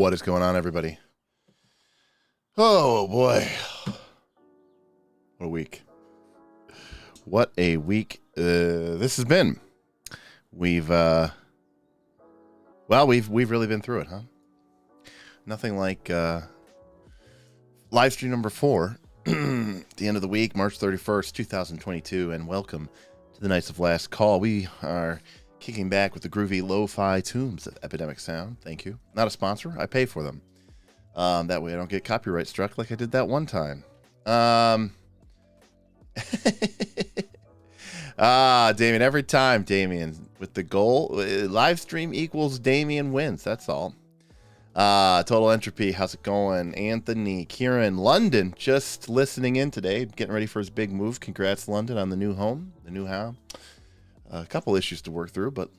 What is going on, everybody? Oh, boy. What a week. What a week this has been. We've really been through it, huh? Nothing like live stream number 4, the end of the week, March 31st, 2022, and welcome to the Knights of Last Call. We are kicking back with the groovy lo-fi tunes of Epidemic Sound. Thank you. Not a sponsor. I pay for them. That way I don't get copyright struck like I did that one time. Damien, every time, Damien, with the goal, live stream equals Damien wins. That's all. Total Entropy, how's it going? Anthony, Kieran, London, just listening in today, getting ready for his big move. Congrats, London, on the new home, the new house. A couple issues to work through, but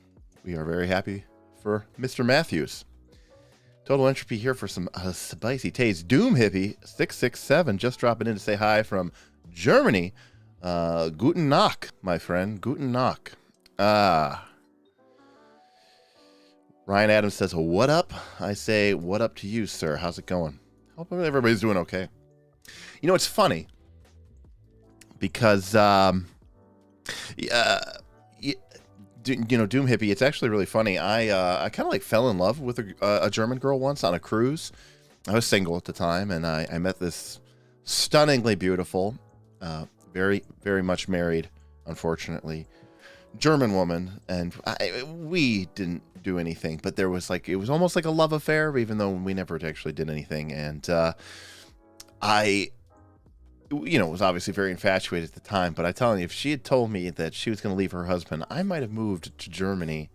we are very happy for Mr. Matthews. Total Entropy here for some spicy taste. Doom Hippie 667 just dropping in to say hi from Germany. Guten Nacht, my friend. Guten Nacht. Ryan Adams says, what up? I say, what up to you, sir? How's it going? Hope everybody's doing okay. You know, it's funny because, Doom Hippie, it's actually really funny. I kind of like fell in love with a German girl once on a cruise. I was single at the time, and I met this stunningly beautiful, very, very much married, unfortunately, German woman, and we didn't do anything, but there was it was almost like a love affair, even though we never actually did anything. And I was obviously very infatuated at the time, but I tell you, if she had told me that she was going to leave her husband, I might have moved to Germany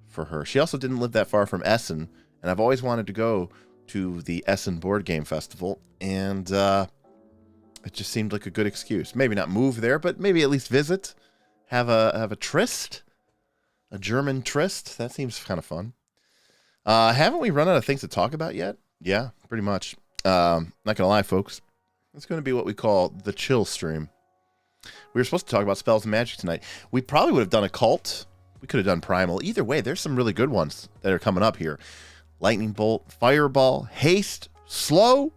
for her. She also didn't live that far from Essen, and I've always wanted to go to the Essen board game festival, and it just seemed like a good excuse. Maybe not move there, but maybe at least visit, have a tryst, a German tryst. That seems kind of fun. Haven't we run out of things to talk about yet? Yeah, pretty much. Not gonna lie, folks. It's going to be what we call the chill stream. We were supposed to talk about spells and magic tonight. We probably would have done occult. We could have done primal. Either way, there's some really good ones that are coming up here. Lightning bolt, fireball, haste, slow.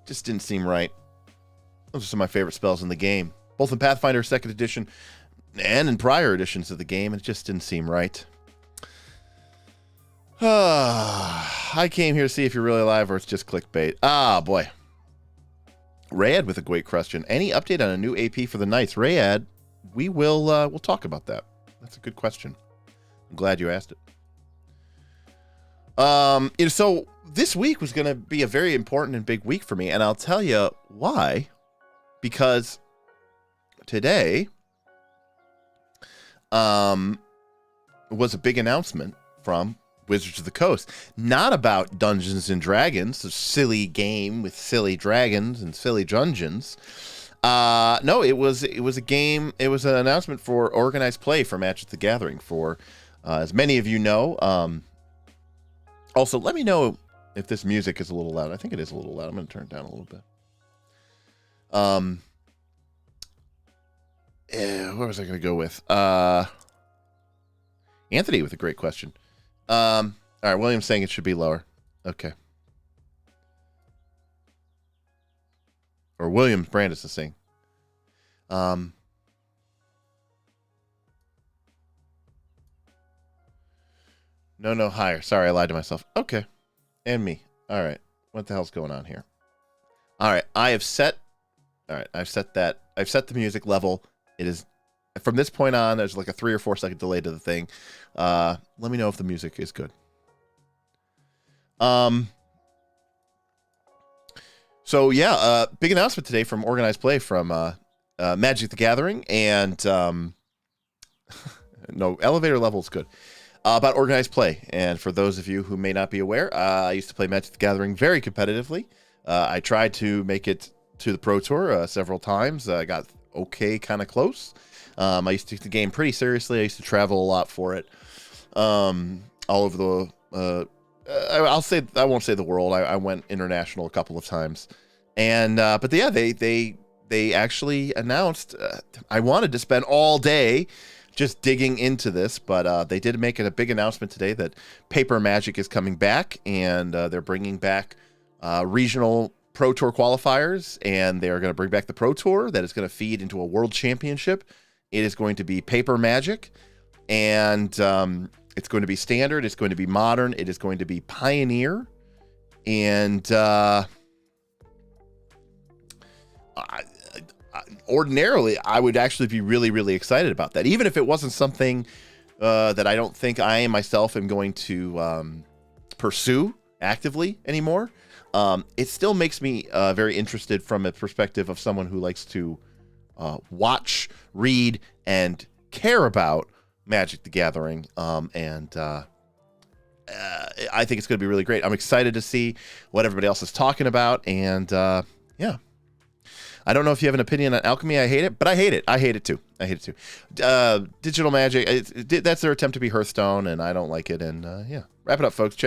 Just didn't seem right. Those are some of my favorite spells in the game, both in Pathfinder 2nd edition and in prior editions of the game. It just didn't seem right. I came here to see if you're really alive or it's just clickbait. Boy. Rayad with a great question. Any update on a new AP for the Knights? Rayad, we'll talk about that. That's a good question. I'm glad you asked it. So this week was going to be a very important and big week for me, and I'll tell you why. Because today was a big announcement from Wizards of the Coast, not about Dungeons and Dragons, a silly game with silly dragons and silly dungeons. No, it was a game. It was an announcement for organized play for Magic the Gathering. For as many of you know. Also, let me know if this music is a little loud. I think it is a little loud. I'm going to turn it down a little bit. Where was I going to go with? Anthony with a great question. All right, William's saying it should be lower. Okay. Or William Brandis is saying. No, higher. Sorry, I lied to myself. Okay. And me. All right. What the hell's going on here? All right, I've set that. I've set the music level. It is, from this point on, there's like a 3 or 4 second delay to the thing. Let me know if the music is good. So yeah, big announcement today from Organized Play from Magic the Gathering, and no, elevator level is good. About Organized Play, and for those of you who may not be aware, I used to play Magic the Gathering very competitively. I tried to make it to the Pro Tour several times. I got okay, kind of close. I used to take the game pretty seriously. I used to travel a lot for it, all over the. I won't say the world. I went international a couple of times, and but yeah, they actually announced. I wanted to spend all day just digging into this, but they did make it a big announcement today that Paper Magic is coming back, and they're bringing back regional Pro Tour qualifiers, and they are going to bring back the Pro Tour that is going to feed into a World Championship. It is going to be Paper Magic, and it's going to be standard. It's going to be modern. It is going to be Pioneer, and ordinarily, I would actually be really, really excited about that, even if it wasn't something that I don't think I myself am going to pursue actively anymore. It still makes me very interested from a perspective of someone who likes to watch, read, and care about Magic the Gathering. I think it's going to be really great. I'm excited to see what everybody else is talking about. And yeah, I don't know if you have an opinion on Alchemy. I hate it, but I hate it. I hate it too. Digital Magic, that's their attempt to be Hearthstone, and I don't like it. And yeah, wrap it up, folks.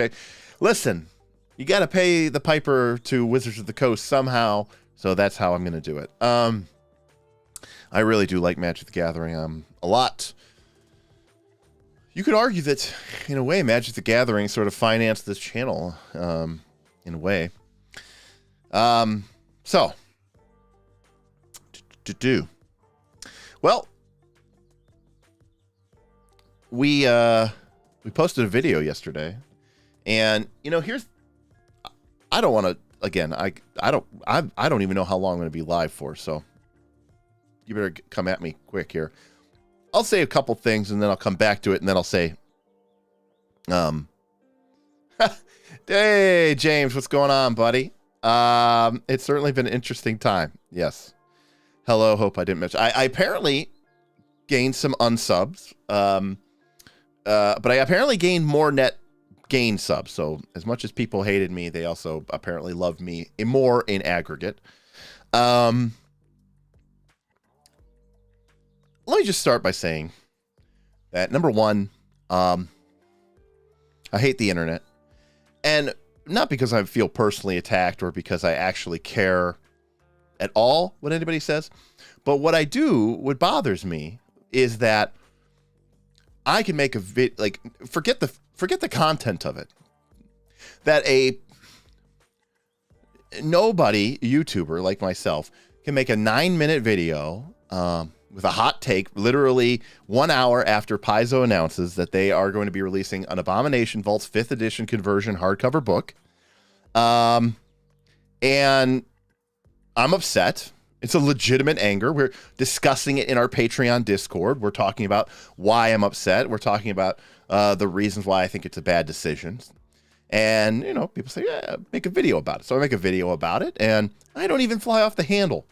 Listen, you got to pay the piper to Wizards of the Coast somehow, so that's how I'm going to do it. I really do like Magic the Gathering a lot. You could argue that, in a way, Magic the Gathering sort of financed this channel, in a way. So, well, we posted a video yesterday, and I don't want to. Again, I don't even know how long I'm going to be live for, so you better come at me quick here. I'll say a couple things, and then I'll come back to it, and then I'll say, hey, James, what's going on, buddy? It's certainly been an interesting time. Yes. Hello, hope I didn't mention. I apparently gained some unsubs, but I apparently gained more net gain subs. So as much as people hated me, they also apparently loved me more in aggregate. Let me just start by saying that, number one, I hate the internet. And not because I feel personally attacked or because I actually care at all what anybody says, but what bothers me is that I can make a forget the content of it. That a nobody YouTuber like myself can make a 9-minute video with a hot take, literally 1 hour after Paizo announces that they are going to be releasing an Abomination Vaults 5th edition conversion hardcover book. And I'm upset. It's a legitimate anger. We're discussing it in our Patreon Discord. We're talking about why I'm upset. We're talking about the reasons why I think it's a bad decision. And, people say, yeah, make a video about it. So I make a video about it, and I don't even fly off the handle.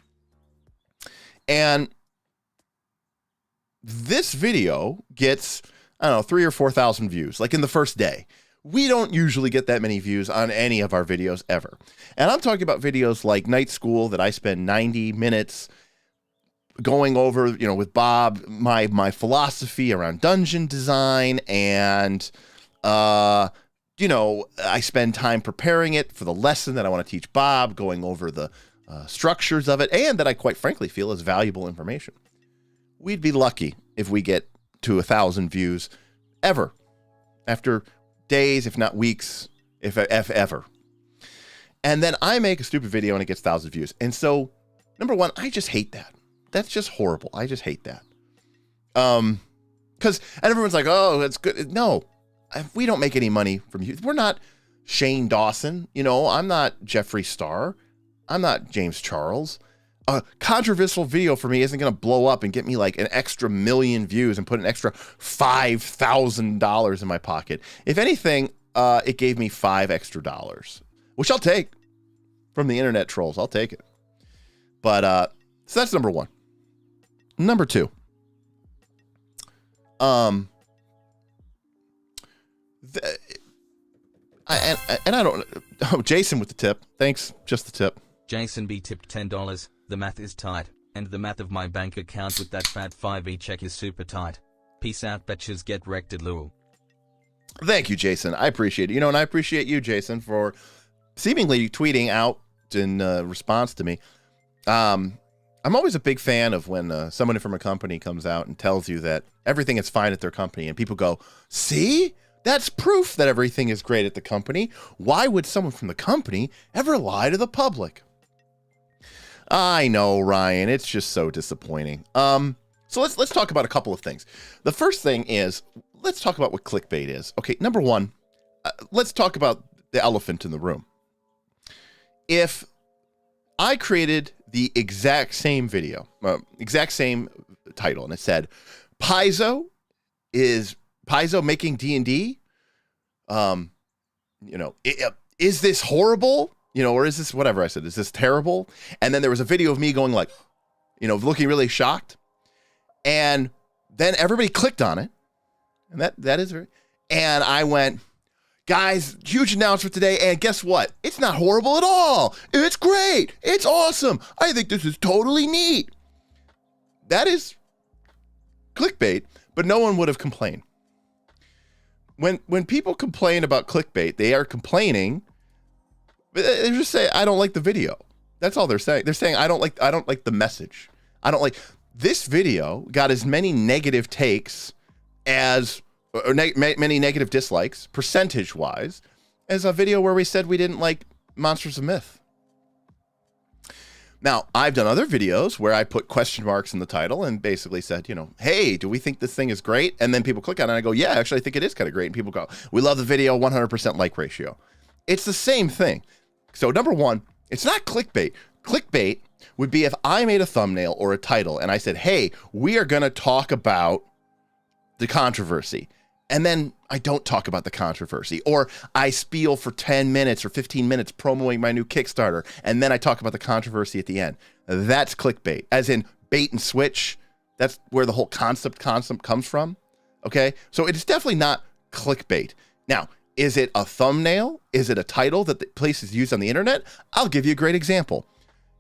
And this video gets, 3,000 or 4,000 views, like in the first day. We don't usually get that many views on any of our videos ever. And I'm talking about videos like Night School that I spend 90 minutes going over, with Bob, my philosophy around dungeon design. And, I spend time preparing it for the lesson that I want to teach Bob, going over the structures of it, and that I quite frankly feel is valuable information. We'd be lucky if we get to 1,000 views ever after days, if not weeks, if ever. And then I make a stupid video and it gets 1,000 views. And so, number one, I just hate that. That's just horrible. I just hate that. And everyone's like, oh, that's good. No, we don't make any money from you. We're not Shane Dawson. I'm not Jeffree Star. I'm not James Charles. A controversial video for me isn't going to blow up and get me like an extra 1 million views and put an extra $5,000 in my pocket. If anything, it gave me $5 extra, which I'll take from the internet trolls. I'll take it. But so that's number one. Number two. I don't. Oh, Jason with the tip. Thanks. Just the tip. Jason B tipped $10. The math is tight, and the math of my bank account with that fat 5e check is super tight. Peace out, bitches. Get wrecked at Lowell. Thank you, Jason. I appreciate it. And I appreciate you, Jason, for seemingly tweeting out in response to me. I'm always a big fan of when someone from a company comes out and tells you that everything is fine at their company, and people go, see? That's proof that everything is great at the company. Why would someone from the company ever lie to the public? I know, Ryan. It's just so disappointing. So let's talk about a couple of things. The first thing is, let's talk about what clickbait is. Okay, number one, let's talk about the elephant in the room. If I created the exact same video, exact same title, and it said, Paizo making D&D? Is this horrible? Or is this whatever I said? Is this terrible? And then there was a video of me going like, looking really shocked. And then everybody clicked on it. And that is very, and I went, guys, huge announcement today. And guess what? It's not horrible at all. It's great. It's awesome. I think this is totally neat. That is clickbait, but no one would have complained. When people complain about clickbait, they are complaining. They just say, I don't like the video. That's all they're saying. They're saying, I don't like the message. I don't like this video. Got as many negative takes many negative dislikes, percentage wise, as a video where we said we didn't like Monsters of Myth. Now, I've done other videos where I put question marks in the title and basically said, hey, do we think this thing is great? And then people click on it and I go, yeah, actually, I think it is kind of great. And people go, we love the video, 100% like ratio. It's the same thing. So number one, it's not clickbait. Clickbait would be if I made a thumbnail or a title and I said, hey, we are going to talk about the controversy. And then I don't talk about the controversy, or I spiel for 10 minutes or 15 minutes promoting my new Kickstarter, and then I talk about the controversy at the end. That's clickbait, as in bait and switch. That's where the whole concept comes from. Okay, so it's definitely not clickbait. Now, is it a thumbnail? Is it a title that the place is used on the internet? I'll give you a great example.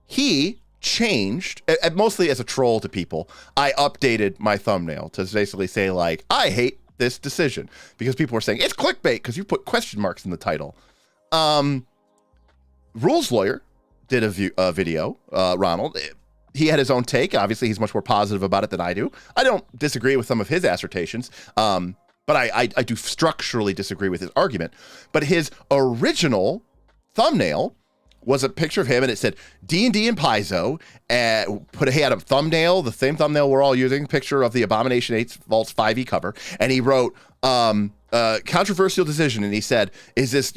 He changed, mostly as a troll to people, I updated my thumbnail to basically say like, I hate this decision, because people were saying it's clickbait because you put question marks in the title. Rules Lawyer did a video, Ronald. He had his own take. Obviously, he's much more positive about it than I do. I don't disagree with some of his assertions, but I do structurally disagree with his argument. But his original thumbnail was a picture of him, and it said D&D and Paizo. He had a thumbnail, the same thumbnail we're all using, picture of the Abomination 8 Vaults 5e cover, and he wrote controversial decision, and he said, is this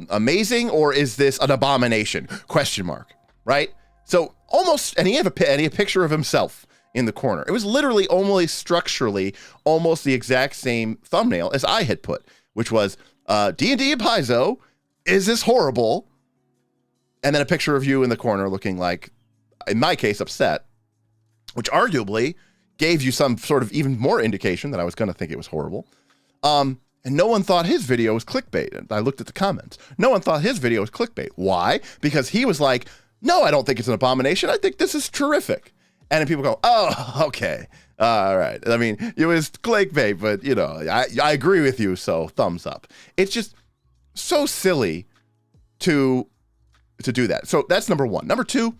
amazing, or is this an abomination? Question mark. Right? So almost, and he had a picture of himself in the corner. It was literally almost structurally almost the exact same thumbnail as I had put, which was D&D and Paizo. Is this horrible? And then a picture of you in the corner looking like, in my case, upset, which arguably gave you some sort of even more indication that I was going to think it was horrible. And no one thought his video was clickbait. And I looked at the comments. No one thought his video was clickbait. Why? Because he was like, no, I don't think it's an abomination. I think this is terrific. And then people go, oh, okay. All right. I mean, it was clickbait, but, I agree with you, so thumbs up. It's just so silly to do that. So that's number one. Number two,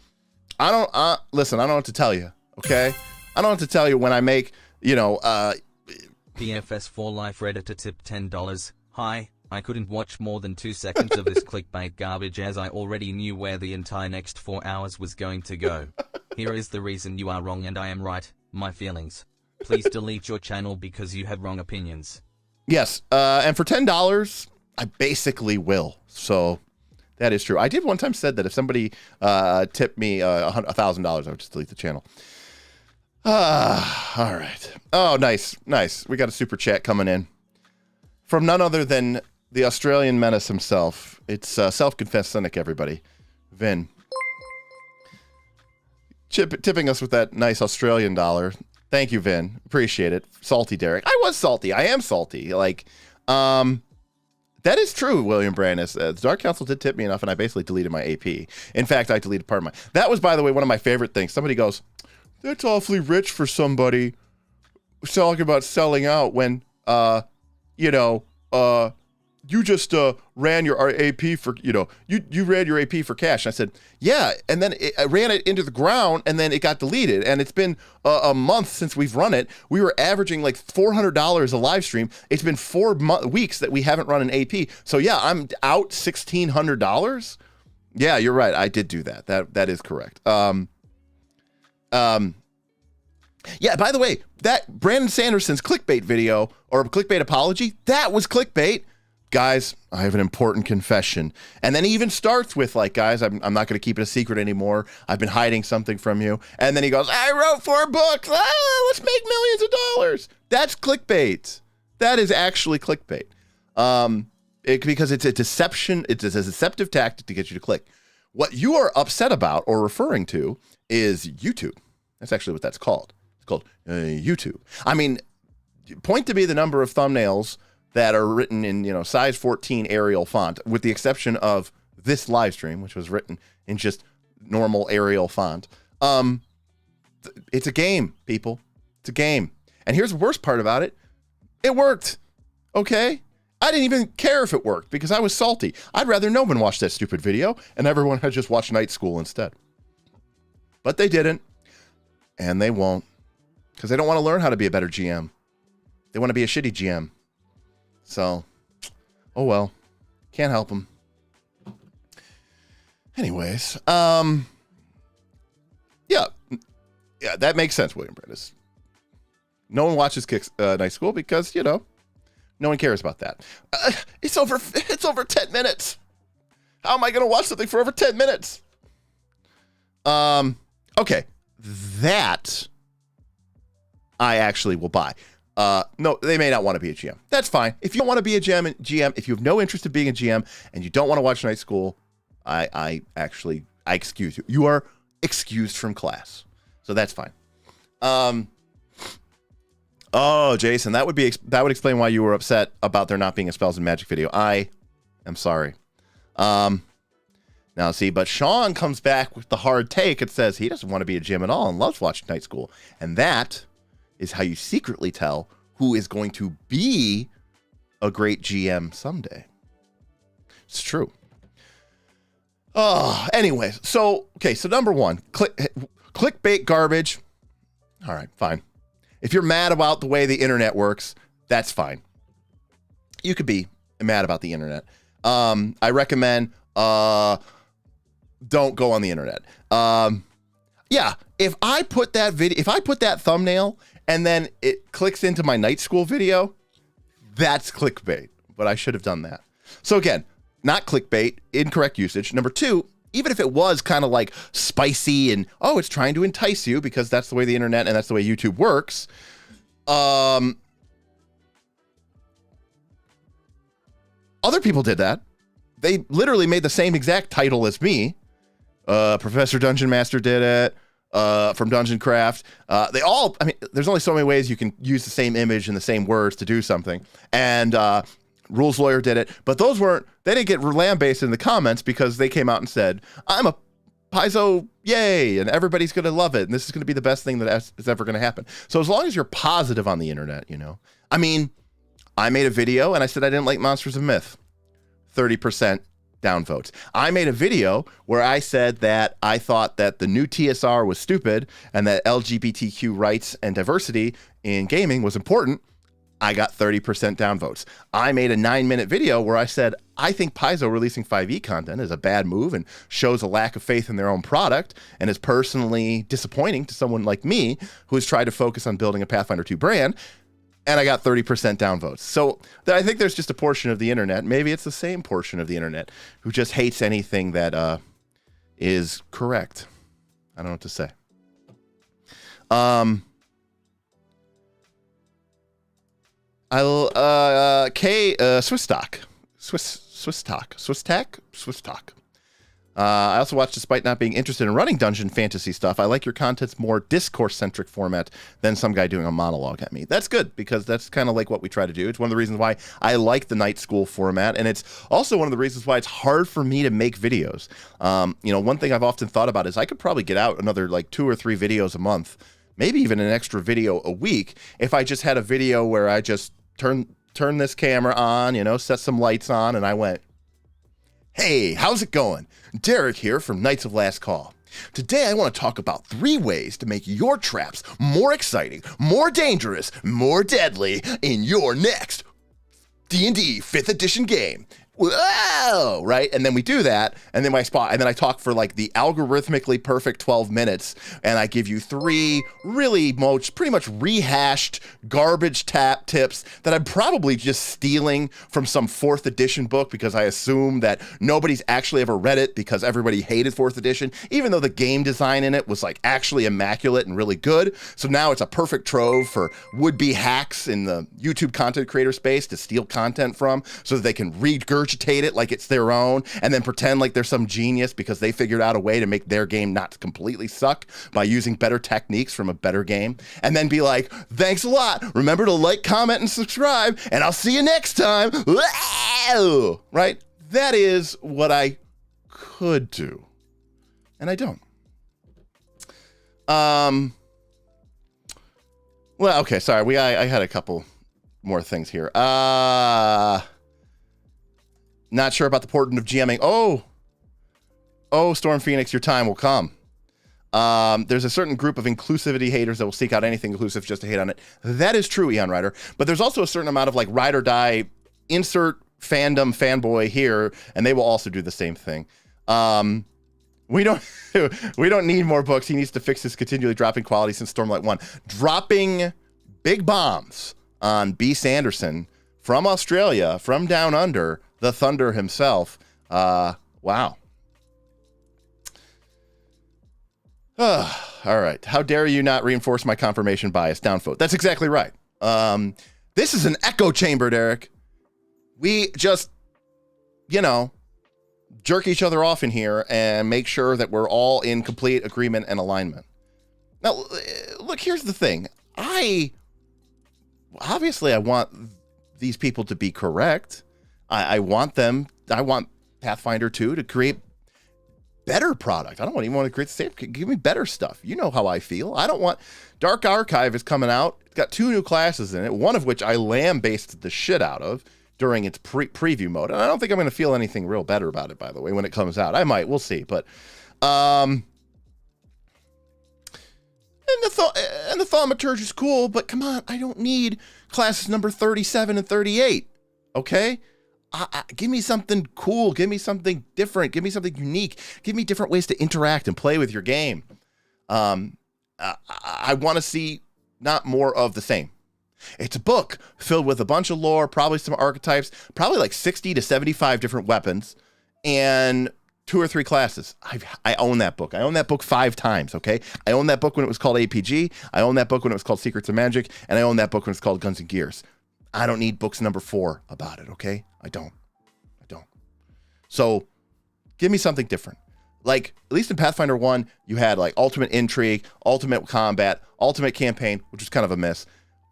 I don't know what to tell you, okay? I don't know what to tell you when I make, PFS for Life Redditor tip $10. Hi, I couldn't watch more than 2 seconds of this clickbait garbage as I already knew where the entire next 4 hours was going to go. Here is the reason you are wrong and I am right. My feelings. Please delete your channel because you have wrong opinions. Yes, and for $10, I basically will. So that is true. I did one time said that if somebody tipped me $1,000, I would just delete the channel. All right. Oh, nice. We got a super chat coming in from none other than the Australian menace himself. It's self-confessed cynic, everybody. Vin. Tipping us with that nice Australian dollar. Thank you, Vin. Appreciate it. Salty Derek. I was salty. I am salty. That is true, William Brandis. The Dark Council did tip me enough, and I basically deleted my AP. In fact, I deleted part of my... That was, by the way, one of my favorite things. Somebody goes, that's awfully rich for somebody talking about selling out when, you just ran your AP for, you ran your AP for cash. And I said, yeah. And then I ran it into the ground and then it got deleted. And it's been a month since we've run it. We were averaging like $400 a live stream. It's been 4 weeks that we haven't run an AP. So yeah, I'm out $1,600. Yeah, you're right. I did do that. That is correct. Yeah, by the way, that Brandon Sanderson's clickbait video or clickbait apology, that was clickbait. Guys, I have an important confession. And then he even starts with like, guys, I'm not going to keep it a secret anymore. I've been hiding something from you. And then he goes, I wrote 4 books. Let's make millions of dollars. That's clickbait. That is actually clickbait. Because it's a deception. It's a deceptive tactic to get you to click. What you are upset about or referring to is YouTube. That's actually what that's called. It's called YouTube. I mean, point to me the number of thumbnails that are written in, size 14 Arial font, with the exception of this live stream, which was written in just normal Arial font. It's a game, people. It's a game. And here's the worst part about it. It worked. Okay? I didn't even care if it worked because I was salty. I'd rather no one watched that stupid video and everyone had just watched Night School instead. But they didn't. And they won't. Because they don't want to learn how to be a better GM. They want to be a shitty GM. So, oh well. Can't help them. Anyways, yeah, that makes sense, William Brandis. No one watches Night School because, no one cares about that. It's over 10 minutes. How am I going to watch something for over 10 minutes? Okay. That I actually will buy. No, they may not want to be a GM. That's fine. If you don't want to be a GM, if you have no interest in being a GM and you don't want to watch Night School, I excuse you. You are excused from class. So that's fine. Oh, Jason, that would explain why you were upset about there not being a Spells and Magic video. I am sorry. Now, see, but Sean comes back with the hard take and says he doesn't want to be a GM at all and loves watching Night School. And that is how you secretly tell who is going to be a great GM someday. It's true. Anyways, so number one, clickbait garbage. All right, fine. If you're mad about the way the internet works, that's fine. You could be mad about the internet. I recommend don't go on the internet. Yeah, if I put that thumbnail and then it clicks into my Night School video, that's clickbait. But I should have done that. So again, not clickbait, incorrect usage. Number two, even if it was kind of like spicy and, it's trying to entice you because that's the way the internet and that's the way YouTube works. Other people did that. They literally made the same exact title as me. Professor Dungeon Master did it. From Dungeon Craft. There's only so many ways you can use the same image and the same words to do something. And Rules Lawyer did it. But they didn't get lambasted in the comments because they came out and said, I'm a Paizo, yay, and everybody's going to love it. And this is going to be the best thing that is ever going to happen. So as long as you're positive on the internet, I made a video and I said I didn't like Monsters of Myth. 30% downvotes. I made a video where I said that I thought that the new TSR was stupid and that LGBTQ rights and diversity in gaming was important. I got 30% downvotes. I made a 9-minute video where I said, I think Paizo releasing 5e content is a bad move and shows a lack of faith in their own product and is personally disappointing to someone like me who has tried to focus on building a Pathfinder 2 brand. And I got 30% downvotes. So I think there's just a portion of the internet, maybe it's the same portion of the internet, who just hates anything that is correct. I don't know what to say. Swiss Talk. I also watched, despite not being interested in running dungeon fantasy stuff, I like your content's more discourse-centric format than some guy doing a monologue at me. That's good, because that's kind of like what we try to do. It's one of the reasons why I like the Night School format, and it's also one of the reasons why it's hard for me to make videos. One thing I've often thought about is I could probably get out another 2 or 3 videos a month, maybe even an extra video a week, if I just had a video where I just turn turned this camera on, set some lights on, and I went, "Hey, how's it going? Derik here from Knights of Last Call. Today I want to talk about 3 ways to make your traps more exciting, more dangerous, more deadly in your next D&D 5th edition game." Whoa, right? And then we do that, and then I talk for like the algorithmically perfect 12 minutes, and I give you 3 really pretty much rehashed garbage tips that I'm probably just stealing from some 4th edition book, because I assume that nobody's actually ever read it because everybody hated 4th edition, even though the game design in it was like actually immaculate and really good. So now it's a perfect trove for would-be hacks in the YouTube content creator space to steal content from, so that they can regurgitate it like it's their own, and then pretend like they're some genius because they figured out a way to make their game not completely suck by using better techniques from a better game, and then be like, "Thanks a lot. Remember to like, comment, and subscribe, and I'll see you next time." Right? That is what I could do, and I don't. Well, okay, sorry. I had a couple more things here. Not sure about the portent of GMing. Oh, Storm Phoenix, your time will come. There's a certain group of inclusivity haters that will seek out anything inclusive just to hate on it. That is true, Eon Rider. But there's also a certain amount of like ride or die, insert fandom fanboy here, and they will also do the same thing. We don't need more books. He needs to fix his continually dropping quality since Stormlight 1. Dropping big bombs on B. Sanderson from Australia, from down under, the Thunder himself. Wow. All right. How dare you not reinforce my confirmation bias? Downvote. That's exactly right. This is an echo chamber, Derik. We just, jerk each other off in here and make sure that we're all in complete agreement and alignment. Now, look, here's the thing. I want these people to be correct. I want Pathfinder 2 to create better product. I don't even want to create the same. Give me better stuff. You know how I feel. I don't want... Dark Archive is coming out. It's got 2 new classes in it, one of which I lamb-based the shit out of during its preview mode. And I don't think I'm going to feel anything real better about it, by the way, when it comes out. I might. We'll see. But... And the Thaumaturge is cool, but come on, I don't need classes number 37 and 38. Okay? Give me something cool. Give me something different. Give me something unique. Give me different ways to interact and play with your game. I want to see not more of the same. It's a book filled with a bunch of lore, probably some archetypes, probably like 60 to 75 different weapons, and 2 or 3 classes. I own that book. I own that book 5 times, okay? I own that book when it was called APG. I own that book when it was called Secrets of Magic. And I own that book when it's called Guns and Gears. I don't need books number 4 about it, okay? I don't. So give me something different. Like, at least in Pathfinder 1, you had like Ultimate Intrigue, Ultimate Combat, Ultimate Campaign, which was kind of a miss,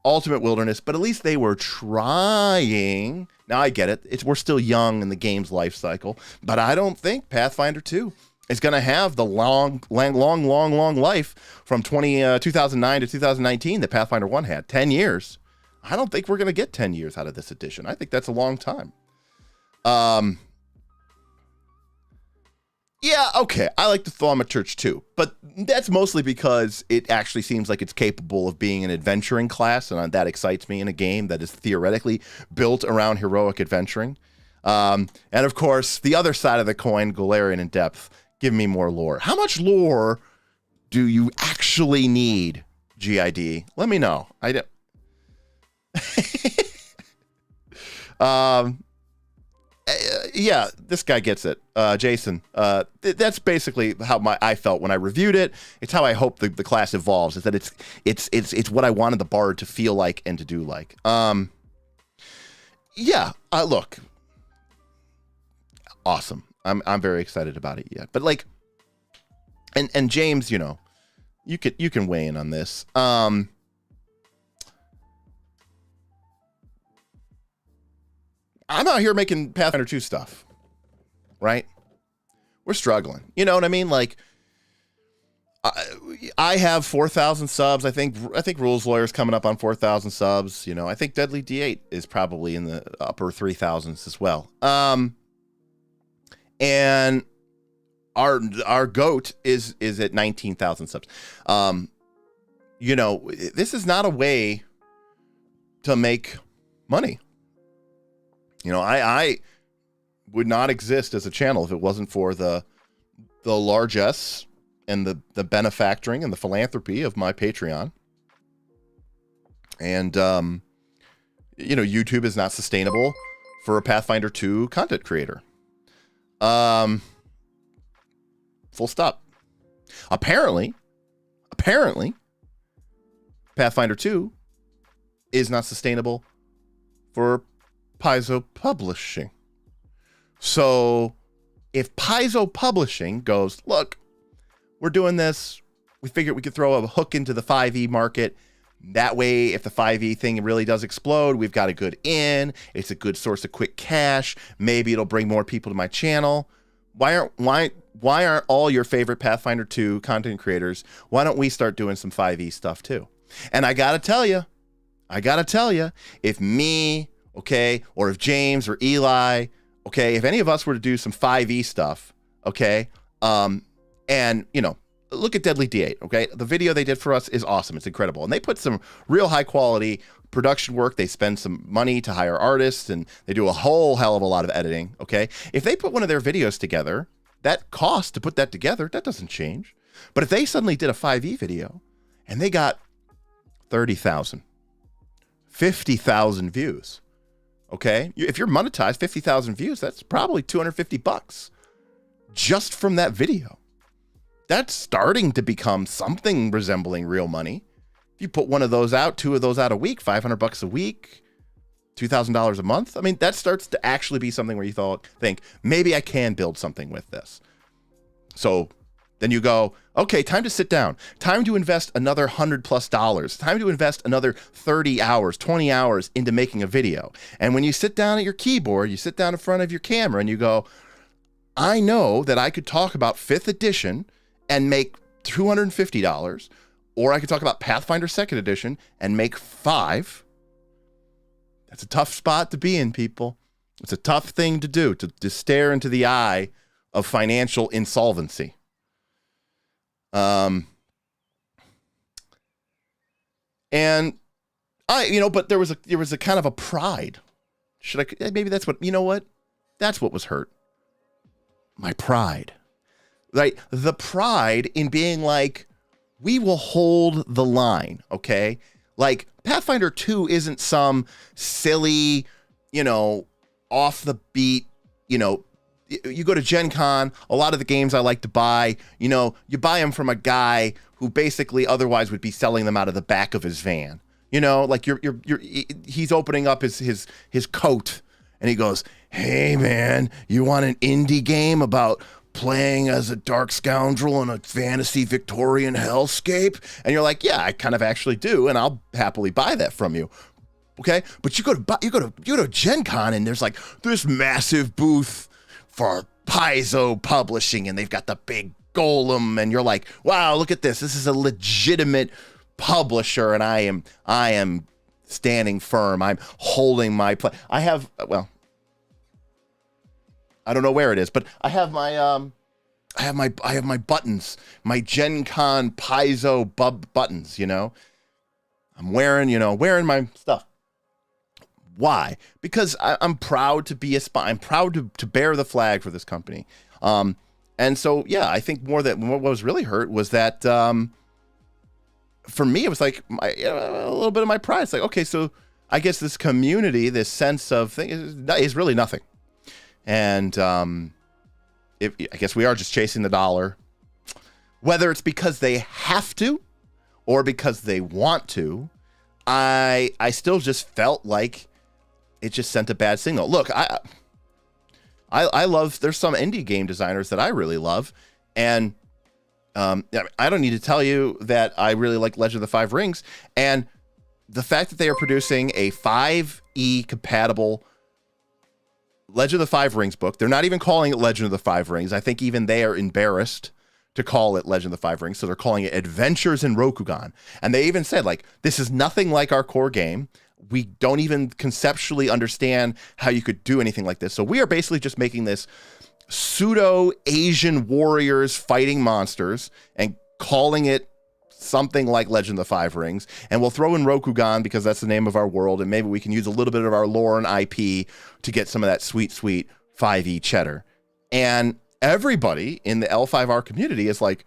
Ultimate Wilderness, but at least they were trying. Now I get it. We're still young in the game's life cycle, but I don't think Pathfinder 2 is going to have the long life from 2009 to 2019 that Pathfinder 1 had. 10 years. I don't think we're going to get 10 years out of this edition. I think that's a long time. Yeah, okay, I like the Thaumaturge too, but that's mostly because it actually seems like it's capable of being an adventuring class, and that excites me in a game that is theoretically built around heroic adventuring. And of course, the other side of the coin, Galarian in depth, give me more lore. How much lore do you actually need, GID? Let me know. I don't... Yeah, this guy gets it. Jason, that's basically how I felt when I reviewed it. It's how I hope the class evolves, is that it's what I wanted the bard to feel like and to do like. Yeah, look. Awesome. I'm very excited about it yet. But like, and James, you can weigh in on this. I'm out here making Pathfinder 2 stuff, right? We're struggling. You know what I mean? Like, I have 4,000 subs. I think Rules Lawyer's coming up on 4,000 subs. You know, I think Deadly D8 is probably in the upper 3,000s as well. And our GOAT is at 19,000 subs. You know, this is not a way to make money. You know, I would not exist as a channel if it wasn't for the largesse and the benefactoring and the philanthropy of my Patreon. And, you know, YouTube is not sustainable for a Pathfinder 2 content creator. Full stop. Apparently, Pathfinder 2 is not sustainable for Paizo Publishing. So if Paizo Publishing goes, look, we're doing this, we figured we could throw a hook into the 5e market. That way, if the 5e thing really does explode, we've got a good in. It's a good source of quick cash. Maybe it'll bring more people to my channel. Why aren't all your favorite Pathfinder 2 content creators, why don't we start doing some 5e stuff too? And I gotta tell you, if me, okay, or if James or Eli, okay, if any of us were to do some 5e stuff, okay, and, you know, look at Deadly D8, okay? The video they did for us is awesome. It's incredible. And they put some real high quality production work. They spend some money to hire artists, and they do a whole hell of a lot of editing, okay? If they put one of their videos together, that cost to put that together, that doesn't change. But if they suddenly did a 5e video and they got 30,000, 50,000 views, okay? If you're monetized, 50,000 views, that's probably $250 just from that video. That's starting to become something resembling real money. If you put one of those out, two of those out a week, $500 a week, $2,000 a month. I mean, that starts to actually be something where you think, maybe I can build something with this. So then you go, okay, time to sit down. Time to invest another $100+. Time to invest another 30 hours, 20 hours into making a video. And when you sit down at your keyboard, you sit down in front of your camera and you go, I know that I could talk about 5th edition and make $250, or I could talk about Pathfinder 2nd edition and make $5. That's a tough spot to be in, people. It's a tough thing to do, to stare into the eye of financial insolvency. And but there was a kind of a pride. Maybe that's what, you know what? That's what was hurt. My pride. Right? The pride in being like, we will hold the line, okay? Like, Pathfinder 2 isn't some silly, off the beat, you go to Gen Con, a lot of the games I like to buy, you buy them from a guy who basically otherwise would be selling them out of the back of his van. Like he's opening up his coat and he goes, hey man, you want an indie game about playing as a dark scoundrel in a fantasy Victorian hellscape? And you're like, yeah, I kind of actually do, and I'll happily buy that from you. Okay, but you go to Gen Con and there's like this massive booth for Paizo Publishing, and they've got the big golem, and you're like, wow, look at this. This is a legitimate publisher, and I am standing firm. I'm holding my I don't know where it is, but I have my buttons, my Gen Con Paizo buttons, I'm wearing my stuff. Why? Because I'm proud to be I'm proud to bear the flag for this company. And so, yeah, I think what was really hurt was that, for me, it was like a little bit of my pride. It's like, okay, so I guess this community, this sense of thing is really nothing. And I guess we are just chasing the dollar, whether it's because they have to or because they want to. I still just felt like it just sent a bad signal. Look, I love, there's some indie game designers that I really love, and I don't need to tell you that I really like Legend of the Five Rings, and the fact that they are producing a 5e compatible Legend of the Five Rings book. They're not even calling it Legend of the Five Rings. I think even they are embarrassed to call it Legend of the Five Rings. So they're calling it Adventures in Rokugan. And they even said, like, this is nothing like our core game. We don't even conceptually understand how you could do anything like this. So we are basically just making this pseudo Asian warriors fighting monsters and calling it something like Legend of the Five Rings. And we'll throw in Rokugan because that's the name of our world. And maybe we can use a little bit of our lore and IP to get some of that sweet, sweet 5e cheddar. And everybody in the L5R community is like,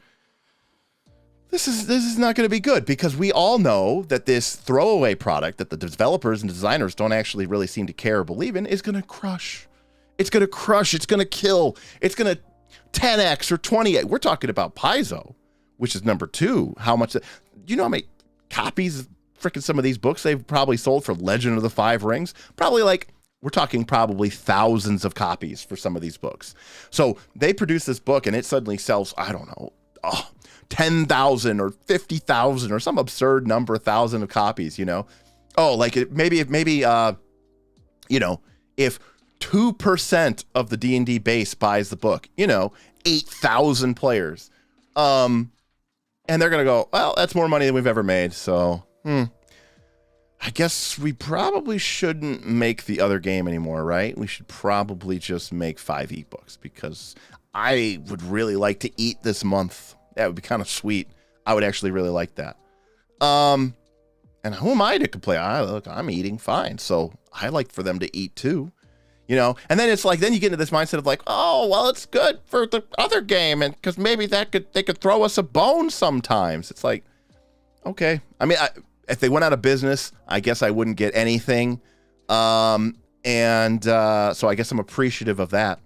this is not going to be good, because we all know that this throwaway product that the developers and designers don't actually really seem to care or believe in is going to crush. It's going to crush. It's going to kill. It's going to 10x or 20x. We're talking about Paizo, which is number 2. How much? Do you know how many copies of freaking some of these books they've probably sold for Legend of the Five Rings? Probably we're talking probably thousands of copies for some of these books. So they produce this book and it suddenly sells, I don't know, 10,000 or 50,000 or some absurd number, 1,000 of copies, you know? Oh, like maybe, you know, if 2% of the D&D base buys the book, you know, 8,000 players. And they're going to go, well, that's more money than we've ever made. So, I guess we probably shouldn't make the other game anymore, right? We should probably just make 5e books, because I would really like to eat this month. That would be kind of sweet. I would actually really like that. And who am I to complain? Look, I'm eating fine. So I like for them to eat too, you know? And then it's like, then you get into this mindset of like, oh, well, it's good for the other game. And because maybe they could throw us a bone sometimes. It's like, okay. I mean, if they went out of business, I guess I wouldn't get anything. So I guess I'm appreciative of that.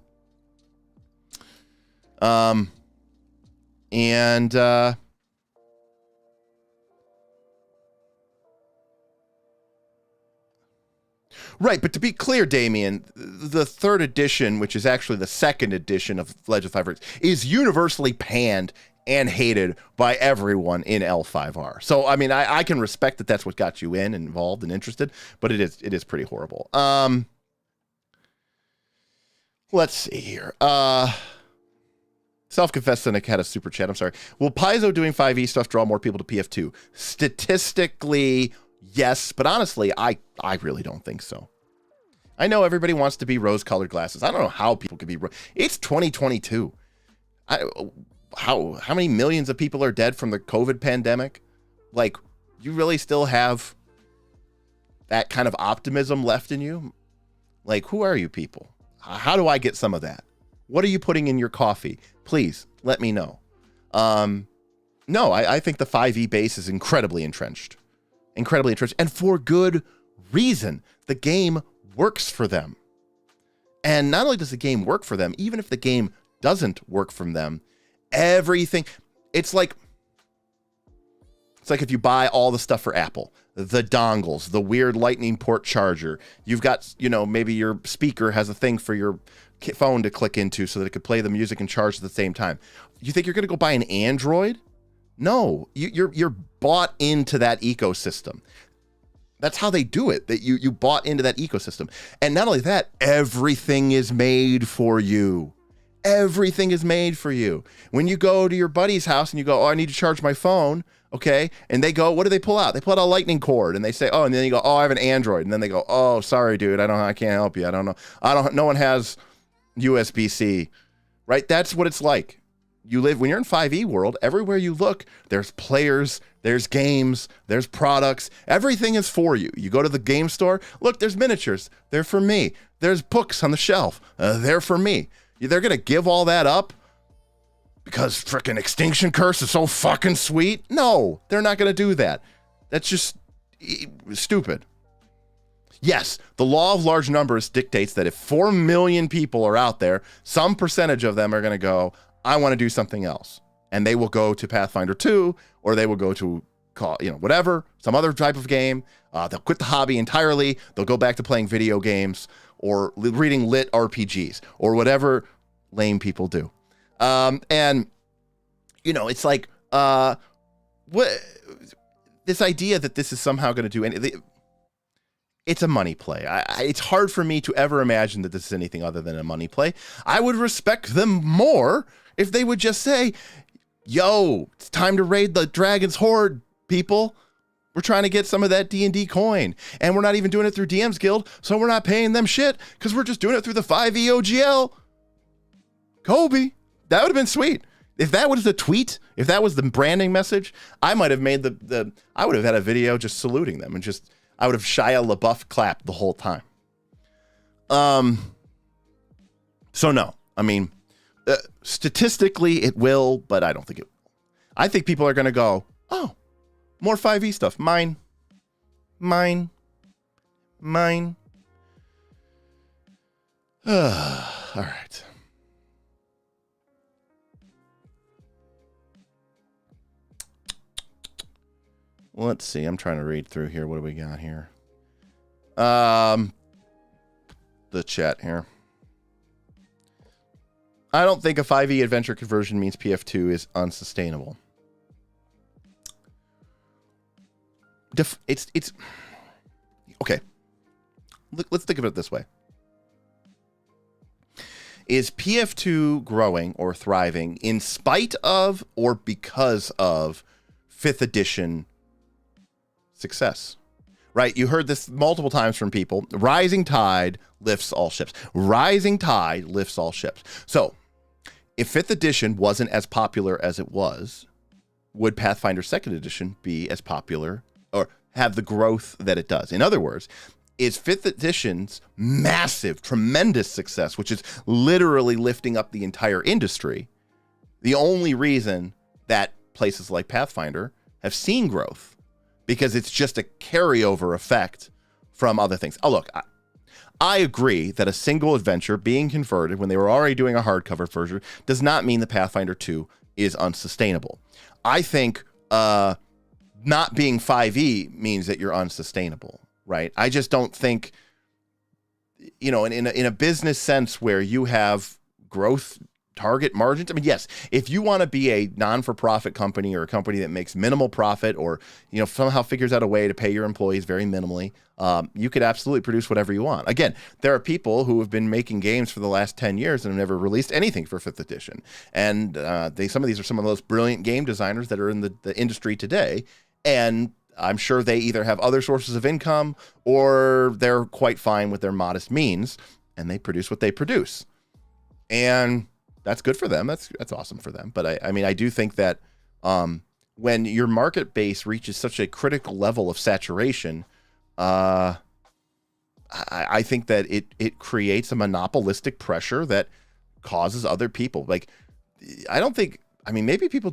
Right, but to be clear, Damien, the 3rd edition, which is actually the 2nd edition of Legend of Five Rings, is universally panned and hated by everyone in L5R. So, I mean, I can respect that that's what got you in and involved and interested, but it is pretty horrible. Let's see here. Self-confessed cynic had a super chat. I'm sorry. Will Paizo doing 5e stuff draw more people to PF2? Statistically, yes, but honestly, I really don't think so. I know everybody wants to be rose-colored glasses. I don't know how people could be. It's 2022. How many millions of people are dead from the COVID pandemic? Like, you really still have that kind of optimism left in you? Like, who are you people? How do I get some of that? What are you putting in your coffee? Please let me know. No, I think the 5e base is incredibly entrenched. And for good reason. The game works for them. And not only does the game work for them, even if the game doesn't work for them, everything, it's like if you buy all the stuff for Apple, the dongles, the weird lightning port charger, you've got, you know, maybe your speaker has a thing for your phone to click into so that it could play the music and charge at the same time. You think you're going to go buy an Android? No, you're bought into that ecosystem. That's how they do it. That you bought into that ecosystem. And not only that, everything is made for you. Everything is made for you. When you go to your buddy's house and you go, oh, I need to charge my phone. Okay. And they go, what do they pull out? They pull out a lightning cord and they say, oh, and then you go, oh, I have an Android. And then they go, oh, sorry, dude. I can't help you. I don't know. No one has USB-C, right? That's what it's like. When you're in 5e world, everywhere you look, there's players, there's games, there's products. Everything is for you. You go to the game store, look, there's miniatures. They're for me. There's books on the shelf. They're for me. They're going to give all that up because frickin' Extinction Curse is so fucking sweet? No, they're not going to do that. That's just stupid. Yes, the law of large numbers dictates that if 4 million people are out there, some percentage of them are going to go, I want to do something else. And they will go to Pathfinder 2, or they will go to, whatever, some other type of game. They'll quit the hobby entirely. They'll go back to playing video games or reading lit RPGs or whatever lame people do. It's like, this idea that this is somehow going to do anything. It's a money play. It's hard for me to ever imagine that this is anything other than a money play. I would respect them more if they would just say, yo, it's time to raid the Dragon's Hoard, people. We're trying to get some of that D&D coin, and we're not even doing it through DM's Guild, so we're not paying them shit because we're just doing it through the 5e OGL. Kobe, that would have been sweet. If that was the tweet, if that was the branding message, I might have made I would have had a video just saluting them and I would have Shia LaBeouf clapped the whole time. So no, I mean, statistically it will, but I don't think it will. I think people are going to go, oh, more 5e stuff. Mine. All right. Let's see. I'm trying to read through here. What do we got here? The chat here. I don't think a 5e adventure conversion means PF2 is unsustainable. It's okay. Let's think of it this way. Is PF2 growing or thriving in spite of or because of 5th edition success? Right? You heard this multiple times from people. Rising tide lifts all ships. Rising tide lifts all ships. So, if 5th edition wasn't as popular as it was, would Pathfinder 2nd edition be as popular or have the growth that it does? In other words, is 5th edition's massive, tremendous success, which is literally lifting up the entire industry, the only reason that places like Pathfinder have seen growth? Because it's just a carryover effect from other things. Oh, look, I agree that a single adventure being converted when they were already doing a hardcover version does not mean the Pathfinder 2 is unsustainable. I think not being 5e means that you're unsustainable, right? I just don't think, in a business sense where you have growth target margins. I mean, yes, if you want to be a non-for-profit company or a company that makes minimal profit or, somehow figures out a way to pay your employees very minimally, you could absolutely produce whatever you want. Again, there are people who have been making games for the last 10 years and have never released anything for 5th edition. And some of these are some of the most brilliant game designers that are in the industry today. And I'm sure they either have other sources of income or they're quite fine with their modest means and they produce what they produce. And that's good for them. That's awesome for them. But I do think that when your market base reaches such a critical level of saturation, I think that it creates a monopolistic pressure that causes other people. Like, maybe people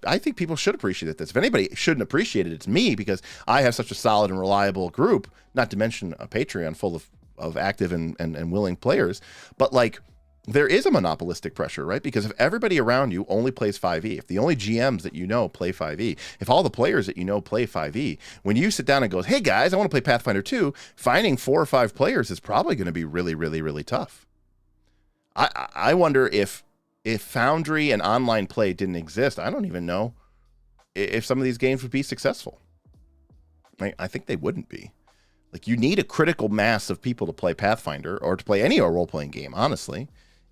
I think people should appreciate this. If anybody shouldn't appreciate it, it's me, because I have such a solid and reliable group, not to mention a Patreon full of active and willing players. But like, there is a monopolistic pressure, right? Because if everybody around you only plays 5e, if the only GMs that play 5e, if all the players that play 5e, when you sit down and go, hey guys, I want to play Pathfinder 2, finding 4 or 5 players is probably going to be really, really, really tough. I wonder if Foundry and online play didn't exist, I don't even know if some of these games would be successful. I think they wouldn't be. Like, you need a critical mass of people to play Pathfinder or to play any role-playing game, honestly.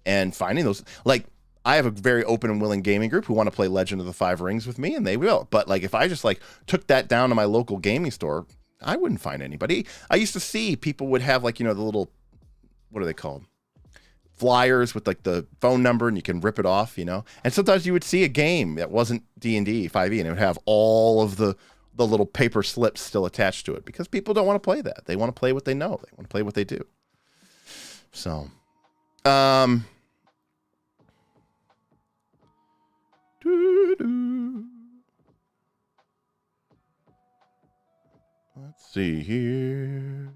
And finding those, like, I have a very open and willing gaming group who want to play Legend of the Five Rings with me, and they will. But like, if I just took that down to my local gaming store, I wouldn't find anybody. I used to see people would have the little, what are they called? Flyers with the phone number, and you can rip it off, And sometimes you would see a game that wasn't D&D 5e, and it would have all of the little paper slips still attached to it, because people don't want to play that. They want to play what they know. They want to play what they do. So, let's see here.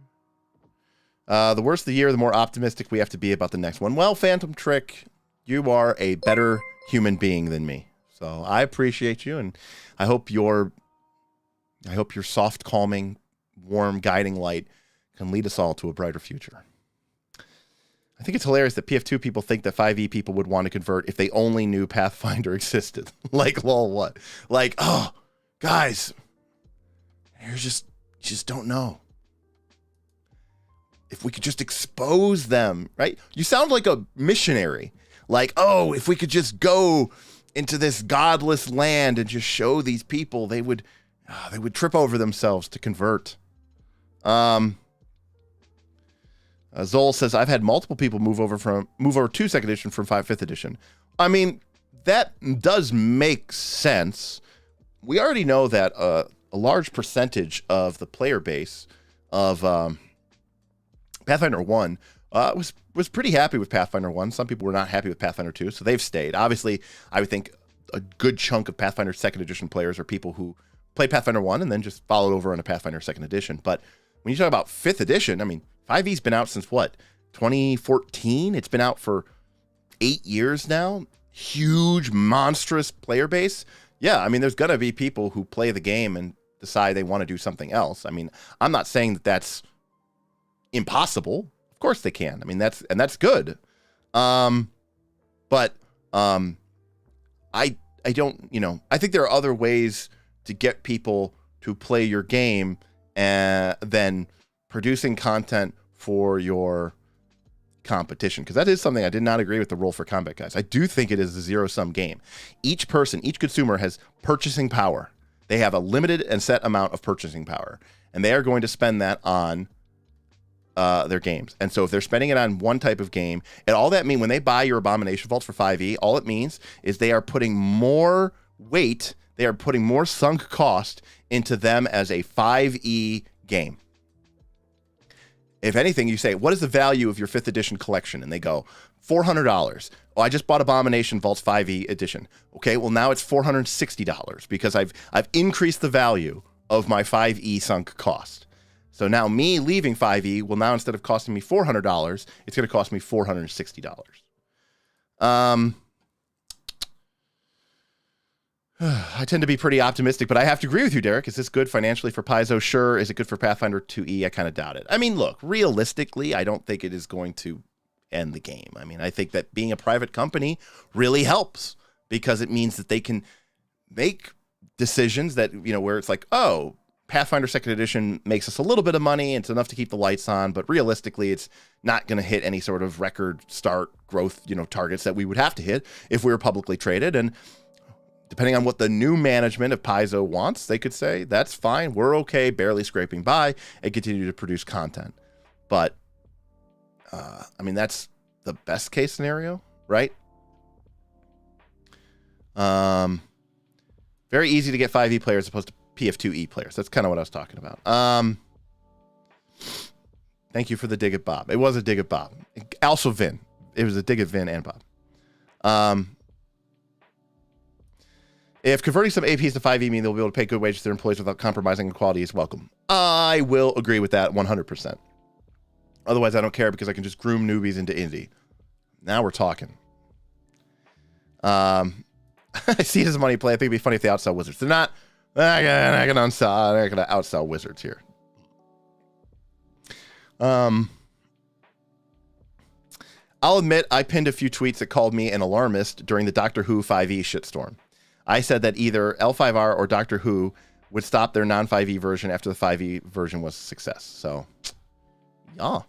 The worse the year, the more optimistic we have to be about the next one. Well, Phantom Trick, you are a better human being than me. So I appreciate you, and I hope your soft, calming, warm, guiding light can lead us all to a brighter future. I think it's hilarious that PF2 people think that 5e people would want to convert if they only knew Pathfinder existed. Lol, what? Oh, guys, you just don't know. If we could just expose them, right? You sound like a missionary. If we could just go into this godless land and just show these people, they would trip over themselves to convert. Zol says, I've had multiple people move over to second edition from 5th edition. I mean, that does make sense. We already know that a large percentage of the player base of Pathfinder 1 was pretty happy with Pathfinder 1. Some people were not happy with Pathfinder 2, so they've stayed. Obviously, I would think a good chunk of Pathfinder 2nd edition players are people who played Pathfinder 1 and then just followed over into Pathfinder 2nd edition. But when you talk about 5th edition, I mean, 5e's been out since what? 2014? It's been out for 8 years now. Huge, monstrous player base. Yeah, I mean, there's going to be people who play the game and decide they want to do something else. I mean, I'm not saying that that's impossible. Of course they can. I mean, that's good. But I don't, I think there are other ways to get people to play your game than producing content for your competition, because that is something I did not agree with the Roll for Combat guys. I do think it is a zero-sum game. Each person, each consumer has purchasing power. They have a limited and set amount of purchasing power, and they are going to spend that on their games. And so if they're spending it on one type of game, and all that means when they buy your Abomination Vaults for 5e, all it means is they are putting more weight, they are putting more sunk cost into them as a 5e game. If anything, you say, what is the value of your 5th edition collection? And they go, $400. Oh, I just bought Abomination Vaults 5e edition. Okay, well now it's $460 because I've increased the value of my 5e sunk cost. So now me leaving 5e will now, instead of costing me $400, it's going to cost me $460. I tend to be pretty optimistic, but I have to agree with you, Derek. Is this good financially for Paizo? Sure. Is it good for Pathfinder 2e? I kind of doubt it. I mean, look, realistically, I don't think it is going to end the game. I mean, I think that being a private company really helps because it means that they can make decisions that, where it's like, oh, Pathfinder 2nd edition makes us a little bit of money. It's enough to keep the lights on, but realistically, it's not going to hit any sort of record start growth, targets that we would have to hit if we were publicly traded. And depending on what the new management of Paizo wants, they could say, that's fine, we're okay, barely scraping by, and continue to produce content. But, I mean, that's the best case scenario, right? Very easy to get 5e players as opposed to PF2E players. That's kind of what I was talking about. Thank you for the dig at Bob. It was a dig at Bob. Also Vin. It was a dig at Vin and Bob. If converting some APs to 5e mean they'll be able to pay good wages to their employees without compromising quality is welcome. I will agree with that 100%. Otherwise, I don't care because I can just groom newbies into indie. Now we're talking. I see it as a money play. I think it'd be funny if they outsell Wizards. They're not going to outsell Wizards here. I'll admit I pinned a few tweets that called me an alarmist during the Doctor Who 5e shitstorm. I said that either L5R or Doctor Who would stop their non-5e version after the 5e version was a success. So, yeah.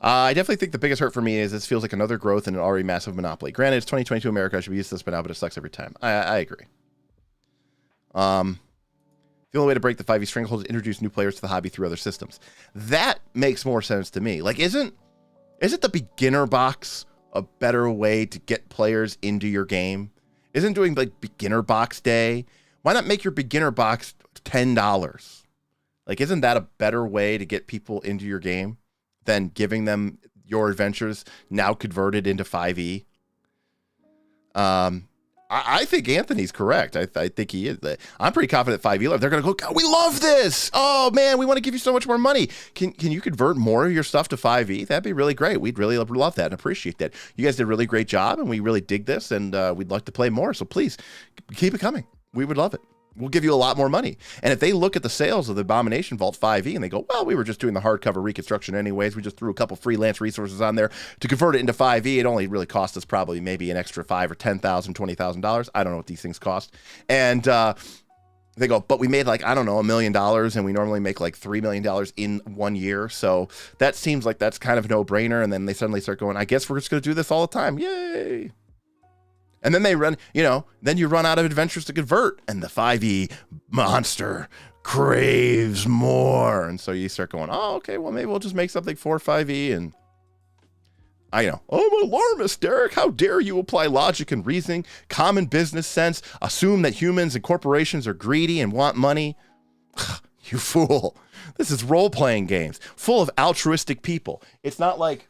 I definitely think the biggest hurt for me is this feels like another growth in an already massive monopoly. Granted, it's 2022 America. I should be used to this by now, but it sucks every time. I agree. The only way to break the 5e stranglehold is to introduce new players to the hobby through other systems. That makes more sense to me. Like, isn't the beginner box a better way to get players into your game? Isn't doing like beginner box day? Why not make your beginner box $10? Like, isn't that a better way to get people into your game than giving them your adventures now converted into 5e? I think Anthony's correct. I think he is. I'm pretty confident 5e. They're going to go, God, we love this. Oh, man, we want to give you so much more money. Can you convert more of your stuff to 5e? That'd be really great. We'd really love that and appreciate that. You guys did a really great job, and we really dig this, and we'd like to play more. So please, keep it coming. We would love it. We'll give you a lot more money. And if they look at the sales of the Abomination Vault 5e and they go, well, we were just doing the hardcover reconstruction anyways. We just threw a couple freelance resources on there to convert it into 5e. It only really cost us probably maybe an extra $5,000 or $10,000, $20,000. I don't know what these things cost. And they go, but we made like, I don't know, $1 million, and we normally make like $3 million in 1 year. So that seems like that's kind of a no-brainer. And then they suddenly start going, I guess we're just going to do this all the time. Yay. And then they run, then you run out of adventures to convert, and the 5e monster craves more. And so you start going, oh, okay, well, maybe we'll just make something for 5e. And I'm alarmist, Derik. How dare you apply logic and reasoning, common business sense, assume that humans and corporations are greedy and want money? You fool. This is role-playing games full of altruistic people. It's not like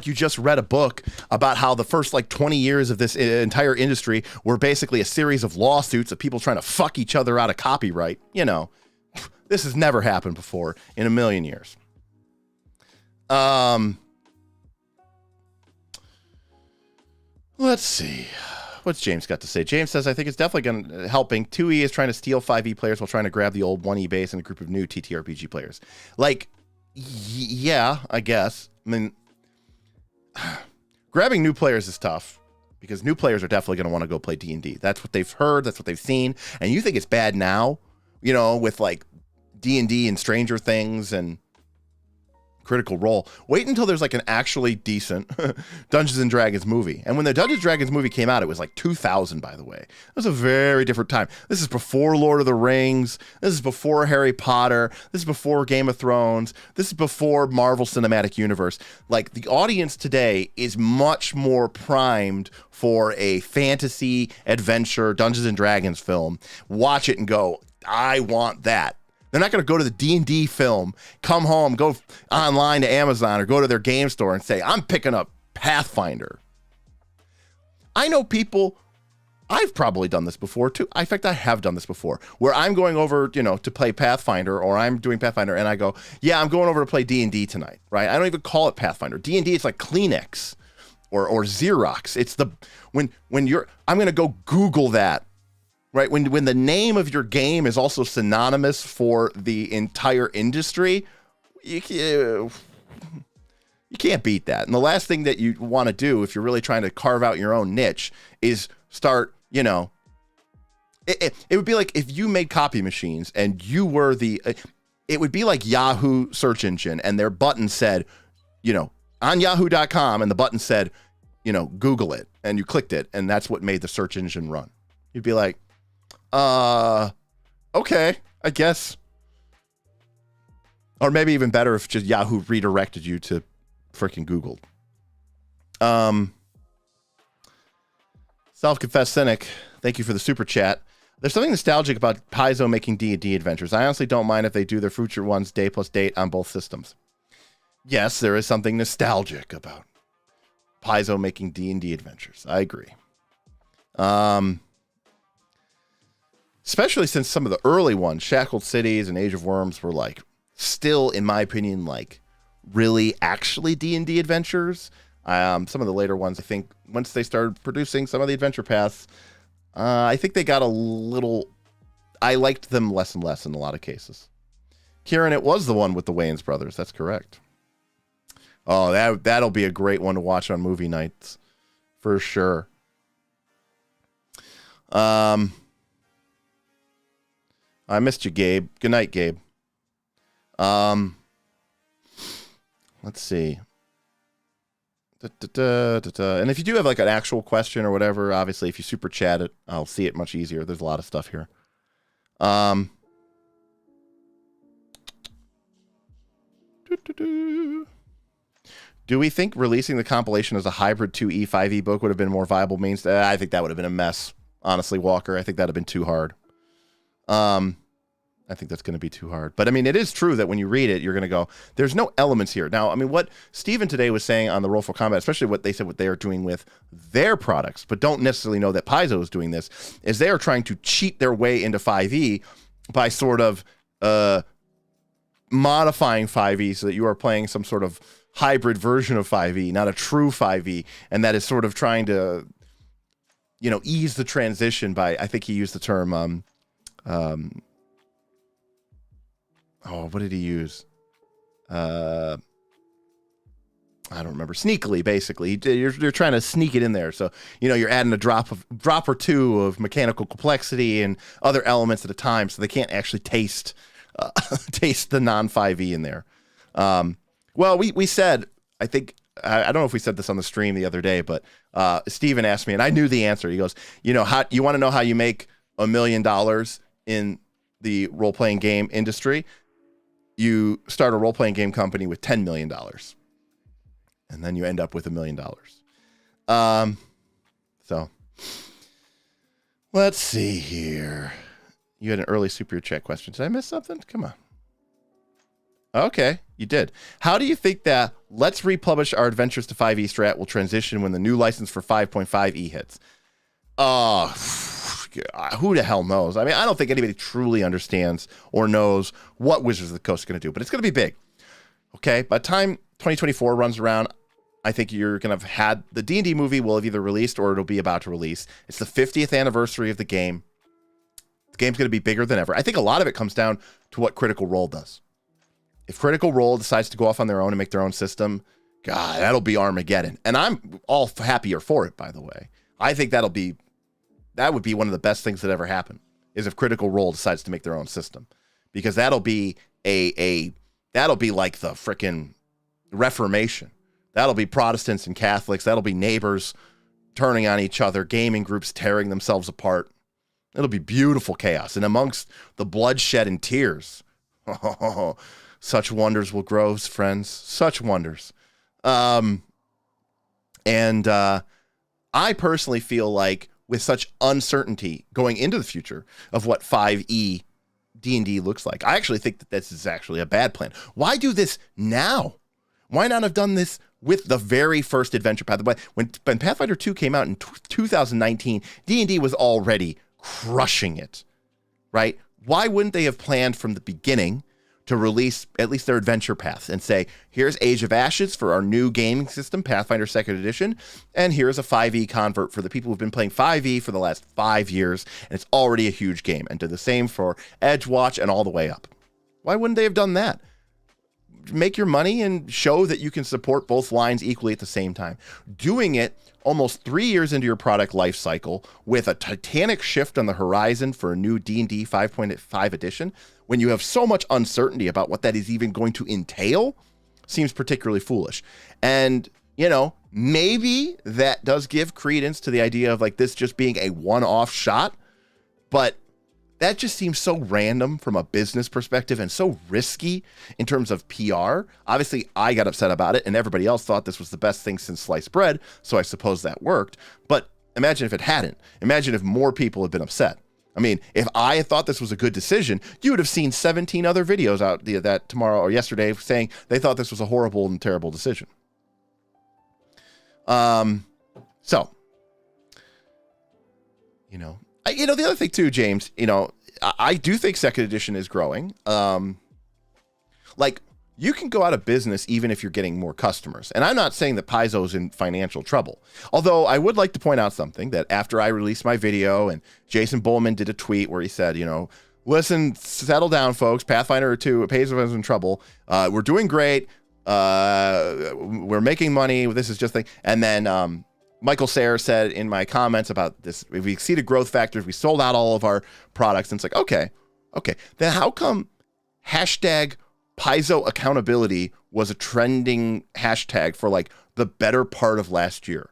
you just read a book about how the first 20 years of this entire industry were basically a series of lawsuits of people trying to fuck each other out of copyright. This has never happened before in a million years. Let's see. What's James got to say? James says, I think it's definitely helping. 2E is trying to steal 5e players while trying to grab the old 1E base and a group of new TTRPG players. Yeah, I guess. I mean, grabbing new players is tough because new players are definitely going to want to go play D&D. That's what they've heard. That's what they've seen. And you think it's bad now, with D&D and Stranger Things and Critical Role. Wait until there's an actually decent Dungeons and Dragons movie. And when the Dungeons and Dragons movie came out, it was 2000, by the way. It was a very different time. This is before Lord of the Rings. This is before Harry Potter. This is before Game of Thrones. This is before Marvel Cinematic Universe. The audience today is much more primed for a fantasy adventure Dungeons and Dragons film. Watch it and go, I want that. They're not going to go to the D&D film, come home, go online to Amazon or go to their game store and say, I'm picking up Pathfinder. I know people, I've probably done this before too. In fact, I have done this before where I'm going over, to play Pathfinder or I'm doing Pathfinder and I go, yeah, I'm going over to play D&D tonight, right? I don't even call it Pathfinder. D&D, it's like Kleenex or Xerox. It's I'm going to go Google that. Right, when the name of your game is also synonymous for the entire industry, you can't beat that. And the last thing that you want to do if you're really trying to carve out your own niche is start, it would be like if you made copy machines and you were it would be like Yahoo search engine and their button said, on yahoo.com and the button said, Google it, and you clicked it and that's what made the search engine run. You'd be like, okay, I guess. Or maybe even better if just Yahoo redirected you to freaking Google. Self-confessed cynic, thank you for the super chat. There's something nostalgic about Paizo making D&D adventures. I honestly don't mind if they do their future ones day plus date on both systems. Yes, there is something nostalgic about Paizo making D&D adventures. I agree. Especially since some of the early ones, Shackled Cities and Age of Worms, were still, in my opinion, really actually D&D adventures. Some of the later ones, I think, once they started producing some of the adventure paths, I think they got a little. I liked them less and less in a lot of cases. Kieran, it was the one with the Wayans brothers. That's correct. Oh, that'll be a great one to watch on movie nights, for sure. I missed you, Gabe. Good night, Gabe. Let's see. And if you do have an actual question or whatever, obviously, if you super chat it, I'll see it much easier. There's a lot of stuff here. Do we think releasing the compilation as a hybrid 2E, 5E book would have been more viable means? I think that would have been a mess. Honestly, Walker, I think that would have been too hard. I think that's going to be too hard. But I mean, it is true that when you read it, you're going to go, there's no elements here. Now, I mean, what Steven today was saying on the Roll for Combat, especially what they said what they are doing with their products, but don't necessarily know that Paizo is doing this, is they are trying to cheat their way into 5e by sort of modifying 5e so that you are playing some sort of hybrid version of 5e, not a true 5e. And that is sort of trying to, ease the transition by, I think he used the term, what did he use? I don't remember. Sneakily, basically. You're trying to sneak it in there. So, you're adding a drop or two of mechanical complexity and other elements at a time so they can't actually taste the non-5e in there. Well, we said, I think I don't know if we said this on the stream the other day, but Steven asked me, and I knew the answer. He goes, you want to know how you make $1 million in the role-playing game industry? You start a role-playing game company with $10 million. And then you end up with $1 million. So let's see here. You had an early super chat question. Did I miss something? Come on. Okay, you did. How do you think that Let's Republish Our Adventures to 5e strat will transition when the new license for 5.5e hits? Who the hell knows? I mean, I don't think anybody truly understands or knows what Wizards of the Coast is going to do, but it's going to be big. Okay, by the time 2024 runs around, I think you're going to have had the D&D movie will have either released or it'll be about to release. It's the 50th anniversary of the game. The game's going to be bigger than ever. I think a lot of it comes down to what Critical Role does. If Critical Role decides to go off on their own and make their own system, God, that'll be Armageddon. And I'm all happier for it, by the way. I think that would be one of the best things that ever happened, is if Critical Role decides to make their own system. Because that'll be that'll be like the frickin' Reformation. That'll be Protestants and Catholics. That'll be neighbors turning on each other, gaming groups tearing themselves apart. It'll be beautiful chaos. And amongst the bloodshed and tears, such wonders will grow, friends. Such wonders. I personally feel like with such uncertainty going into the future of what 5e D&D looks like, I actually think that this is actually a bad plan. Why do this now? Why not have done this with the very first adventure path? When Pathfinder 2 came out in 2019, D&D was already crushing it, right? Why wouldn't they have planned from the beginning to release at least their adventure paths and say, here's Age of Ashes for our new gaming system, Pathfinder 2nd Edition, and here's a 5e convert for the people who've been playing 5e for the last 5 years, and it's already a huge game, and do the same for Edgewatch and all the way up. Why wouldn't they have done that? Make your money and show that you can support both lines equally at the same time. Doing it almost 3 years into your product life cycle with a titanic shift on the horizon for a new D&D 5.5 edition, when you have so much uncertainty about what that is even going to entail, seems particularly foolish. And, maybe that does give credence to the idea of like this just being a one-off shot, but that just seems so random from a business perspective and so risky in terms of PR. Obviously, I got upset about it, and everybody else thought this was the best thing since sliced bread, so I suppose that worked. But imagine if it hadn't. Imagine if more people had been upset. I mean, if I had thought this was a good decision, you would have seen 17 other videos out that tomorrow or yesterday saying they thought this was a horrible and terrible decision. The other thing too, James, I do think second edition is growing. You can go out of business even if you're getting more customers. And I'm not saying that Paizo's in financial trouble. Although I would like to point out something that after I released my video and Jason Bullman did a tweet where he said, listen, settle down, folks. Pathfinder 2, Paizo is in trouble. We're doing great. We're making money. This is just thing. And then Michael Sayre said in my comments about this, if we exceeded growth factors, we sold out all of our products. And it's like, okay. Then how come hashtag Paizo accountability was a trending hashtag for like the better part of last year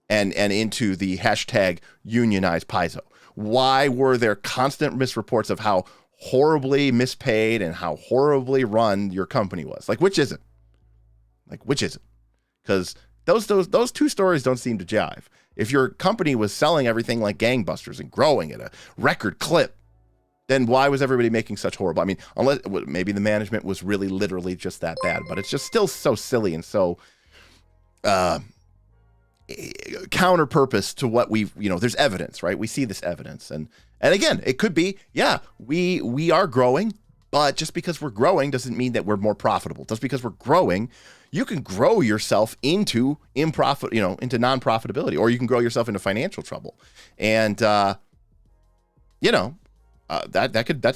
and into the hashtag unionize Paizo? Why were there constant misreports of how horribly mispaid and how horribly run your company was? Which is it? Because those two stories don't seem to jive. If your company was selling everything like gangbusters and growing at a record clip, then why was everybody making such horrible? I mean, unless maybe the management was really literally just that bad, but it's just still so silly and so counter purpose to what there's evidence, right? We see this evidence. And again, it could be, we are growing, but just because we're growing doesn't mean that we're more profitable. Just because we're growing, you can grow yourself into into non-profitability, or you can grow yourself into financial trouble. And, that's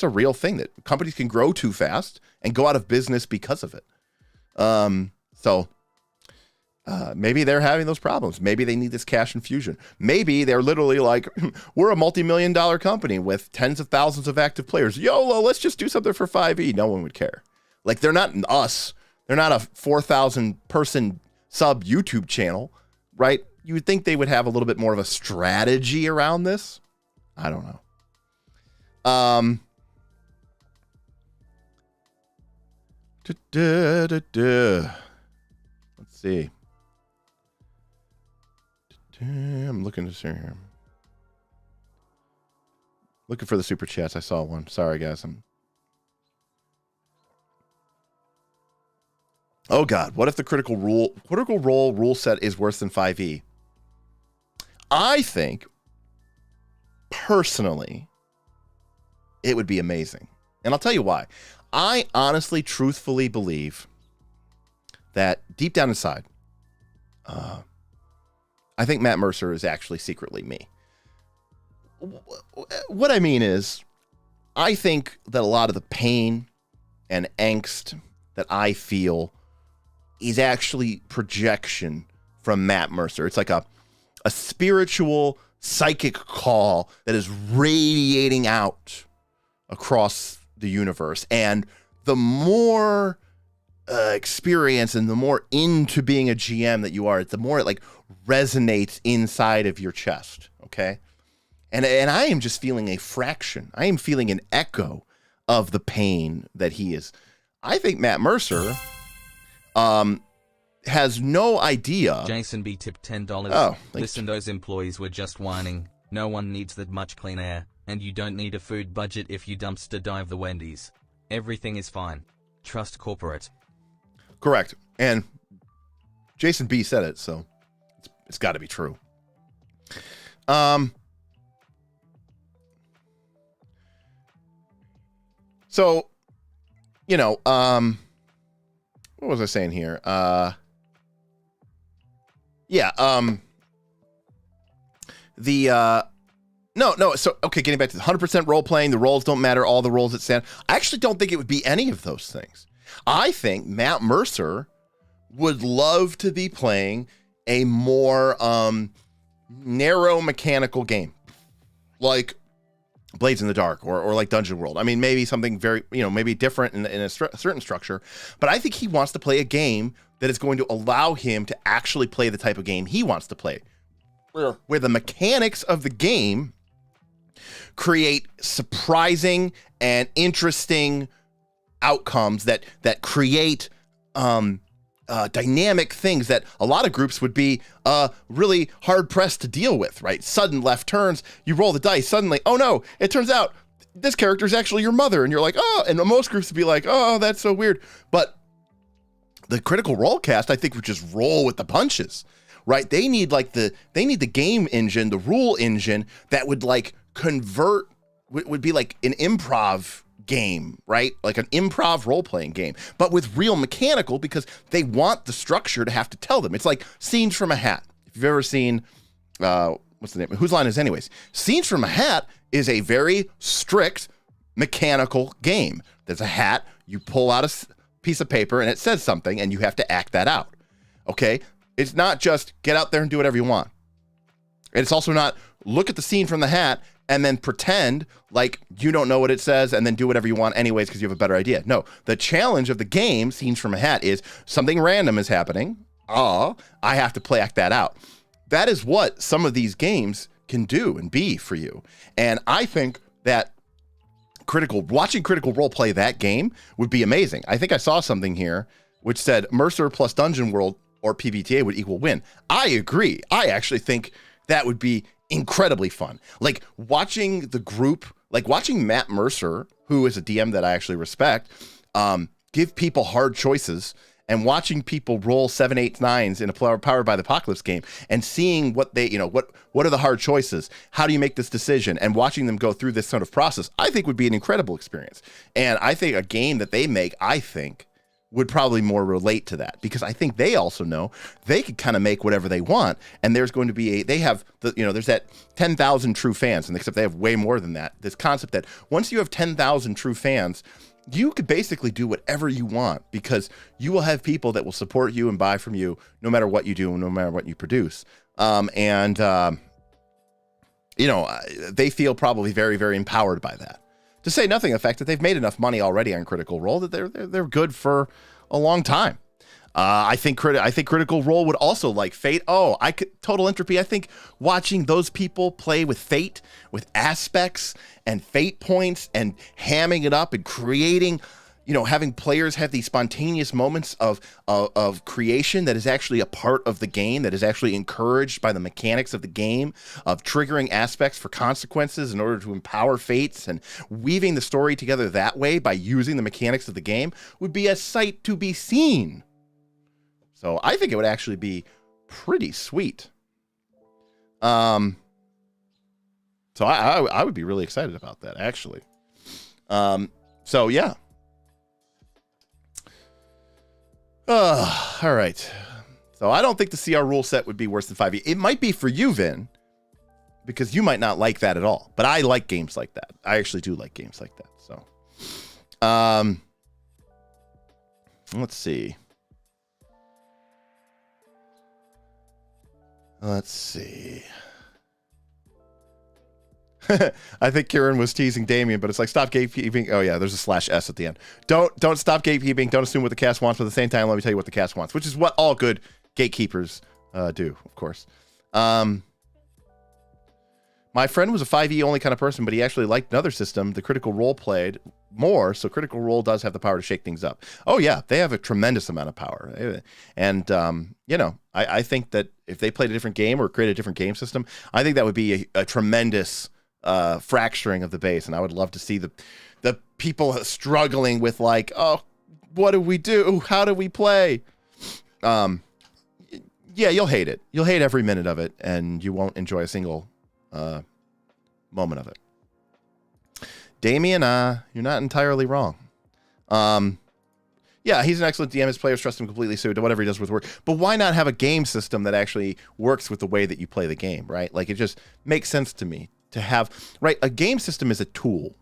a real thing, that companies can grow too fast and go out of business because of it. Maybe they're having those problems. Maybe they need this cash infusion. Maybe they're literally like, we're a multi-million-dollar company with tens of thousands of active players. YOLO, let's just do something for 5e. No one would care. They're not us. They're not a 4,000 person sub YouTube channel, right? You would think they would have a little bit more of a strategy around this. I don't know. Let's see. I'm looking to see here. Looking for the super chats. I saw one. Sorry, guys. Oh God! What if the critical role rule set is worse than 5e? I think, personally, it would be amazing, and I'll tell you why. I honestly, truthfully believe that deep down inside, I think Matt Mercer is actually secretly me. What I mean is, I think that a lot of the pain and angst that I feel is actually projection from Matt Mercer. It's like a spiritual, psychic call that is radiating out across the universe. And the more experience and the more into being a GM that you are, the more it like resonates inside of your chest. Okay. And I am just feeling a fraction. I am feeling an echo of the pain that he is. I think Matt Mercer has no idea. Jason B tipped $10. Oh, listen, those employees were just whining. No one needs that much clean air, and you don't need a food budget if you dumpster dive the Wendy's. Everything is fine. Trust corporate. Correct. And Jason B said it, so it's got to be true. So, you know, what was I saying here? So, okay, getting back to the 100% role playing, the roles don't matter, all the roles that stand. I actually don't think it would be any of those things. I think Matt Mercer would love to be playing a more narrow mechanical game, like Blades in the Dark or like Dungeon World. I mean, maybe something very, maybe different in a certain structure, but I think he wants to play a game that is going to allow him to actually play the type of game he wants to play, where the mechanics of the game create surprising and interesting outcomes that create dynamic things that a lot of groups would be really hard pressed to deal with, right? Sudden left turns, you roll the dice, suddenly, oh no, it turns out this character is actually your mother, and you're like, oh, and most groups would be like, oh, that's so weird. But the Critical Role cast, I think, would just roll with the punches, right? They need the game engine, the rule engine that would like convert, would be like an improv game, right? Like an improv role-playing game, but with real mechanical, because they want the structure to have to tell them. It's like Scenes from a Hat. If you've ever seen, what's the name? Whose Line Is It Anyways? Scenes from a Hat is a very strict mechanical game. There's a hat, you pull out a piece of paper and it says something and you have to act that out. Okay? It's not just get out there and do whatever you want. And it's also not look at the scene from the hat and then pretend like you don't know what it says and then do whatever you want anyways because you have a better idea. No, the challenge of the game, Scenes from a Hat, is something random is happening. I have to act that out. That is what some of these games can do and be for you. And I think that watching Critical Role play that game would be amazing. I think I saw something here which said Mercer plus Dungeon World or PBTA would equal win. I agree. I actually think that would be incredibly fun. Like watching the group, like watching Matt Mercer, who is a DM that I actually respect, give people hard choices, and watching people roll 7, 8, 9s in a Powered by the Apocalypse game and seeing what they, what are the hard choices? How do you make this decision? And watching them go through this sort of process, I think would be an incredible experience. And I think a game that they make, would probably more relate to that, because I think they also know they could kind of make whatever they want. And there's going to be there's that 10,000 true fans, and except they have way more than that. This concept that once you have 10,000 true fans, you could basically do whatever you want, because you will have people that will support you and buy from you no matter what you do and no matter what you produce. They feel probably very, very empowered by that. To say nothing of the fact that they've made enough money already on Critical Role that they're good for a long time. I think Critical Role would also like Fate. Oh, Total Entropy. I think watching those people play with Fate, with aspects and Fate points, and hamming it up and creating, having players have these spontaneous moments of creation that is actually a part of the game, that is actually encouraged by the mechanics of the game, of triggering aspects for consequences in order to empower fates, and weaving the story together that way by using the mechanics of the game would be a sight to be seen. So I think it would actually be pretty sweet. So I would be really excited about that, actually. So yeah. All right. So I don't think the CR rule set would be worse than 5e. It might be for you, Vin, because you might not like that at all. But I like games like that. I actually do like games like that. So, let's see. I think Kieran was teasing Damien, but it's like, stop gatekeeping. Oh yeah, there's a /S at the end. Don't stop gatekeeping. Don't assume what the cast wants, but at the same time, let me tell you what the cast wants, which is what all good gatekeepers do, of course. My friend was a 5e only kind of person, but he actually liked another system, the Critical Role played more, so Critical Role does have the power to shake things up. Oh yeah, they have a tremendous amount of power. And, I think that if they played a different game or created a different game system, I think that would be a tremendous fracturing of the base, and I would love to see the people struggling with like, oh, what do we do? How do we play? Yeah, you'll hate it. You'll hate every minute of it, and you won't enjoy a single moment of it. Damien, you're not entirely wrong. Yeah, he's an excellent DM. His players trust him completely, so do whatever he does with work. But why not have a game system that actually works with the way that you play the game, right? Like, it just makes sense to me to have, right? A game system is a tool,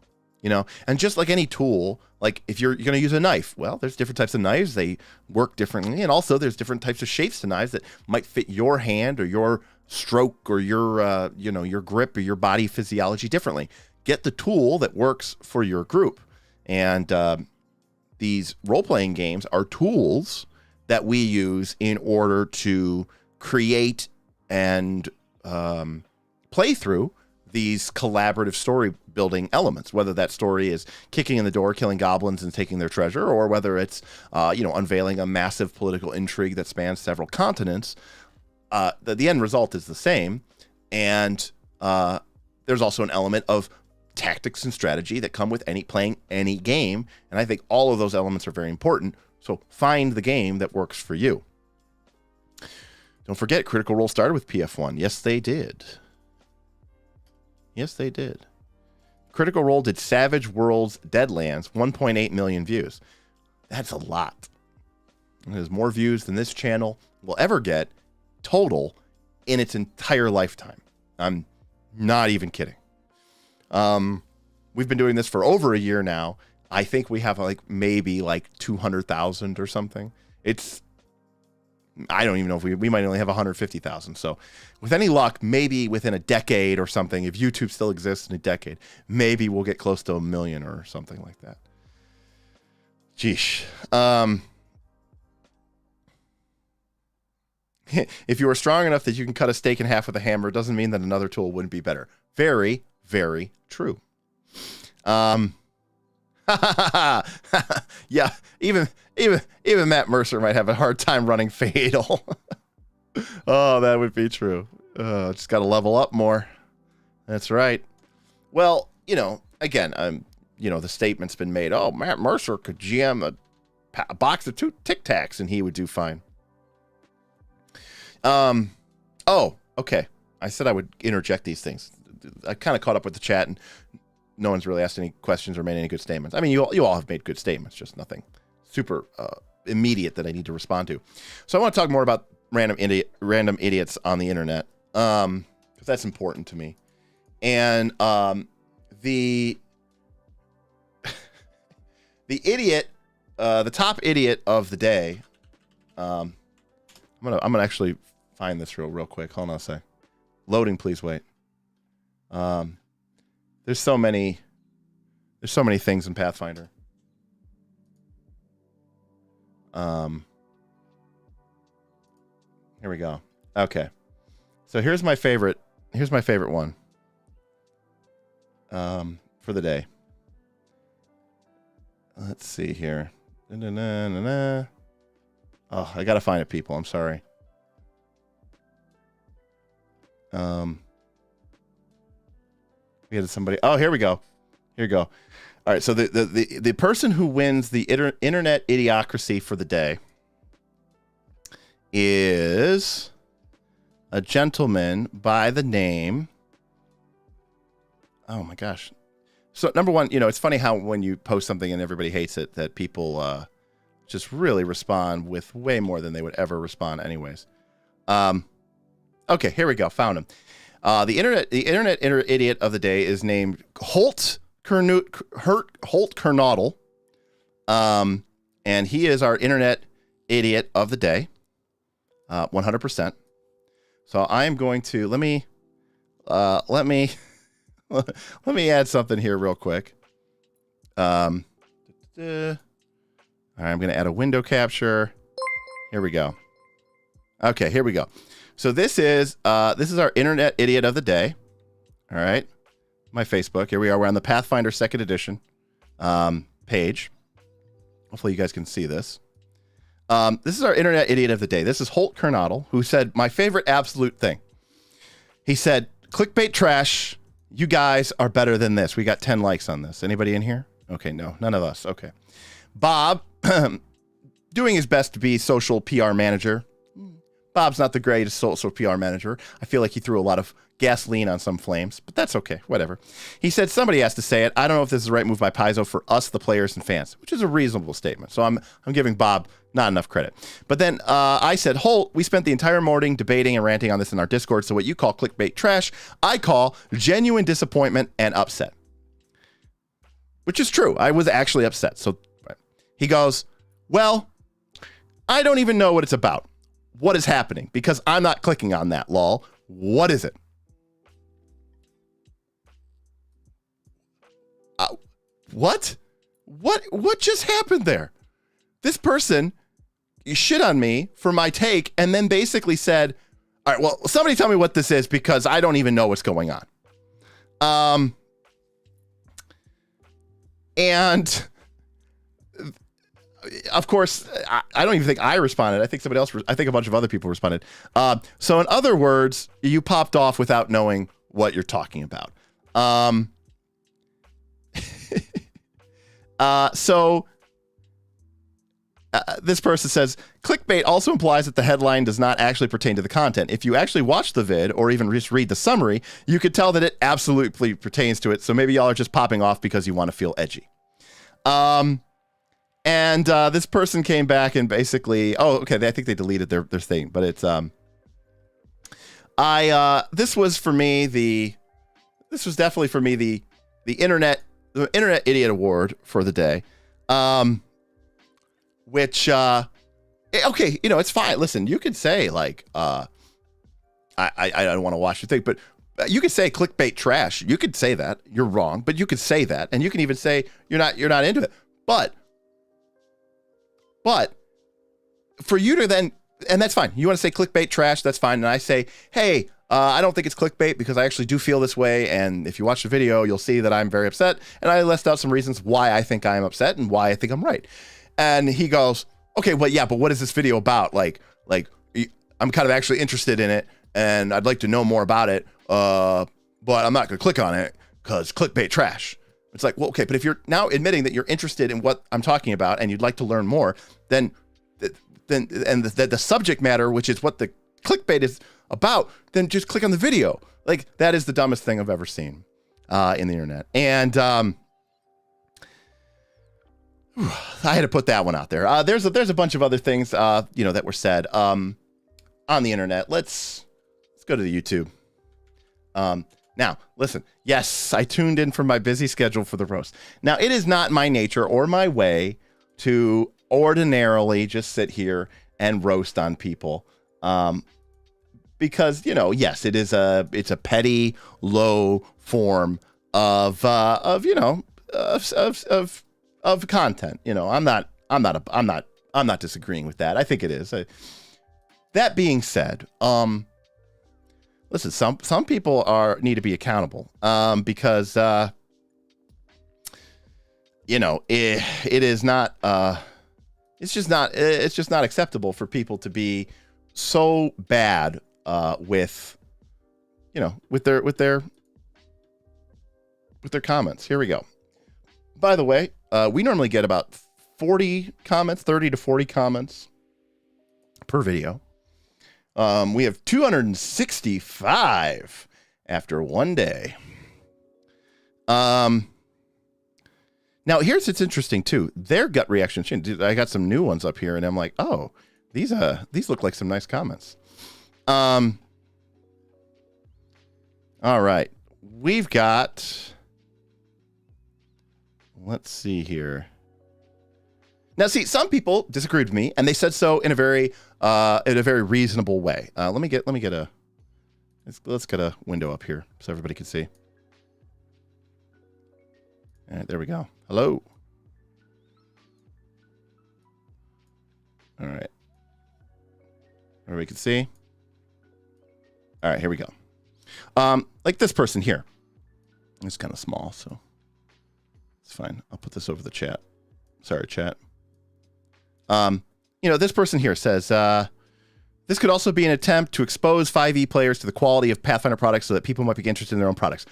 and just like any tool, like if you're going to use a knife, well, there's different types of knives. They work differently. And also there's different types of shapes to knives that might fit your hand or your stroke or your, your grip or your body physiology differently. Get the tool that works for your group. And these role-playing games are tools that we use in order to create and play through these collaborative story building elements, whether that story is kicking in the door, killing goblins and taking their treasure, or whether it's, unveiling a massive political intrigue that spans several continents. The end result is the same. And there's also an element of tactics and strategy that come with playing any game. And I think all of those elements are very important. So find the game that works for you. Don't forget, Critical Role started with PF1. Yes, they did. Yes, they did. Critical Role did Savage Worlds Deadlands, 1.8 million views. That's a lot. There's more views than this channel will ever get total in its entire lifetime. I'm not even kidding. We've been doing this for over a year now. I think we have maybe 200,000 or something. I don't even know if we might only have 150,000. So with any luck, maybe within a decade or something, if YouTube still exists in a decade, maybe we'll get close to 1 million or something like that. Geesh. If you are strong enough that you can cut a steak in half with a hammer, it doesn't mean that another tool wouldn't be better. Very, very true. Yeah, even Matt Mercer might have a hard time running Fatal. Oh, that would be true. Just got to level up more. That's right. Well, again, the statement's been made. Oh, Matt Mercer could GM a box of 2 Tic Tacs and he would do fine. Oh, okay. I said I would interject these things. I kind of caught up with the chat and no one's really asked any questions or made any good statements. I mean, you all have made good statements, just nothing super immediate that I need to respond to. So I want to talk more about random idiots on the internet, because that's important to me. And the idiot, the top idiot of the day. I'm gonna actually find this real quick. Hold on a sec. Loading, please wait. There's so many things in Pathfinder. Here we go. Okay. So here's my favorite. Here's my favorite one. For the day. Let's see here. Oh, I gotta find it, people. I'm sorry. We had somebody. Oh, here we go. Here we go. All right. So the person who wins the internet idiocracy for the day is a gentleman by the name. Oh my gosh. So number one, it's funny how when you post something and everybody hates it, that people just really respond with way more than they would ever respond anyways. Okay, here we go. Found him. The internet idiot of the day is named Holt Kernodle. And he is our internet idiot of the day. 100%. So I am going to let me add something here real quick. All right, I'm going to add a window capture. Here we go. Okay, here we go. So this is our internet idiot of the day. All right, my Facebook. Here we are. We're on the Pathfinder 2nd Edition page. Hopefully you guys can see this. This is our internet idiot of the day. This is Holt Kernodle, who said my favorite absolute thing. He said, "Clickbait trash. You guys are better than this." We got 10 likes on this. Anybody in here? Okay, no, none of us. Okay. Bob, doing his best to be social PR manager. Bob's not the greatest social PR manager. I feel like he threw a lot of gasoline on some flames, but that's okay. Whatever. He said, somebody has to say it. I don't know if this is the right move by Paizo for us, the players and fans, which is a reasonable statement. So I'm giving Bob not enough credit. But then I said, Holt, we spent the entire morning debating and ranting on this in our Discord. So what you call clickbait trash, I call genuine disappointment and upset. Which is true. I was actually upset. So he goes, well, I don't even know what it's about. What is happening? Because I'm not clicking on that, lol. What is it? What? What just happened there? This person shit on me for my take and then basically said, all right, well, somebody tell me what this is because I don't even know what's going on. And of course, I don't even think I responded. I think somebody else, I think a bunch of other people responded. So in other words, you popped off without knowing what you're talking about. This person says, clickbait also implies that the headline does not actually pertain to the content. If you actually watch the vid or even just read the summary, you could tell that it absolutely pertains to it. So maybe y'all are just popping off because you want to feel edgy. And this person came back and basically, I think they deleted their thing, but it's, this was definitely for me, the internet idiot award for the day. Which, okay, it's fine. Listen, you could say like, I don't want to watch your thing, but you could say clickbait trash. You could say that. You're wrong, but you could say that. And you can even say you're not into it. But for you to then, and that's fine. You want to say clickbait trash, that's fine. And I say, hey, I don't think it's clickbait because I actually do feel this way. And if you watch the video, you'll see that I'm very upset. And I list out some reasons why I think I'm upset and why I think I'm right. And he goes, okay, well, yeah, but what is this video about? Like I'm kind of actually interested in it and I'd like to know more about it. But I'm not going to click on it because clickbait trash. It's like, well, okay, but if you're now admitting that you're interested in what I'm talking about and you'd like to learn more, then the subject matter, which is what the clickbait is about, then just click on the video. Like, that is the dumbest thing I've ever seen in the internet. And I had to put that one out there. There's a bunch of other things, that were said on the internet. Let's go to the YouTube. Now, listen, yes, I tuned in for my busy schedule for the roast. Now, it is not my nature or my way to ordinarily just sit here and roast on people. Because, yes, it's a petty, low form of content. I'm not disagreeing with that. I think it is. that being said, listen, some people need to be accountable, because it is not it's just not acceptable for people to be so bad with their comments. Here we go. By the way, we normally get about 40 comments, 30 to 40 comments per video. We have 265 after one day. Now here's what's interesting too. Their gut reaction changed. I got some new ones up here, and I'm like, oh, these look like some nice comments. All right, we've got. Let's see here. Now, see, some people disagreed with me, and they said so in a very reasonable way. Let's get a window up here so everybody can see. All right, there we go. Hello. All right. Everybody can see. All right, here we go. Like this person here. It's kind of small, so it's fine. I'll put this over the chat. Sorry, chat. This person here says, this could also be an attempt to expose 5e players to the quality of Pathfinder products so that people might be interested in their own products.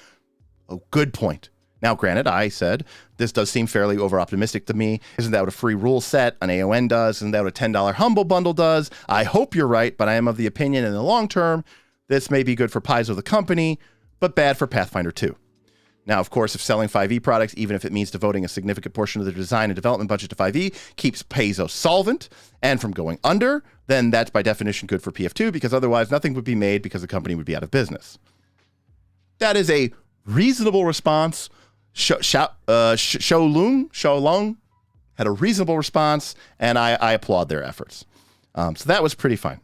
Oh, good point. Now, granted, I said, this does seem fairly over-optimistic to me. Isn't that what a free rule set on AON does? Isn't that what a $10 Humble Bundle does? I hope you're right, but I am of the opinion in the long term, this may be good for Paizo the company, but bad for Pathfinder 2. Now, of course, if selling 5e products, even if it means devoting a significant portion of the design and development budget to 5e, keeps Paizo solvent and from going under, then that's by definition good for PF2, because otherwise nothing would be made because the company would be out of business. That is a reasonable response. Xiaolong had a reasonable response, and I applaud their efforts. So that was pretty fine.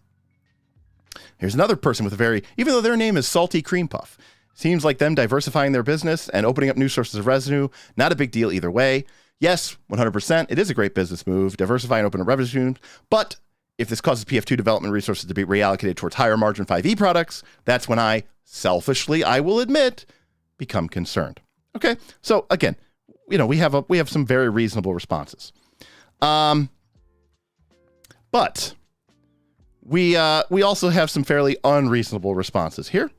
Here's another person with even though their name is Salty Cream Puff, seems like them diversifying their business and opening up new sources of revenue. Not a big deal either way. Yes, 100%. It is a great business move, diversify and open up revenue streams. But if this causes PF2 development resources to be reallocated towards higher margin 5e products, that's when I will admit, become concerned. Okay, so again, we have some very reasonable responses. But we also have some fairly unreasonable responses here,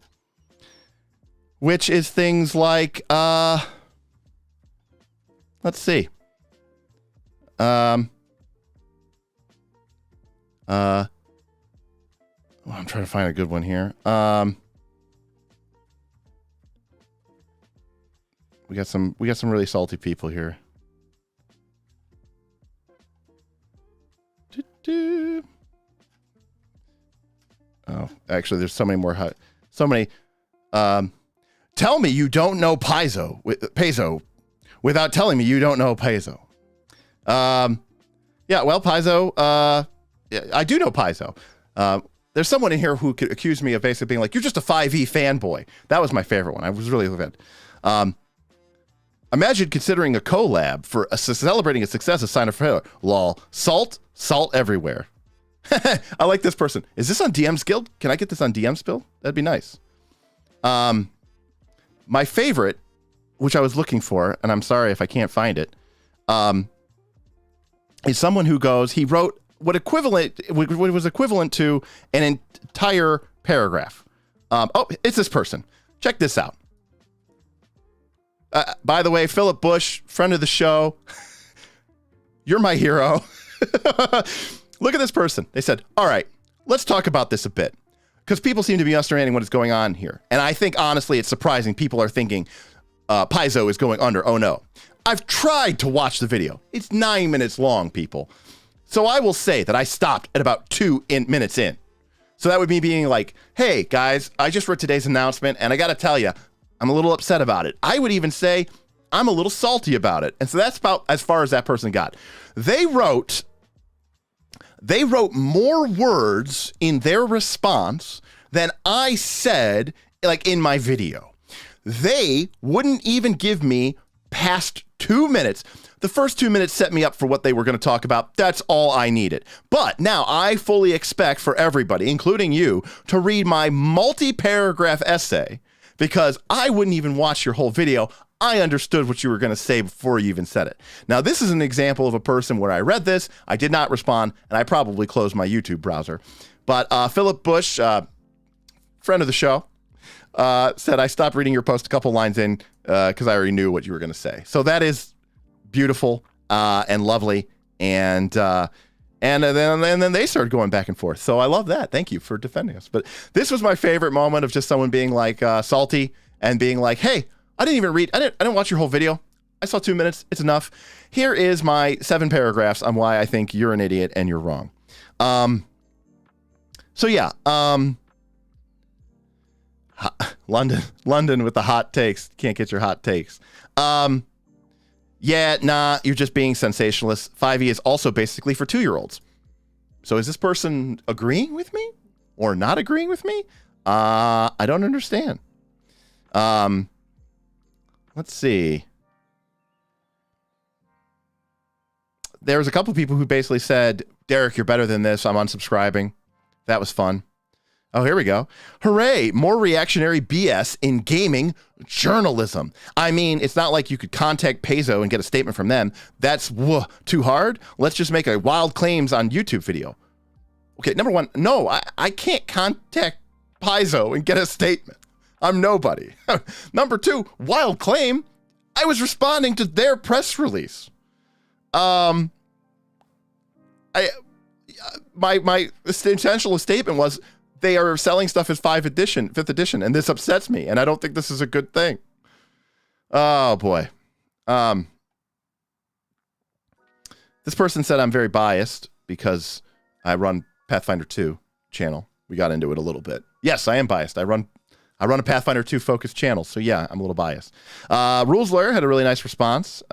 which is things like, let's see. I'm trying to find a good one here. We got some really salty people here. Oh, actually, there's so many more. Tell me you don't know Paizo without telling me you don't know Paizo. Yeah, well, Paizo, I do know Paizo. There's someone in here who could accuse me of basically being like, you're just a 5e fanboy. That was my favorite one. I was really loving it. Imagine considering a collab for celebrating a success of Sign of Failure. Lol. Salt everywhere. I like this person. Is this on DM's Guild? Can I get this on DM's Guild? That'd be nice. My favorite, which I was looking for, and I'm sorry if I can't find it, is someone who goes, he wrote what was equivalent to an entire paragraph. It's this person. Check this out. By the way, Philip Bush, friend of the show, you're my hero. Look at this person. They said, all right, let's talk about this a bit, because people seem to be understanding what is going on here. And I think, honestly, it's surprising people are thinking Paizo is going under. Oh, no. I've tried to watch the video. It's 9 minutes long, people. So I will say that I stopped at about 2 minutes in. So that would be being like, hey, guys, I just read today's announcement, and I got to tell you, I'm a little upset about it. I would even say I'm a little salty about it. And so that's about as far as that person got. They wrote more words in their response than I said, like, in my video. They wouldn't even give me past 2 minutes. The first 2 minutes set me up for what they were going to talk about. That's all I needed. But now I fully expect for everybody, including you, to read my multi-paragraph essay because I wouldn't even watch your whole video. I understood what you were going to say before you even said it. Now, this is an example of a person where I read this, I did not respond, and I probably closed my YouTube browser. But Philip Bush, friend of the show, said, I stopped reading your post a couple lines in because I already knew what you were going to say. So that is beautiful and lovely. And then they started going back and forth. So I love that. Thank you for defending us. But this was my favorite moment of just someone being like salty and being like, hey, I didn't watch your whole video. I saw 2 minutes. It's enough. Here is my 7 paragraphs on why I think you're an idiot and you're wrong. So yeah, London with the hot takes. Can't get your hot takes. Yeah, nah, you're just being sensationalist. 5e is also basically for 2-year-olds. So is this person agreeing with me or not agreeing with me? I don't understand. Let's see. There was a couple people who basically said, Derik, you're better than this. I'm unsubscribing. That was fun. Oh, here we go. Hooray, more reactionary BS in gaming journalism. I mean, it's not like you could contact Paizo and get a statement from them. That's too hard. Let's just make a wild claims on YouTube video. Okay, number one, no, I can't contact Paizo and get a statement. I'm nobody. Number two, wild claim. I was responding to their press release. My intentional statement was they are selling stuff as 5th edition, and this upsets me, and I don't think this is a good thing. Oh boy. This person said I'm very biased because I run Pathfinder 2 channel. We got into it a little bit. Yes, I am biased. I run a Pathfinder 2 focused channel, so yeah, I'm a little biased. Rules Lawyer had a really nice response.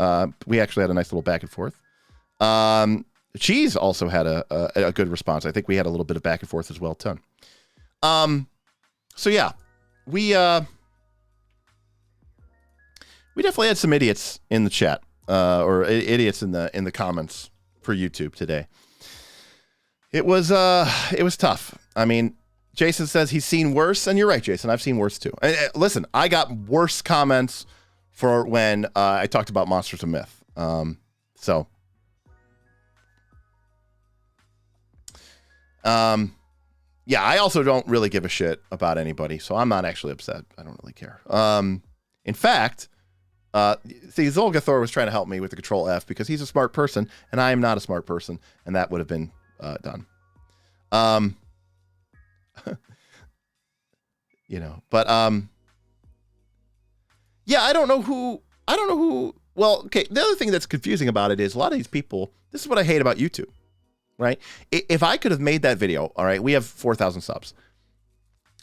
We actually had a nice little back and forth. Cheese also had a good response. I think we had a little bit of back and forth as well, too. So yeah, we definitely had some idiots in the chat, or idiots in the comments for YouTube today. It was tough. I mean, Jason says he's seen worse, and you're right, Jason. I've seen worse too. And, listen, I got worse comments for when I talked about Monsters of Myth. Yeah, I also don't really give a shit about anybody, so I'm not actually upset. I don't really care. In fact, see, Zolgathor was trying to help me with the Control F because he's a smart person, and I am not a smart person, and that would have been done. Yeah, I don't know who. Well, okay. The other thing that's confusing about it is a lot of these people. This is what I hate about YouTube. Right? If I could have made that video, all right, we have 4,000 subs.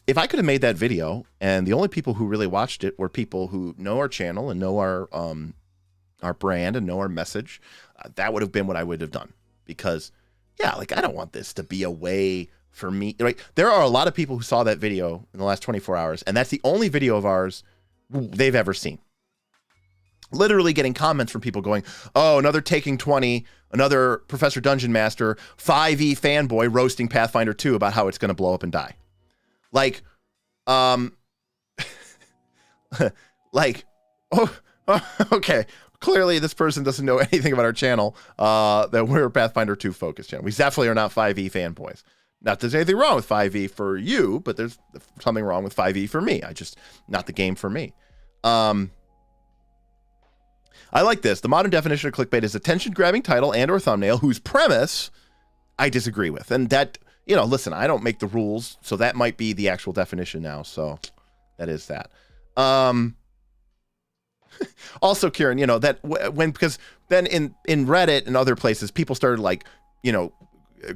If I could have made that video and the only people who really watched it were people who know our channel and know our brand and know our message, that would have been what I would have done. Because, yeah, like I don't want this to be a way for me, right? There are a lot of people who saw that video in the last 24 hours, and that's the only video of ours they've ever seen. Literally getting comments from people going, oh, another Taking 20, another Professor Dungeon Master, 5e fanboy roasting Pathfinder 2 about how it's going to blow up and die. Like, okay. Clearly, this person doesn't know anything about our channel, that we're a Pathfinder 2 focused channel. We definitely are not 5e fanboys. Not that there's anything wrong with 5e for you, but there's something wrong with 5e for me. Not the game for me. I like this. The modern definition of clickbait is attention-grabbing title and or thumbnail whose premise I disagree with. And that, listen, I don't make the rules, so that might be the actual definition now. So that is that. Also, Kieran, because then in Reddit and other places, people started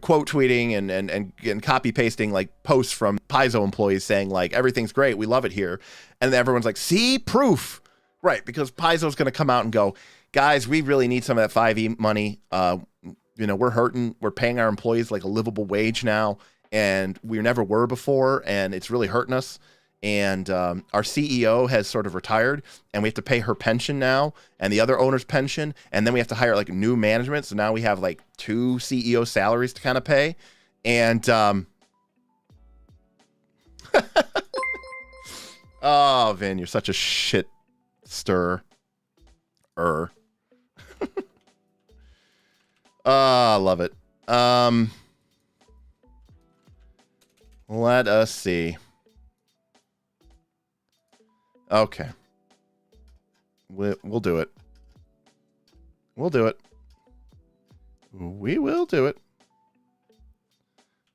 quote tweeting and copy pasting like posts from Paizo employees saying like, everything's great. We love it here. And everyone's like, see, proof. Right, because Paizo's going to come out and go, guys, we really need some of that 5e money. We're hurting. We're paying our employees like a livable wage now, and we never were before, and it's really hurting us. and our CEO has sort of retired, and we have to pay her pension now, and the other owner's pension, and then we have to hire like new management. So now we have like 2 CEO salaries to kind of pay, and oh, Vin, you're such a shit stirrer. I love it. Let us see. Okay. We'll do it. We'll do it. We will do it.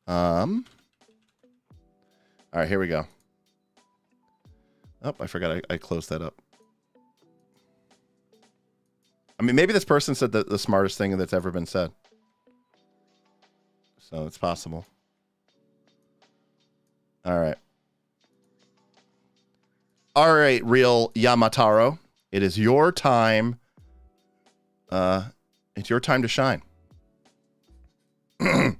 All right, here we go. Oh, I forgot I closed that up. I mean, maybe this person said the smartest thing that's ever been said. So it's possible. All right. All right, real Yamataro. It is your time. It's your time to shine. All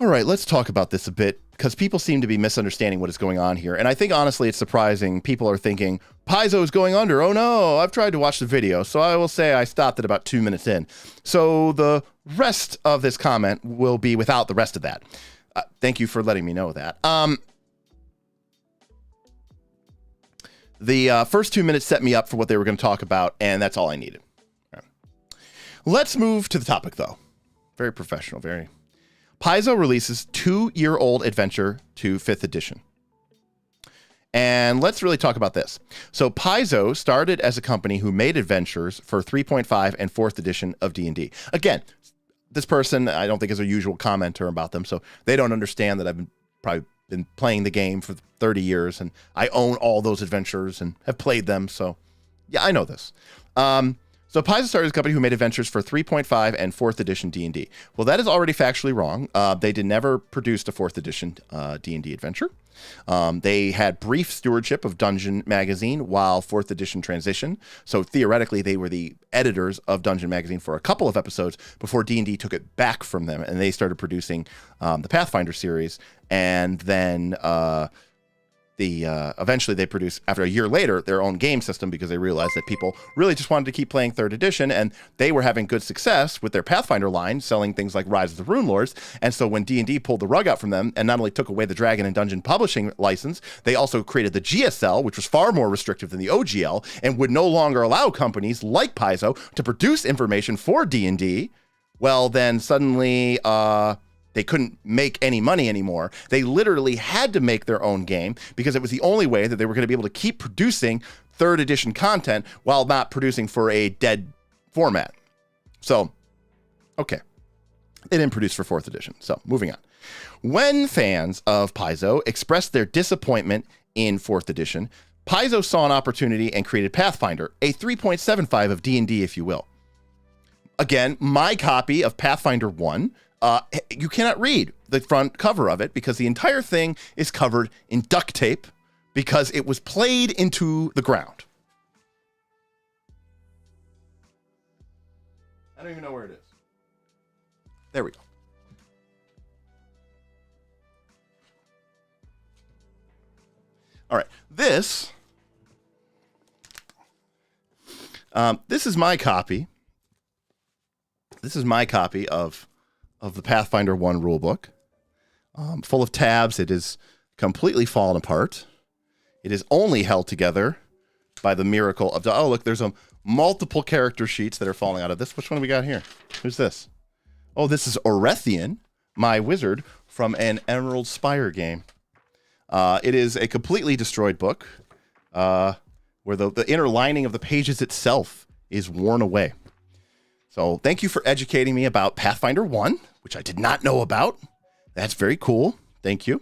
right, let's talk about this a bit, because people seem to be misunderstanding what is going on here. And I think, honestly, it's surprising. People are thinking, Paizo is going under. Oh, no, I've tried to watch the video. So I will say I stopped at about 2 minutes in. So the rest of this comment will be without the rest of that. Thank you for letting me know that. The first 2 minutes set me up for what they were going to talk about, and that's all I needed. All right. Let's move to the topic, though. Very professional, very... Paizo releases 2-year-old adventure to 5th edition. And let's really talk about this. So Paizo started as a company who made adventures for 3.5 and 4th edition of D&D. Again, this person, I don't think is a usual commenter about them, so they don't understand that I've probably been playing the game for 30 years, and I own all those adventures and have played them, so yeah, I know this. So Paizo started as a company who made adventures for 3.5 and 4th edition D&D. Well, that is already factually wrong. They never produced a 4th edition D&D adventure. They had brief stewardship of Dungeon Magazine while 4th edition transitioned. So theoretically, they were the editors of Dungeon Magazine for a couple of episodes before D&D took it back from them, and they started producing the Pathfinder series. And then eventually they produced, after a year later, their own game system, because they realized that people really just wanted to keep playing 3rd edition, and they were having good success with their Pathfinder line, selling things like Rise of the Rune Lords. And so when D&D pulled the rug out from them and not only took away the Dragon and Dungeon publishing license, they also created the GSL, which was far more restrictive than the OGL, and would no longer allow companies like Paizo to produce information for D&D. Well, then suddenly... they couldn't make any money anymore. They literally had to make their own game because it was the only way that they were going to be able to keep producing 3rd edition content while not producing for a dead format. So, okay. They didn't produce for 4th edition. So, moving on. When fans of Paizo expressed their disappointment in 4th edition, Paizo saw an opportunity and created Pathfinder, a 3.75 of D&D, if you will. Again, my copy of Pathfinder 1... you cannot read the front cover of it because the entire thing is covered in duct tape because it was played into the ground. I don't even know where it is. There we go. All right. This is my copy. This is my copy of the Pathfinder 1 rulebook. Full of tabs. It is completely fallen apart. It is only held together by the miracle of... Oh, look, there's multiple character sheets that are falling out of this. Which one do we got here? Who's this? Oh, this is Orethian, my wizard from an Emerald Spire game. It is a completely destroyed book where the inner lining of the pages itself is worn away. So thank you for educating me about Pathfinder 1, which I did not know about. That's very cool. Thank you.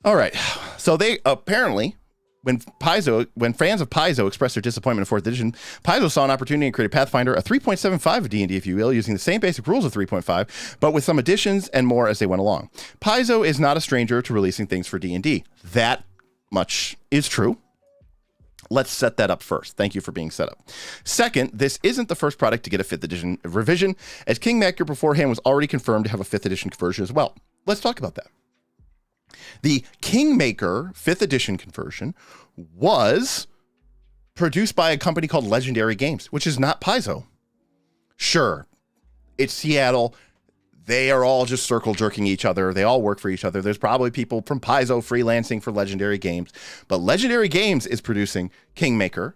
All right. So they apparently, when fans of Paizo expressed their disappointment in 4th edition, Paizo saw an opportunity and created Pathfinder, a 3.75 of D&D, if you will, using the same basic rules of 3.5, but with some additions and more as they went along. Paizo is not a stranger to releasing things for D&D. That much is true. Let's set that up first. Thank you for being set up. Second, this isn't the first product to get a 5th edition revision, as Kingmaker beforehand was already confirmed to have a 5th edition version as well. Let's talk about that. The Kingmaker 5th edition conversion was produced by a company called Legendary Games, which is not Paizo. Sure, it's Seattle. They are all just circle jerking each other. They all work for each other. There's probably people from Paizo freelancing for Legendary Games, but Legendary Games is producing Kingmaker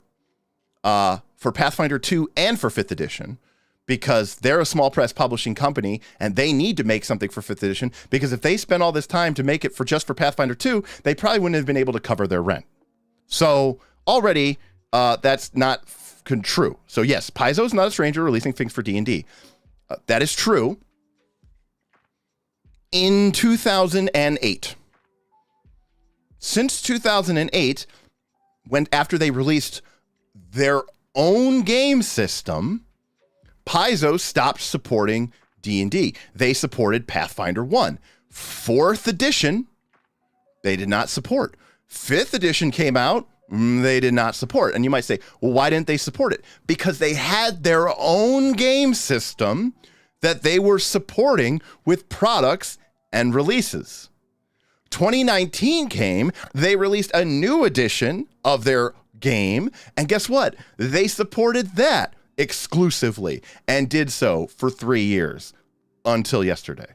for Pathfinder 2 and for 5th edition, because they're a small press publishing company and they need to make something for 5th edition, because if they spent all this time to make it for just for Pathfinder 2, they probably wouldn't have been able to cover their rent. So already that's not true. So yes, Paizo is not a stranger releasing things for D&D. That is true. In 2008, since 2008, after they released their own game system, Paizo stopped supporting D&D. They supported Pathfinder 1. 4th edition, they did not support. 5th edition came out, they did not support. And you might say, well, why didn't they support it? Because they had their own game system that they were supporting with products and releases. 2019 came, they released a new edition of their game, and guess what? They supported that exclusively and did so for 3 years until yesterday.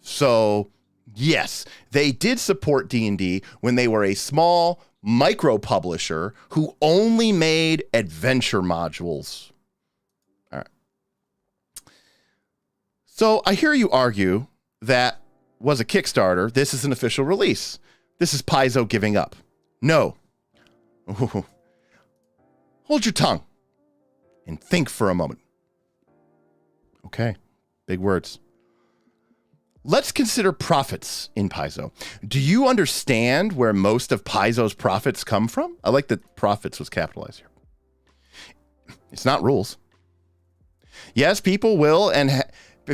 So yes, they did support D&D when they were a small micro publisher who only made adventure modules. All right. So I hear you argue that was a Kickstarter. This is an official release. This is Paizo giving up. No. Ooh. Hold your tongue and think for a moment. Okay, big words. Let's consider profits in Paizo. Do you understand where most of Paizo's profits come from? I like that profits was capitalized here. It's not rules. Yes, people will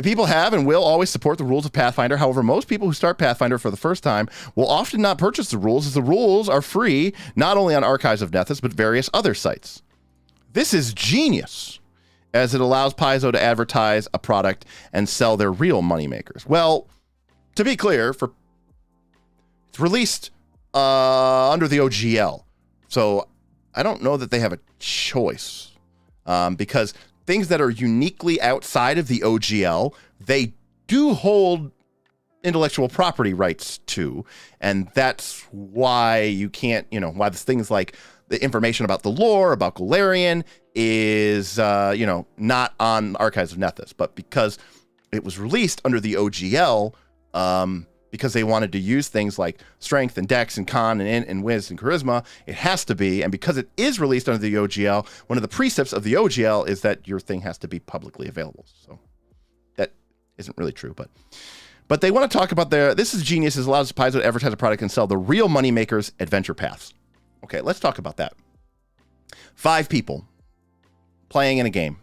people have and will always support the rules of Pathfinder. However, most people who start Pathfinder for the first time will often not purchase the rules, as the rules are free, not only on Archives of Nethys, but various other sites. This is genius, as it allows Paizo to advertise a product and sell their real moneymakers. Well, to be clear, it's released under the OGL. So I don't know that they have a choice, because things that are uniquely outside of the OGL, they do hold intellectual property rights to. And that's why you can't, why there's things like the information about the lore, about Golarion is, not on Archives of Nethys. But because it was released under the OGL, because they wanted to use things like strength and dex and con and int and wiz and charisma, it has to be. And because it is released under the OGL, one of the precepts of the OGL is that your thing has to be publicly available. So that isn't really true, but they want to talk about this is genius. It allows Paizo to advertise a product and sell the real moneymakers adventure paths. Okay, let's talk about that. 5 people playing in a game.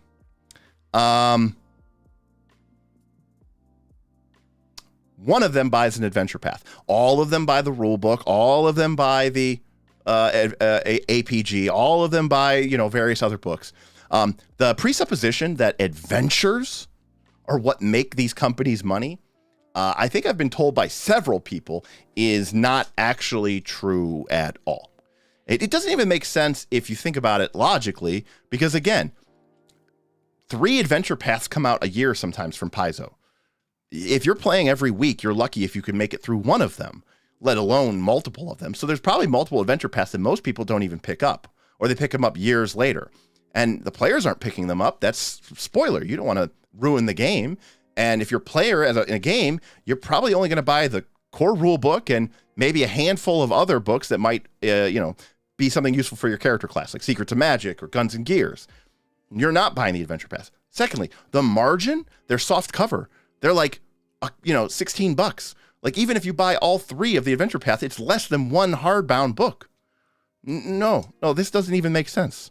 One of them buys an adventure path. All of them buy the rule book. All of them buy the APG. All of them buy, various other books. The presupposition that adventures are what make these companies money, I think I've been told by several people, is not actually true at all. It doesn't even make sense if you think about it logically, because again, 3 adventure paths come out a year sometimes from Paizo. If you're playing every week, you're lucky if you can make it through one of them, let alone multiple of them. So there's probably multiple adventure paths that most people don't even pick up, or they pick them up years later. And the players aren't picking them up. That's spoiler. You don't want to ruin the game. And if you're a player in a game, you're probably only going to buy the core rule book and maybe a handful of other books that might, be something useful for your character class, like Secrets of Magic or Guns and Gears. You're not buying the adventure path. Secondly, the margin, their soft cover, they're like, $16. Like, even if you buy all 3 of the adventure path, it's less than one hardbound book. No, this doesn't even make sense.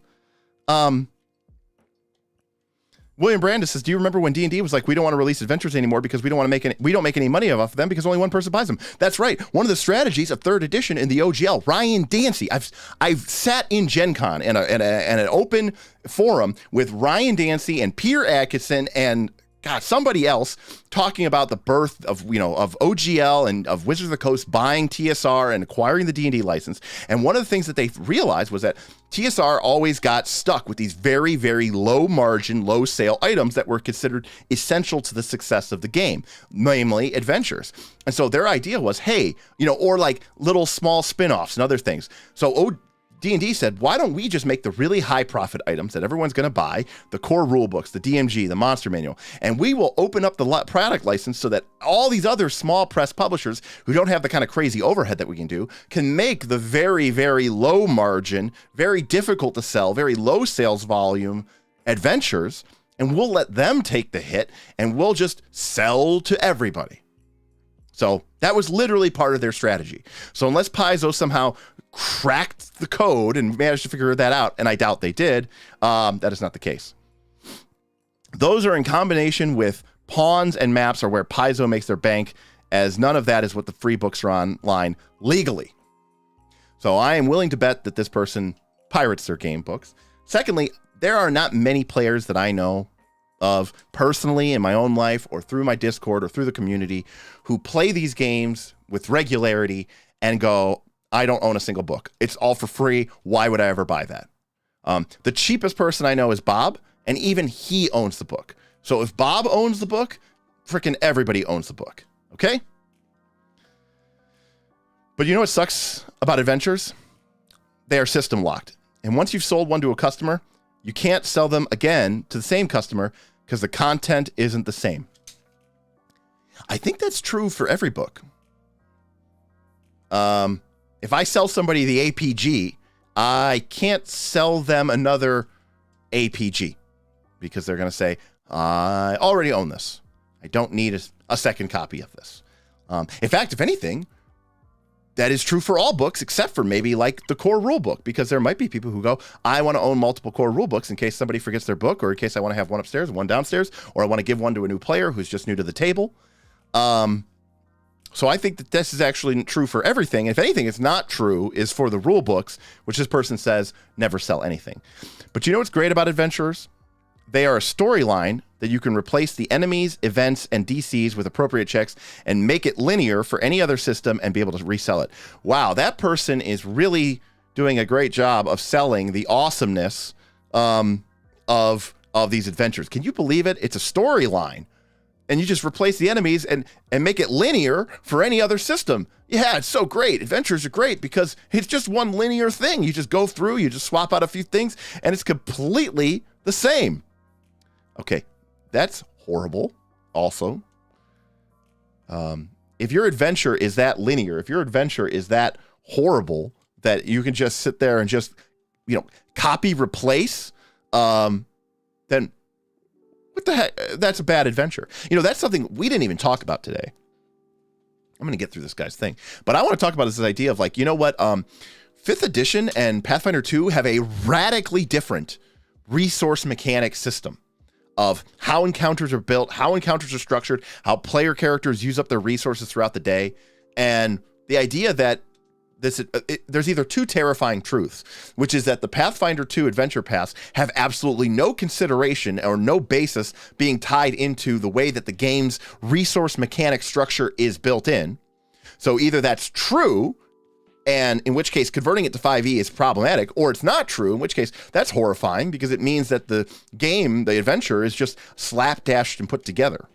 William Brandis says, do you remember when D&D was like, we don't want to release adventures anymore because we don't make any money off of them because only one person buys them? That's right. One of the strategies of 3rd edition in the OGL, Ryan Dancy. I've sat in Gen Con and an open forum with Ryan Dancy and Peter Atkinson and God, somebody else talking about the birth of, of OGL and of Wizards of the Coast buying TSR and acquiring the D&D license. And one of the things that they realized was that TSR always got stuck with these very, very low margin, low sale items that were considered essential to the success of the game, namely adventures. And so their idea was, hey, or like little small spin-offs and other things. So D&D said, why don't we just make the really high profit items that everyone's going to buy, the core rule books, the DMG, the monster manual, and we will open up the product license so that all these other small press publishers who don't have the kind of crazy overhead that we can do can make the very, very low margin, very difficult to sell, very low sales volume adventures, and we'll let them take the hit and we'll just sell to everybody. So that was literally part of their strategy. So unless Paizo somehow cracked the code and managed to figure that out, and I doubt they did, that is not the case. Those are in combination with pawns and maps are where Paizo makes their bank, as none of that is what the free books are online legally. So I am willing to bet that this person pirates their game books. Secondly, there are not many players that I know of personally in my own life or through my Discord or through the community who play these games with regularity and go, I don't own a single book. It's all for free. Why would I ever buy that? The cheapest person I know is Bob, and even he owns the book. So if Bob owns the book, freaking everybody owns the book. Okay? But you know what sucks about adventures? They are system locked. And once you've sold one to a customer, you can't sell them again to the same customer because the content isn't the same. I think that's true for every book. If I sell somebody the APG, I can't sell them another APG because they're going to say, I already own this. I don't need a second copy of this. In fact, if anything, that is true for all books except for maybe like the core rule book, because there might be people who go, I want to own multiple core rule books in case somebody forgets their book, or in case I want to have one upstairs and one downstairs, or I want to give one to a new player who's just new to the table. So I think that this is actually true for everything. If anything, it's not true is for the rule books, which this person says never sell anything. But you know what's great about adventurers? They are a storyline that you can replace the enemies, events, and DCs with appropriate checks and make it linear for any other system and be able to resell it. Wow, that person is really doing a great job of selling the awesomeness of these adventures. Can you believe it? It's a storyline. And you just replace the enemies and make it linear for any other system. Yeah, it's so great. Adventures are great because it's just one linear thing. You just go through, you just swap out a few things, and it's completely the same. Okay, that's horrible also. If your adventure is that linear, if your adventure is that horrible that you can just sit there and just, copy, replace, then what the heck? That's a bad adventure. That's something we didn't even talk about today. I'm going to get through this guy's thing. But I want to talk about this idea of 5th edition and Pathfinder 2 have a radically different resource mechanic system of how encounters are built, how encounters are structured, how player characters use up their resources throughout the day. And the idea that there's either two terrifying truths, which is that the Pathfinder 2 adventure paths have absolutely no consideration or no basis being tied into the way that the game's resource mechanic structure is built in. So either that's true, and in which case converting it to 5e is problematic, or it's not true, in which case that's horrifying because it means that the game, the adventure, is just slapdashed and put together.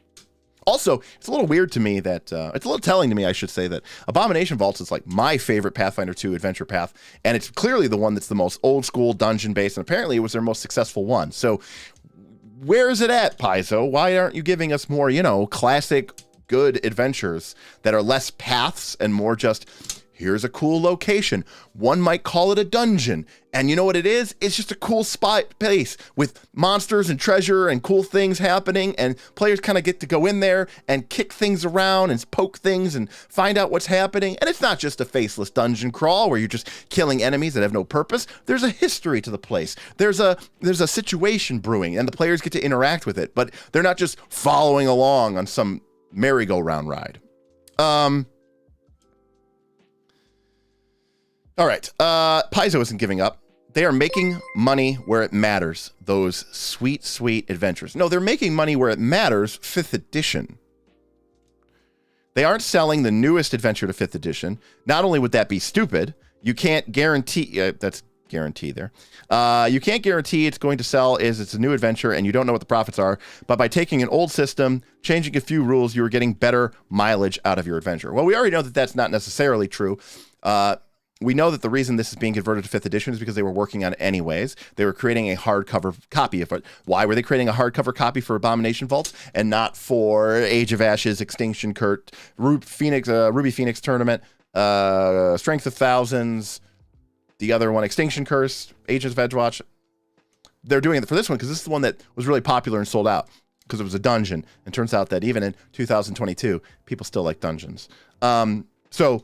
Also, it's a little weird to me that, it's a little telling to me, I should say, that Abomination Vaults is like my favorite Pathfinder 2 adventure path, and it's clearly the one that's the most old school dungeon based, and apparently it was their most successful one. So where is it at, Paizo? Why aren't you giving us more, classic good adventures that are less paths and more just, here's a cool location. One might call it a dungeon. And you know what it is? It's just a cool spot place with monsters and treasure and cool things happening. And players kind of get to go in there and kick things around and poke things and find out what's happening. And it's not just a faceless dungeon crawl where you're just killing enemies that have no purpose. There's a history to the place. There's a situation brewing and the players get to interact with it. But they're not just following along on some merry-go-round ride. All right, Paizo isn't giving up. They are making money where it matters. Those sweet, sweet adventures. No, they're making money where it matters. 5th edition. They aren't selling the newest adventure to 5th edition. Not only would that be stupid, you can't guarantee, that's guarantee there. You can't guarantee it's going to sell as it's a new adventure and you don't know what the profits are. But by taking an old system, changing a few rules, you are getting better mileage out of your adventure. Well, we already know that that's not necessarily true. We know that the reason this is being converted to 5th edition is because they were working on it anyways. They were creating a hardcover copy of it. Why were they creating a hardcover copy for Abomination Vaults and not for Age of Ashes, Extinction Kurt, Ruby Phoenix Tournament, Strength of Thousands, the other one, Extinction Curse, Agents of Edgewatch? They're doing it for this one because this is the one that was really popular and sold out because it was a dungeon. And turns out that even in 2022, people still like dungeons. So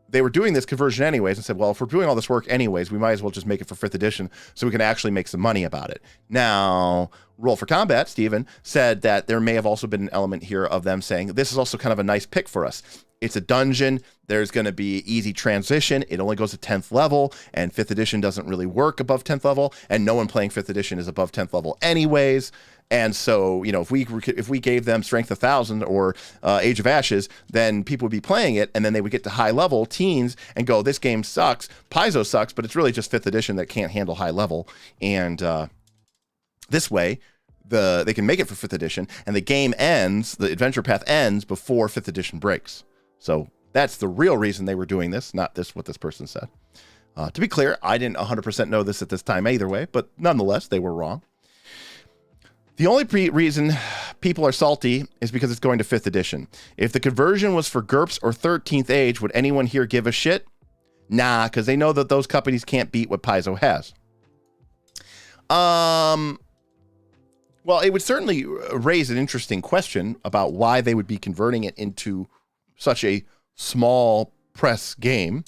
they were doing this conversion anyways and said, well, if we're doing all this work anyways, we might as well just make it for 5th edition so we can actually make some money about it. Now, Roll for Combat, Steven, said that there may have also been an element here of them saying, this is also kind of a nice pick for us. It's a dungeon. There's going to be easy transition. It only goes to 10th level, and 5th edition doesn't really work above 10th level, and no one playing 5th edition is above 10th level anyways. And so, you know, if we gave them Strength of 1,000 or Age of Ashes, then people would be playing it, and then they would get to high level teens and go, this game sucks. Paizo sucks, but it's really just 5th edition that can't handle high level. And this way, they can make it for 5th edition, and the game ends, the adventure path ends before 5th edition breaks. So that's the real reason they were doing this, not this what this person said. To be clear, I didn't 100% know this at this time either way, but nonetheless, they were wrong. The only reason people are salty is because it's going to 5th edition. If the conversion was for GURPS or 13th Age, would anyone here give a shit? Nah, because they know that those companies can't beat what Paizo has. Well, it would certainly raise an interesting question about why they would be converting it into such a small press game.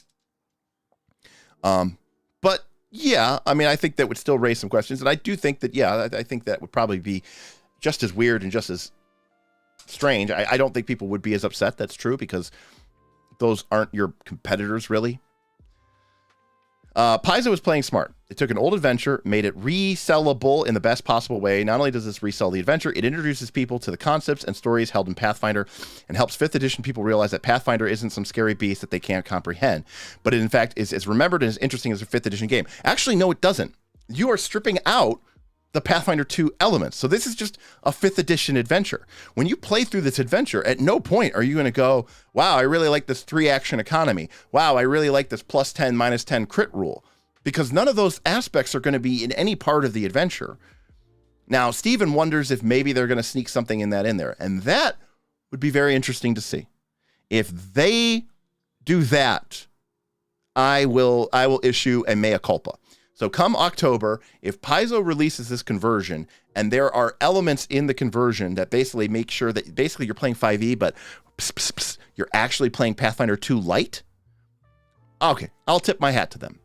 But yeah, I mean, I think that would still raise some questions. And I do think that, yeah, I think that would probably be just as weird and just as strange. I don't think people would be as upset. That's true, because those aren't your competitors, really. Paizo is playing smart. It took an old adventure, made it resellable in the best possible way. Not only does this resell the adventure, it introduces people to the concepts and stories held in Pathfinder and helps 5th edition people realize that Pathfinder isn't some scary beast that they can't comprehend, but it in fact is as remembered and as interesting as a 5th edition game. Actually, no, it doesn't. You are stripping out the Pathfinder 2 elements. So this is just a 5th edition adventure. When you play through this adventure, at no point are you going to go, wow, I really like this 3-action economy. Wow, I really like this +10, -10 crit rule. Because none of those aspects are going to be in any part of the adventure. Now, Steven wonders if maybe they're going to sneak something in there. And that would be very interesting to see. If they do that, I will issue a mea culpa. So come October, if Paizo releases this conversion and there are elements in the conversion that basically make sure that basically you're playing 5e, but you're actually playing Pathfinder 2 light, okay, I'll tip my hat to them.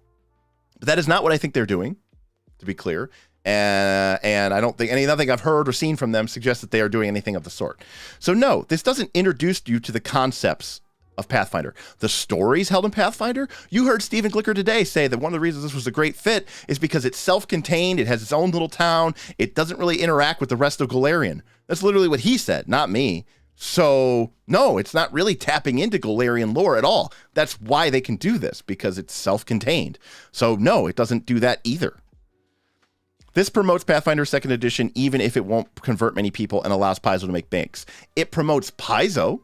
But that is not what I think they're doing, to be clear. And I don't think nothing I've heard or seen from them suggests that they are doing anything of the sort. So no, this doesn't introduce you to the concepts of Pathfinder. The stories held in Pathfinder, you heard Stephen Glicker today say that one of the reasons this was a great fit is because it's self-contained, it has its own little town, it doesn't really interact with the rest of Golarion. That's literally what he said, not me. So no, it's not really tapping into Golarion lore at all. That's why they can do this, because it's self-contained. So no, it doesn't do that either. This promotes Pathfinder 2nd edition, even if it won't convert many people and allows Paizo to make banks. It promotes Paizo.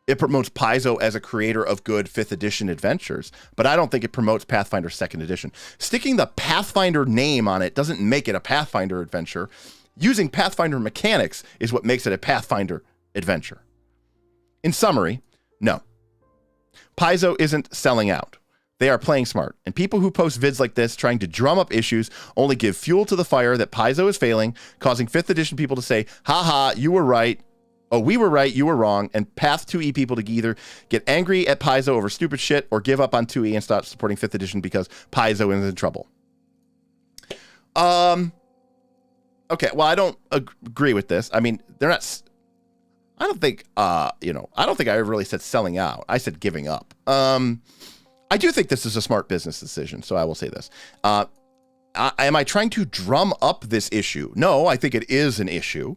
It promotes Paizo as a creator of good 5th edition adventures, but I don't think it promotes Pathfinder 2nd edition. Sticking the Pathfinder name on it doesn't make it a Pathfinder adventure. Using Pathfinder mechanics is what makes it a Pathfinder adventure. In summary, no. Paizo isn't selling out. They are playing smart, and people who post vids like this trying to drum up issues only give fuel to the fire that Paizo is failing, causing 5th edition people to say, haha, you were right. Oh, we were right, you were wrong, and Path 2e people to either get angry at Paizo over stupid shit or give up on 2e and stop supporting 5th edition because Paizo is in trouble. Okay, well, I don't agree with this. I mean, they're not... I don't think I ever really said selling out. I said giving up. I do think this is a smart business decision, so I will say this. am I trying to drum up this issue? No, I think it is an issue.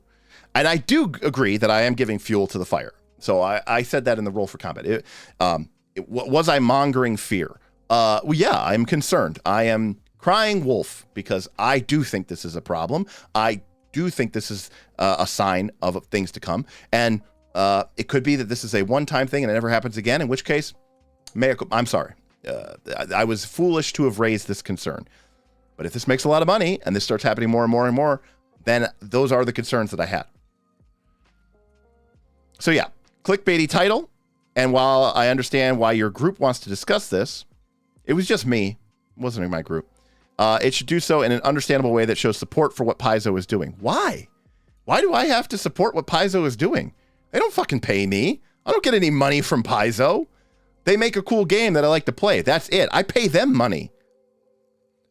And I do agree that I am giving fuel to the fire. So I said that in the Roll for Combat. Was I mongering fear? Well, yeah, I'm concerned. I am crying wolf because I do think this is a problem. I do think this is a sign of things to come. And it could be that this is a one-time thing and it never happens again, in which case, I'm sorry. I was foolish to have raised this concern. But if this makes a lot of money and this starts happening more and more and more, then those are the concerns that I had. So yeah, clickbaity title. And while I understand why your group wants to discuss this, it was just me. It wasn't in my group. It should do so in an understandable way that shows support for what Paizo is doing. Why? Why do I have to support what Paizo is doing? They don't fucking pay me. I don't get any money from Paizo. They make a cool game that I like to play. That's it. I pay them money.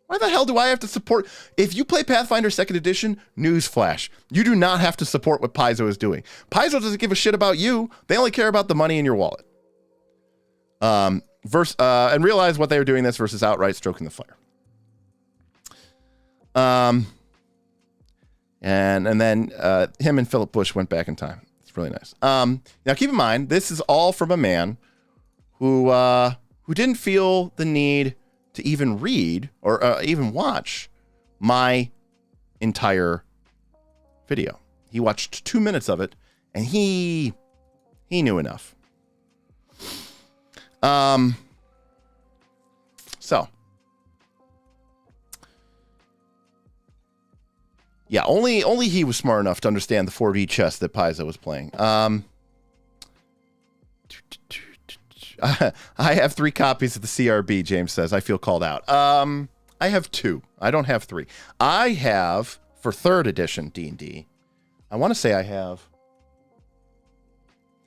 Why the hell do I have to support? If you play Pathfinder 2nd Edition, newsflash, you do not have to support what Paizo is doing. Paizo doesn't give a shit about you. They only care about the money in your wallet. And realize what they are doing this versus outright stroking the fire. And then him and Philip Bush went back in time. It's really nice. Now keep in mind, this is all from a man who didn't feel the need to even read or even watch my entire video. He watched 2 minutes of it, and he knew enough. So yeah, only he was smart enough to understand the 4D chess that Paizo was playing. I have 3 copies of the CRB, James says. I feel called out. I have 2. I don't have 3. I have, for 3rd edition D&D, I want to say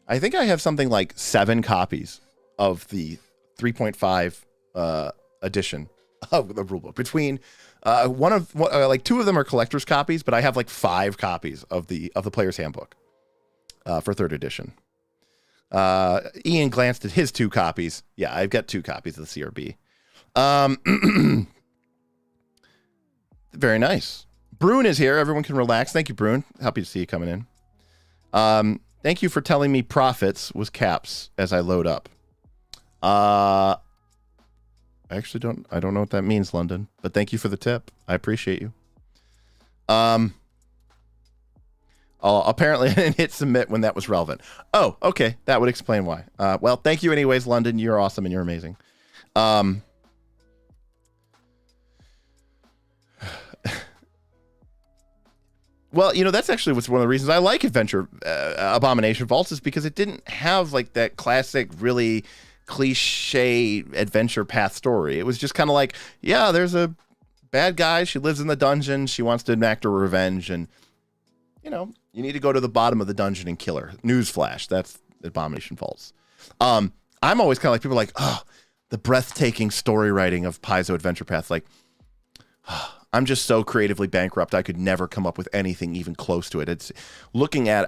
I think I have something like 7 copies of the 3.5 edition of the rulebook. Between 2 of them are collector's copies, but I have like 5 copies of the player's handbook for 3rd edition. Ian glanced at his 2 copies. Yeah, I've got 2 copies of the CRB. Very nice. Brune is here. Everyone can relax. Thank you, Brune. Happy to see you coming in. Thank you for telling me profits was caps as I load up. I actually don't know what that means, London, but thank you for the tip. I appreciate you. Apparently I didn't hit submit when that was relevant. Oh, okay. That would explain why. Well, thank you anyways, London. You're awesome and you're amazing. Well, that's actually what's one of the reasons I like Adventure Abomination Vaults is because it didn't have like that classic, really cliche adventure path story. It was just kind of like, yeah, there's a bad guy. She lives in the dungeon. She wants to enact her revenge. And, you need to go to the bottom of the dungeon and kill her. Newsflash. That's Abomination Vaults. I'm always kind of like, people are like, oh, the breathtaking story writing of Paizo Adventure Path. Like, I'm just so creatively bankrupt. I could never come up with anything even close to it.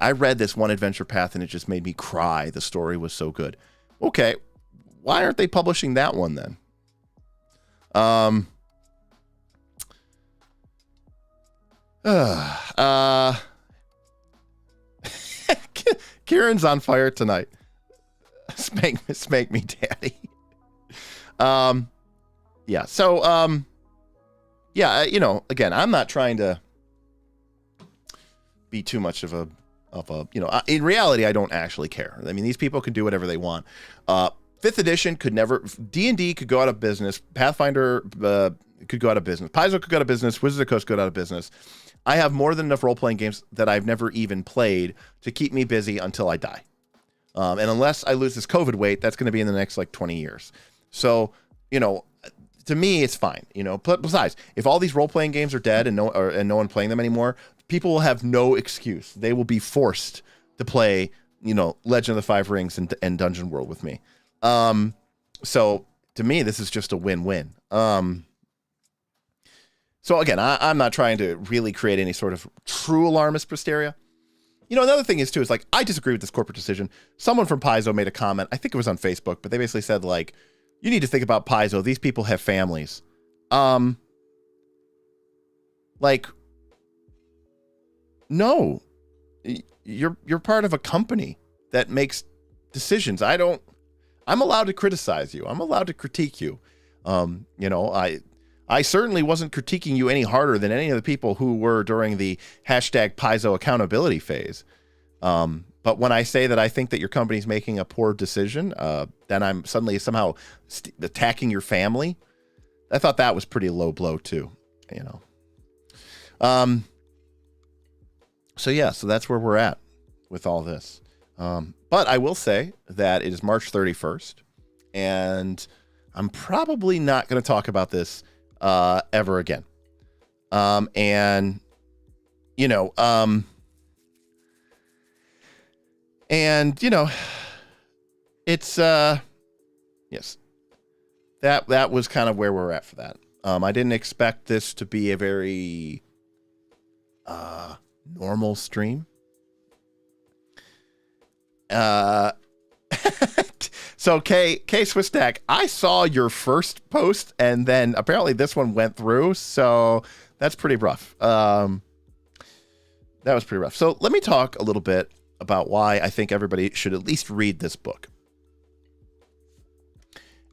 I read this one adventure path and it just made me cry. The story was so good. Okay. Why aren't they publishing that one then? Kieran's on fire tonight. Spank me, daddy. Yeah. So, yeah, again, I'm not trying to be too much of a, in reality, I don't actually care. I mean, these people can do whatever they want. 5th edition could never, D&D could go out of business. Pathfinder could go out of business. Paizo could go out of business. Wizards of the Coast could go out of business. I have more than enough role-playing games that I've never even played to keep me busy until I die. And unless I lose this COVID weight, that's going to be in the next, 20 years. So, to me, it's fine. Besides, if all these role-playing games are dead and no one playing them anymore, people will have no excuse. They will be forced to play, Legend of the Five Rings and Dungeon World with me. So to me, this is just a win-win. So again, I'm not trying to really create any sort of true alarmist hysteria. Another thing is I disagree with this corporate decision. Someone from Paizo made a comment. I think it was on Facebook, but they basically said you need to think about Paizo. These people have families. Like, no, you're part of a company that makes decisions. I'm allowed to criticize you. I'm allowed to critique you. I certainly wasn't critiquing you any harder than any of the people who were during the hashtag Paizo accountability phase. But when I say that I think that your company's making a poor decision, then I'm suddenly somehow attacking your family. I thought that was pretty low blow too, So that's where we're at with all this. But I will say that it is March 31st, and I'm probably not going to talk about this ever again. It's yes, that was kind of where we're at for that. I didn't expect this to be a very normal stream. So K Swisstack, I saw your first post, and then apparently this one went through, so that's pretty rough. That was pretty rough. So let me talk a little bit about why I think everybody should at least read this book.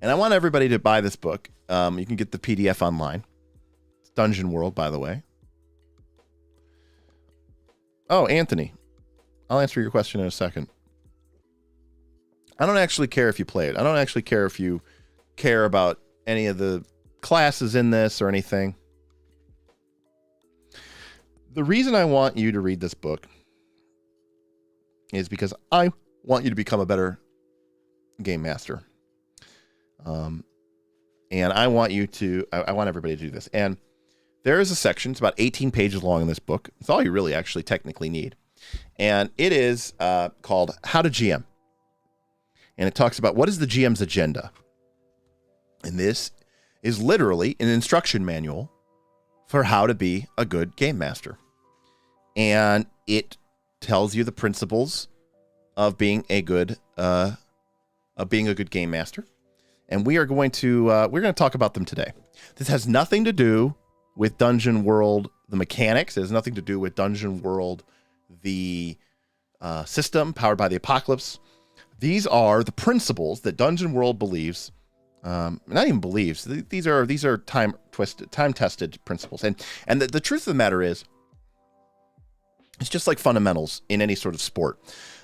And I want everybody to buy this book. You can get the PDF online. It's Dungeon World, by the way. Oh, Anthony, I'll answer your question in a second. I don't actually care if you play it. I don't actually care if you care about any of the classes in this or anything. The reason I want you to read this book is because I want you to become a better game master. And I want everybody to do this. And there is a section, it's about 18 pages long in this book. It's all you really actually technically need. And it is called How to GM. And it talks about what is the GM's agenda. And this is literally an instruction manual for how to be a good game master. And it tells you the principles of being a good game master. And we're going to talk about them today. This has nothing to do with Dungeon World, the mechanics. It has nothing to do with Dungeon World, the system powered by the Apocalypse. These are the principles that Dungeon World believes, not even believes. These are time-tested principles. And the truth of the matter is, it's just like fundamentals in any sort of sport.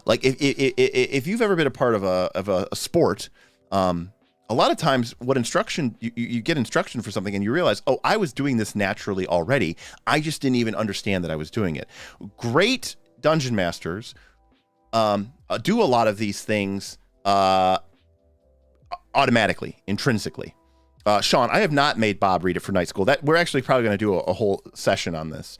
Like if you've ever been a part of a sport, a lot of times what instruction you get instruction for something and you realize, oh, I was doing this naturally already. I just didn't even understand that I was doing it. Great dungeon masters do a lot of these things automatically, intrinsically. Sean, I have not made Bob read it for night school. That we're actually probably going to do a whole session on this.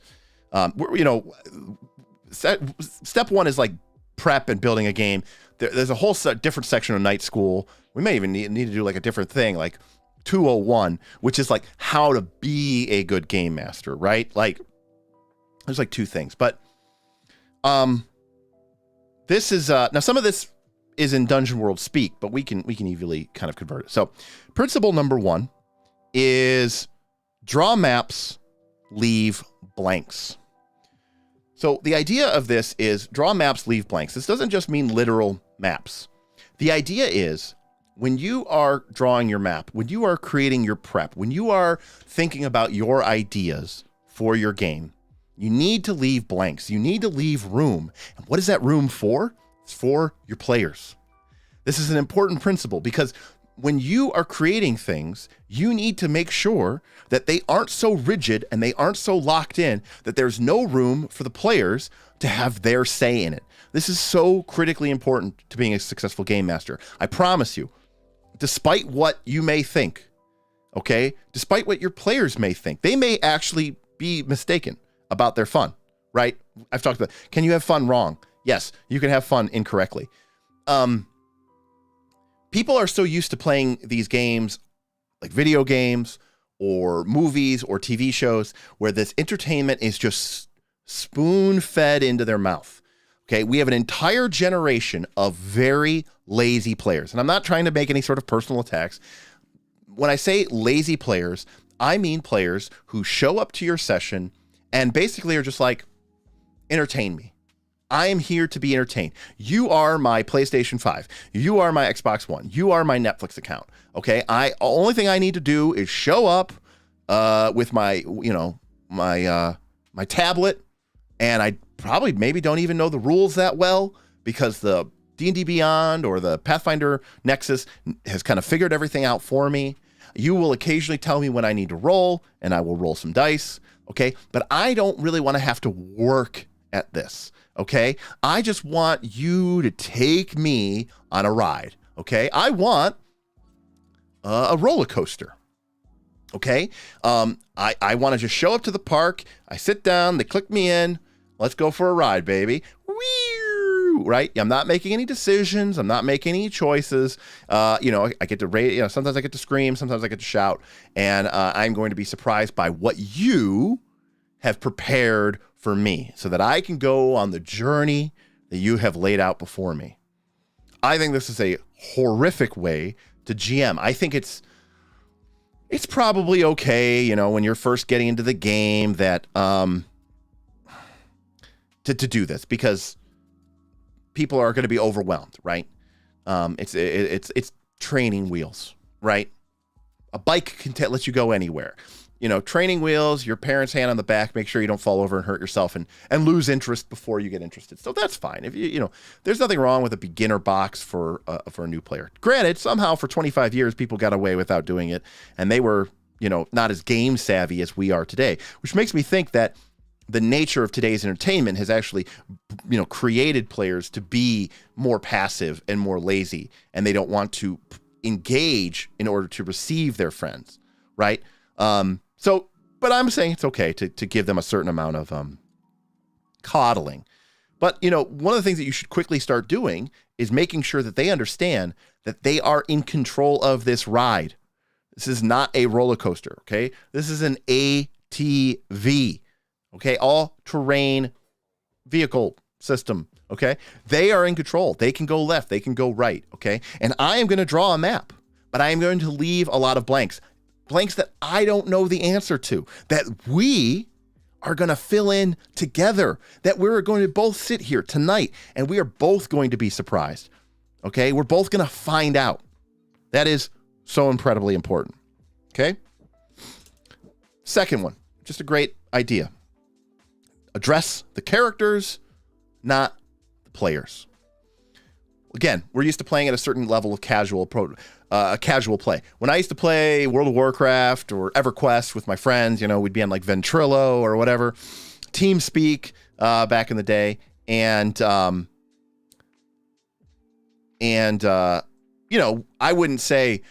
Step one is like prep and building a game. There's a whole different section of night school. We may even need to do like a different thing, like 201, which is like how to be a good game master, right? Like there's like two things, but this is now some of this is in Dungeon World speak, but we can easily kind of convert it. So principle number 1 is draw maps, leave blanks. So the idea of this is draw maps, leave blanks. This doesn't just mean literal maps. The idea is when you are drawing your map, when you are creating your prep, when you are thinking about your ideas for your game, you need to leave blanks. You need to leave room. And what is that room for? It's for your players. This is an important principle because when you are creating things, you need to make sure that they aren't so rigid and they aren't so locked in that there's no room for the players to have their say in it. This is so critically important to being a successful game master. I promise you, despite what you may think, okay, despite what your players may think, they may actually be mistaken about their fun, right? I've talked about, can you have fun wrong? Yes, you can have fun incorrectly. People are so used to playing these games like video games or movies or TV shows where this entertainment is just spoon-fed into their mouth. Okay, we have an entire generation of very lazy players. And I'm not trying to make any sort of personal attacks. When I say lazy players, I mean players who show up to your session and basically are just like, entertain me. I am here to be entertained. You are my PlayStation 5. You are my Xbox One. You are my Netflix account. Okay. Only thing I need to do is show up with my, my tablet, and I probably maybe don't even know the rules that well because the D&D Beyond or the Pathfinder Nexus has kind of figured everything out for me. You will occasionally tell me when I need to roll, and I will roll some dice. Okay. But I don't really want to have to work at this. Okay. I just want you to take me on a ride. Okay. I want a roller coaster. Okay. I want to just show up to the park. I sit down, they click me in. Let's go for a ride, baby. Whee! Right. I'm not making any decisions. I'm not making any choices. I get to sometimes I get to scream. Sometimes I get to shout, and I'm going to be surprised by what you have prepared for me so that I can go on the journey that you have laid out before me. I think this is a horrific way to GM. I think it's probably okay, when you're first getting into the game that to do this, because people are going to be overwhelmed, right? It's training wheels, right? A bike can let you go anywhere. Training wheels, your parents' hand on the back, make sure you don't fall over and hurt yourself and lose interest before you get interested. So that's fine. If there's nothing wrong with a beginner box for a new player. Granted, somehow for 25 years, people got away without doing it, and they were, not as game savvy as we are today, which makes me think that the nature of today's entertainment has actually, created players to be more passive and more lazy, and they don't want to engage in order to receive their friends, right? But I'm saying it's okay to give them a certain amount of coddling. But, one of the things that you should quickly start doing is making sure that they understand that they are in control of this ride. This is not a roller coaster, okay? This is an ATV, okay? All-terrain vehicle system, okay? They are in control. They can go left. They can go right, okay? And I am going to draw a map, but I am going to leave a lot of blanks that I don't know the answer to, that we are going to fill in together, that we're going to both sit here tonight and we are both going to be surprised. Okay. We're both going to find out. That is so incredibly important. Okay. Second one, just a great idea. Address the characters, not the players. Again, we're used to playing at a certain level of casual play. When I used to play World of Warcraft or EverQuest with my friends, we'd be on like Ventrilo or whatever, TeamSpeak back in the day, and I wouldn't say,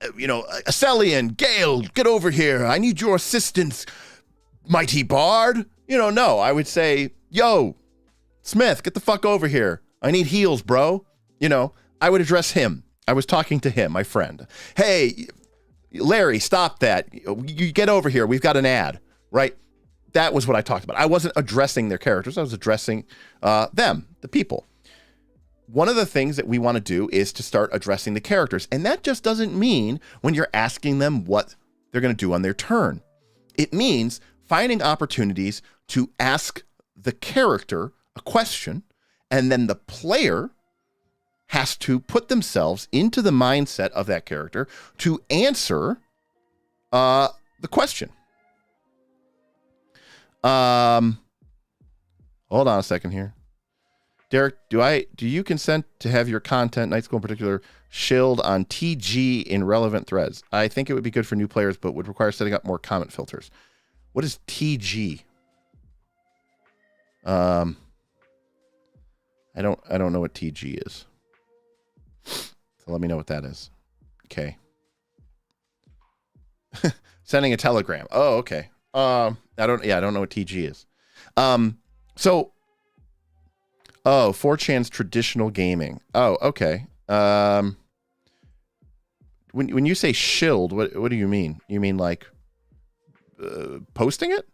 Acelian, Gale, get over here. I need your assistance, mighty bard. No, I would say, yo, Smith, get the fuck over here. I need heals, bro. I would address him. I was talking to him, my friend. Hey, Larry, stop that. You get over here. We've got an ad, right? That was what I talked about. I wasn't addressing their characters. I was addressing them, the people. One of the things that we want to do is to start addressing the characters. And that just doesn't mean when you're asking them what they're going to do on their turn. It means finding opportunities to ask the character a question, and then the player has to put themselves into the mindset of that character to answer the question. Hold on a second here. Derek, do you consent to have your content, Night School in particular, shilled on TG in relevant threads? I think it would be good for new players, but would require setting up more comment filters. What is TG? I don't know what TG is. So let me know what that is. Okay. Sending a telegram. Oh, okay. I don't know what TG is. 4chan's traditional gaming. Oh, okay. When you say shilled, what do you mean? You mean like posting it?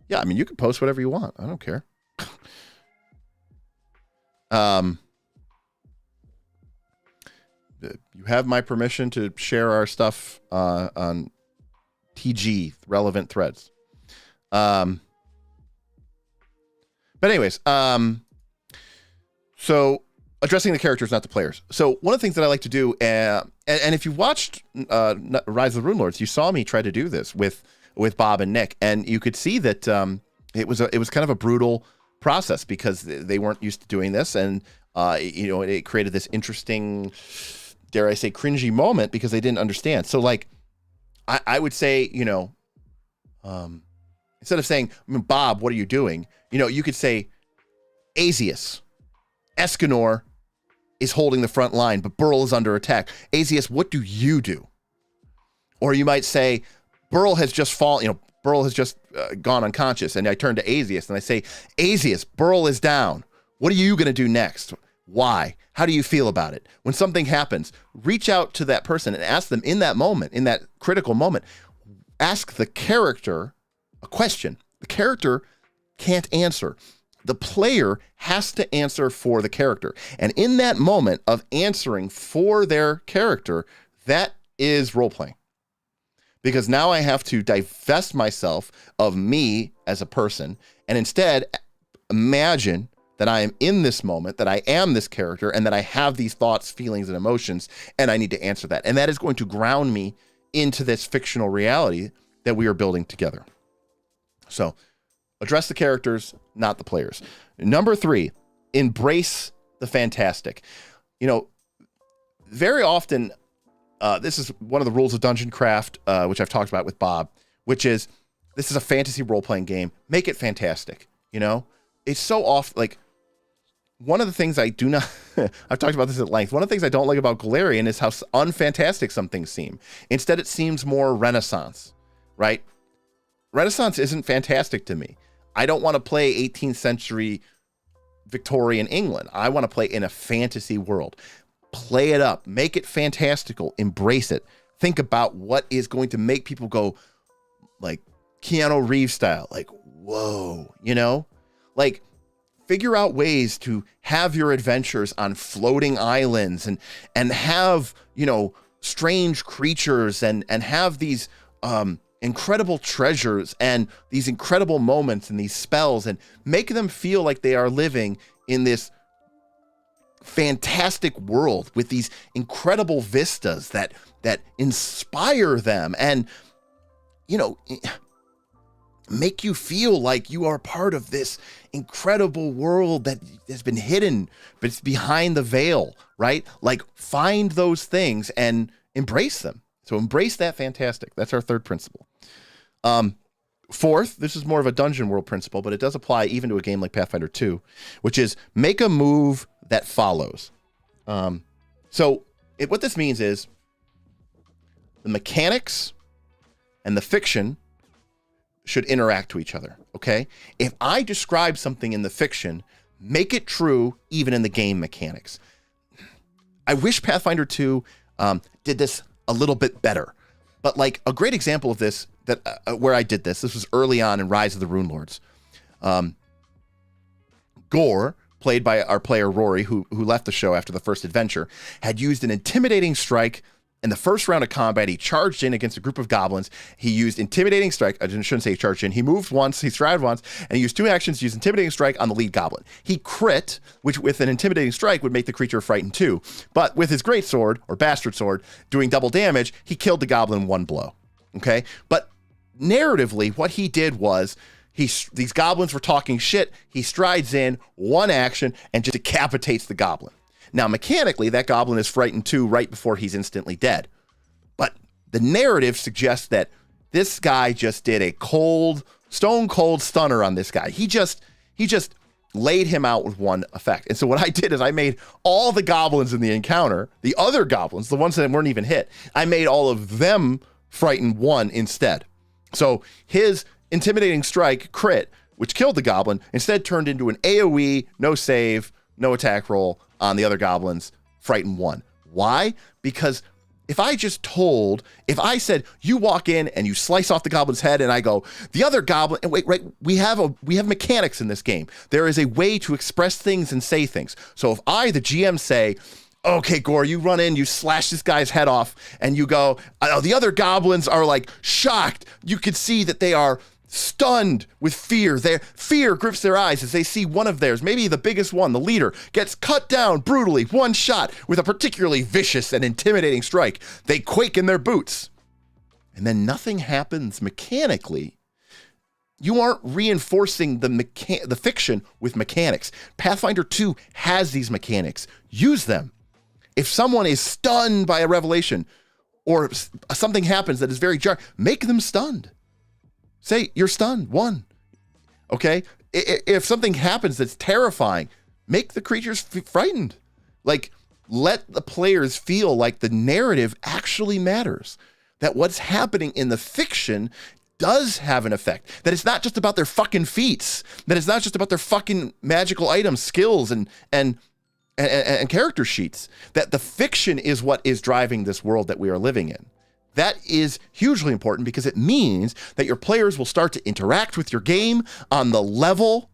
Yeah, I mean you can post whatever you want. I don't care. You have my permission to share our stuff on TG, relevant threads. But anyways, so addressing the characters, not the players. So one of the things that I like to do, and if you watched Rise of the Rune Lords, you saw me try to do this with Bob and Nick, and you could see that it was kind of a brutal process because they weren't used to doing this, and it created this interesting, dare I say, cringy moment because they didn't understand. So like, I would say, instead of saying, Bob, what are you doing? You could say, Azius, Escanor is holding the front line, but Burl is under attack. Azius, what do you do? Or you might say, Burl has just fallen, Burl has just gone unconscious. And I turn to Azius and I say, Azius, Burl is down. What are you going to do next? Why? How do you feel about it? When something happens, reach out to that person and ask them in that moment, in that critical moment, ask the character a question. The character can't answer. The player has to answer for the character. And in that moment of answering for their character, that is role-playing. Because now I have to divest myself of me as a person and instead imagine that I am in this moment, that I am this character, and that I have these thoughts, feelings, and emotions, and I need to answer that. And that is going to ground me into this fictional reality that we are building together. So, address the characters, not the players. Number 3, embrace the fantastic. Very often, this is one of the rules of Dungeon Craft, which I've talked about with Bob, which is, this is a fantasy role-playing game. Make it fantastic, It's so off, like, one of the things I do not, I've talked about this at length, one of the things I don't like about Golarion is how unfantastic some things seem. Instead, it seems more Renaissance, right? Renaissance isn't fantastic to me. I don't want to play 18th century Victorian England. I want to play in a fantasy world. Play it up. Make it fantastical. Embrace it. Think about what is going to make people go, like, Keanu Reeves style. Like, whoa, Like, figure out ways to have your adventures on floating islands and have, strange creatures and have these incredible treasures and these incredible moments and these spells and make them feel like they are living in this fantastic world with these incredible vistas that inspire them and, make you feel like you are part of this incredible world that has been hidden, but it's behind the veil, right? Like, find those things and embrace them. So embrace that fantastic. That's our 3rd principle. 4th, this is more of a dungeon world principle, but it does apply even to a game like Pathfinder 2, which is make a move that follows. What this means is the mechanics and the fiction should interact to each other, okay? If I describe something in the fiction, make it true even in the game mechanics. I wish Pathfinder 2 did this a little bit better. But like a great example of this, that where I did this was early on in Rise of the Rune Lords. Gore, played by our player Rory, who left the show after the first adventure, had used an intimidating strike. In the first round of combat, he charged in against a group of goblins. He used Intimidating Strike. I shouldn't say he charged in. He moved once, he strided once, and he used 2 actions to use Intimidating Strike on the lead goblin. He crit, which with an Intimidating Strike would make the creature frightened too. But with his Great Sword, or Bastard Sword, doing double damage, he killed the goblin in 1 blow. Okay? But narratively, what he did was, these goblins were talking shit. He strides in, 1 action, and just decapitates the goblin. Now, mechanically, that goblin is frightened too right before he's instantly dead. But the narrative suggests that this guy just did a stone cold stunner on this guy. He just laid him out with 1 effect. And so what I did is I made all the goblins in the encounter, the other goblins, the ones that weren't even hit, I made all of them frightened 1 instead. So his Intimidating Strike crit, which killed the goblin, instead turned into an AoE, no save, no attack roll on the other goblins, frightened 1. Why? Because if I said, you walk in and you slice off the goblin's head and I go, the other goblin, and wait, right, we have mechanics in this game. There is a way to express things and say things. So if I, the GM, say, Okay, Gore, you run in, you slash this guy's head off, and you go, the other goblins are like shocked. You can see that they are stunned with fear. Their fear grips their eyes as they see one of theirs, maybe the biggest one, the leader, gets cut down brutally, one shot with a particularly vicious and intimidating strike. They quake in their boots. And then nothing happens mechanically. You aren't reinforcing the fiction with mechanics. Pathfinder 2 has these mechanics. Use them. If someone is stunned by a revelation or something happens that is very jarring, make them stunned. Say, you're stunned, 1. Okay? If something happens that's terrifying, make the creatures frightened. Like, let the players feel like the narrative actually matters. That what's happening in the fiction does have an effect. That it's not just about their fucking feats. That it's not just about their fucking magical items, skills, and character sheets. That the fiction is what is driving this world that we are living in. That is hugely important because it means that your players will start to interact with your game on the level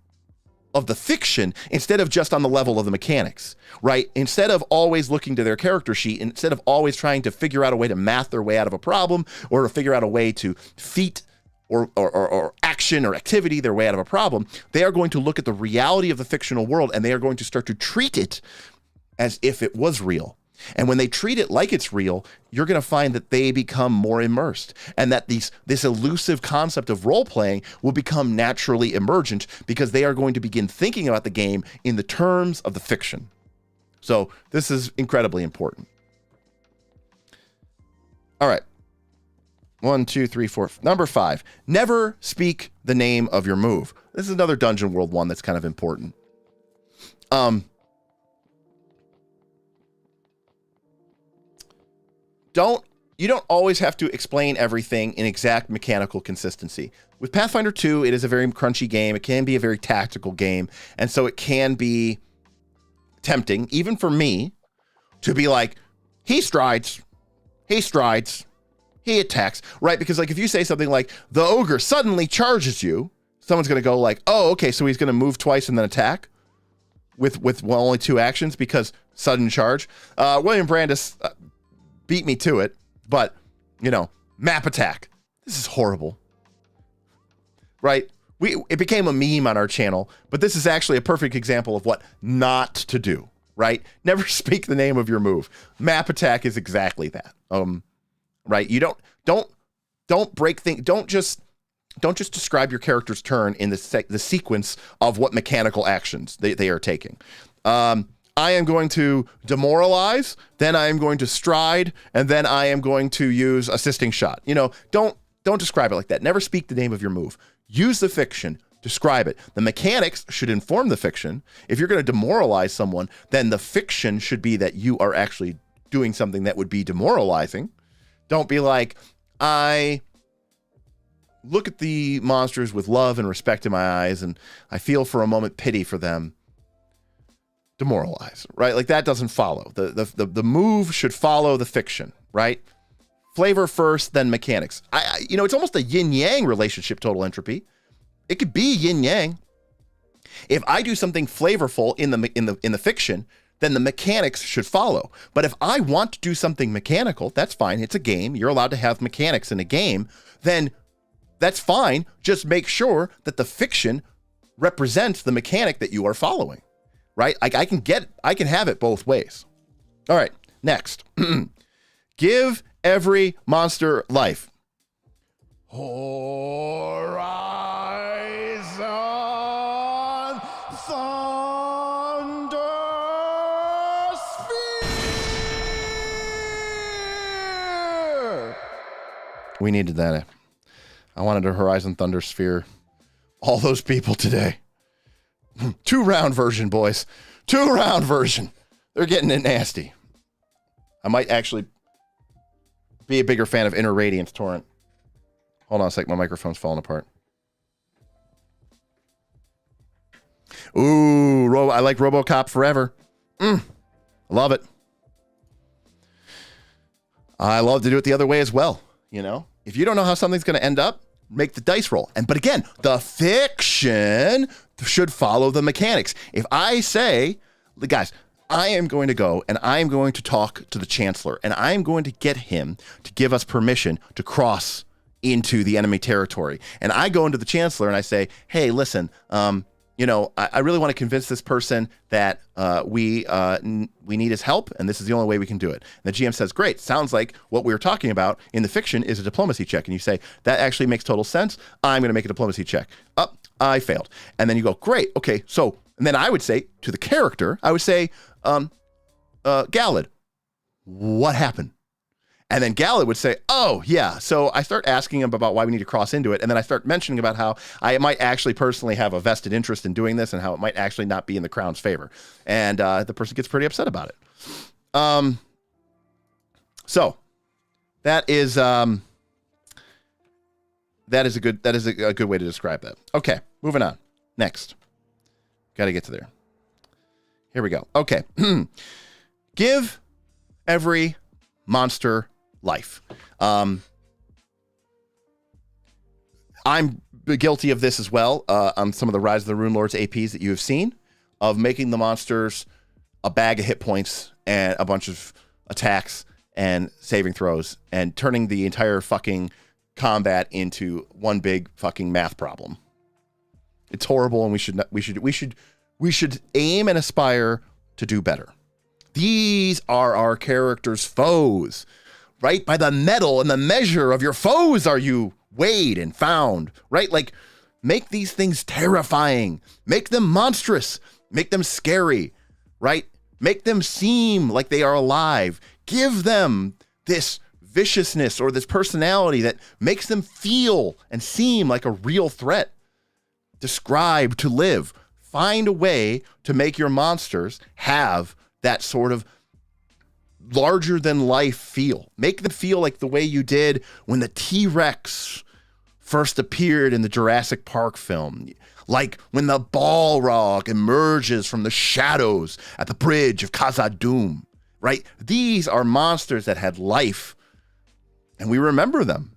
of the fiction instead of just on the level of the mechanics, right? Instead of always looking to their character sheet, instead of always trying to figure out a way to math their way out of a problem or to figure out a way to feat or action or activity their way out of a problem, they are going to look at the reality of the fictional world and they are going to start to treat it as if it was real. And when they treat it like it's real, you're going to find that they become more immersed and that this elusive concept of role-playing will become naturally emergent because they are going to begin thinking about the game in the terms of the fiction. So this is incredibly important. All right. 1, 2, 3, 4. Number 5, never speak the name of your move. This is another Dungeon World one that's kind of important. You don't always have to explain everything in exact mechanical consistency. With Pathfinder 2, it is a very crunchy game. It can be a very tactical game. And so it can be tempting, even for me, to be like, he strides, he attacks, right? Because like if you say something like, the ogre suddenly charges you, someone's going to go like, oh, okay, so he's going to move twice and then attack with only 2 actions because sudden charge. William Brandis beat me to it, but, map attack. This is horrible, right? It became a meme on our channel, but this is actually a perfect example of what not to do, right? Never speak the name of your move. Map attack is exactly that. Right? You don't break things. Don't just describe your character's turn in the sequence of what mechanical actions they are taking. I am going to demoralize, then I am going to stride, and then I am going to use assisting shot. Don't describe it like that. Never speak the name of your move. Use the fiction. Describe it. The mechanics should inform the fiction. If you're going to demoralize someone, then the fiction should be that you are actually doing something that would be demoralizing. Don't be like, I look at the monsters with love and respect in my eyes, and I feel for a moment pity for them. Demoralize, right? Like that doesn't follow. The move should follow the fiction, right? Flavor first, then mechanics. It's almost a yin-yang relationship, Total Entropy. It could be yin-yang. If I do something flavorful in the fiction, then the mechanics should follow. But if I want to do something mechanical, that's fine. It's a game. You're allowed to have mechanics in a game. Then that's fine. Just make sure that the fiction represents the mechanic that you are following, right? I can have it both ways. All right, next. Give every monster life. Horizon Thunder Sphere. We needed that. I wanted a Horizon Thunder Sphere. All those people today. 2-round version, boys. 2-round version. They're getting it nasty. I might actually be a bigger fan of Inner Radiance Torrent. Hold on a sec. My microphone's falling apart. Ooh, I like RoboCop Forever. Love it. I love to do it the other way as well. If you don't know how something's going to end up, make the dice roll. But again, the fiction should follow the mechanics. If I say, guys, I am going to go and I am going to talk to the Chancellor, and I am going to get him to give us permission to cross into the enemy territory. And I go into the Chancellor and I say, hey, listen, I really want to convince this person that we need his help, and this is the only way we can do it. And the GM says, great, sounds like what we were talking about in the fiction is a diplomacy check. And you say, that actually makes total sense. I'm going to make a diplomacy check. I failed. And then you go, great, okay, so, and then I would say to the character, I would say, Galad, what happened? And then Galad would say, oh, yeah. So I start asking him about why we need to cross into it. And then I start mentioning about how I might actually personally have a vested interest in doing this and how it might actually not be in the crown's favor. And the person gets pretty upset about it. So that is a good way to describe that. Okay, moving on. Next. Got to get to there. Here we go. Okay. Give every monster life. I'm guilty of this as well on some of the Rise of the Rune Lords APs that you have seen, of making the monsters a bag of hit points and a bunch of attacks and saving throws and turning the entire fucking combat into one big fucking math problem. It's horrible, and we should aim and aspire to do better. These are our characters' foes. Right? By the metal and the measure of your foes are you weighed and found. Right? Like, make these things terrifying. Make them monstrous. Make them scary. Right? Make them seem like they are alive. Give them this viciousness or this personality that makes them feel and seem like a real threat. Describe to live. Find a way to make your monsters have that sort of larger than life feel. Make them feel like the way you did when the T-Rex first appeared in the Jurassic Park film. Like when the Balrog emerges from the shadows at the bridge of Khazad-dûm, right? These are monsters that had life, and we remember them.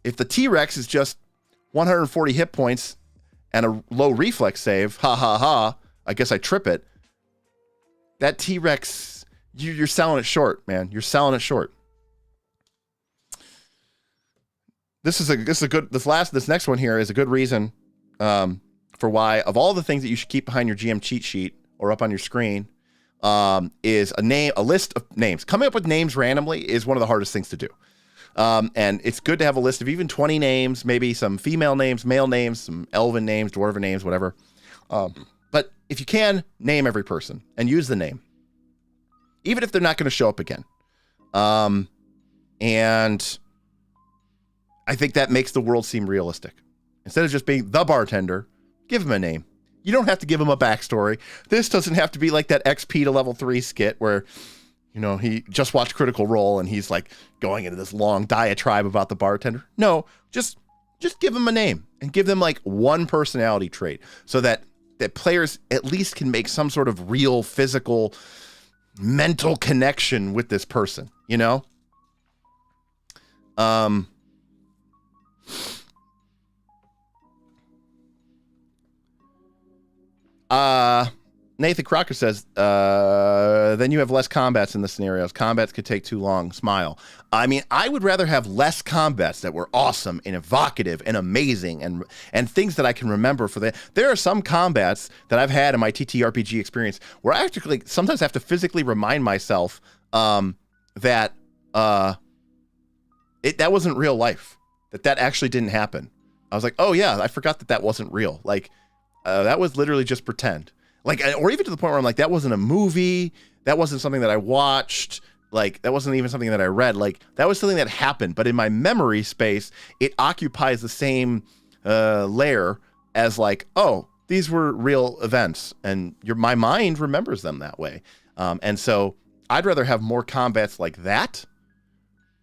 If the T-Rex is just 140 hit points and a low reflex save, I guess I trip it. That T-Rex, you're selling it short, man. You're selling it short. This next one here is a good reason for why, of all the things that you should keep behind your GM cheat sheet or up on your screen, is a list of names. Coming up with names randomly is one of the hardest things to do. And it's good to have a list of even 20 names, maybe some female names, male names, some elven names, dwarven names, whatever. But if you can, name every person and use the name, even if they're not going to show up again. And I think that makes the world seem realistic. Instead of just being the bartender, give him a name. You don't have to give him a backstory. This doesn't have to be like that XP to level 3 skit where, he just watched Critical Role and he's like going into this long diatribe about the bartender. No, just give him a name and give them like one personality trait so that players at least can make some sort of real physical mental connection with this person, Nathan Crocker says, then you have less combats in the scenarios. Combats could take too long. Smile. I mean, I would rather have less combats that were awesome and evocative and amazing and things that I can remember for that. There are some combats that I've had in my TTRPG experience where I actually sometimes have to physically remind myself that that wasn't real life, that actually didn't happen. I was like, oh yeah, I forgot that wasn't real. Like, that was literally just pretend. Like, or even to the point where I'm like, that wasn't a movie. That wasn't something that I watched. Like, that wasn't even something that I read. Like, that was something that happened. But in my memory space, it occupies the same layer as like, oh, these were real events. And my mind remembers them that way. And so I'd rather have more combats like that.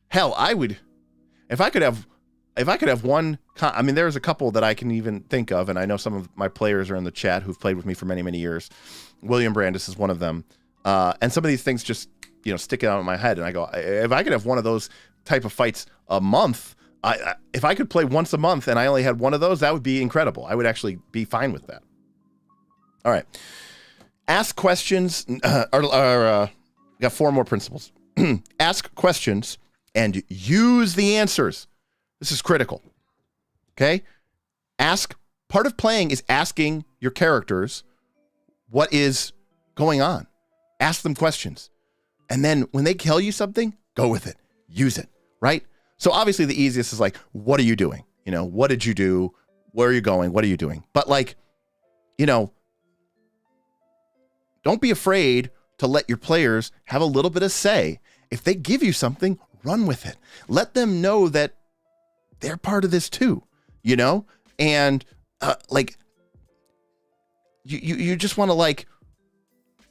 Hell, if I could have one, there's a couple that I can even think of, and I know some of my players are in the chat who've played with me for many, many years. William Brandis is one of them. And some of these things just, stick out in my head, and I go, if I could have one of those type of fights a month, if I could play once a month and I only had one of those, that would be incredible. I would actually be fine with that. All right. Ask questions, got 4 more principles. Ask questions and use the answers. This is critical. Okay? Part of playing is asking your characters what is going on. Ask them questions. And then when they tell you something, go with it. Use it, right? So obviously the easiest is like, what are you doing? You know, what did you do? Where are you going? What are you doing? But like, you know, don't be afraid to let your players have a little bit of say. If they give you something, run with it. Let them know that they're part of this too, you know? And like, you just want to like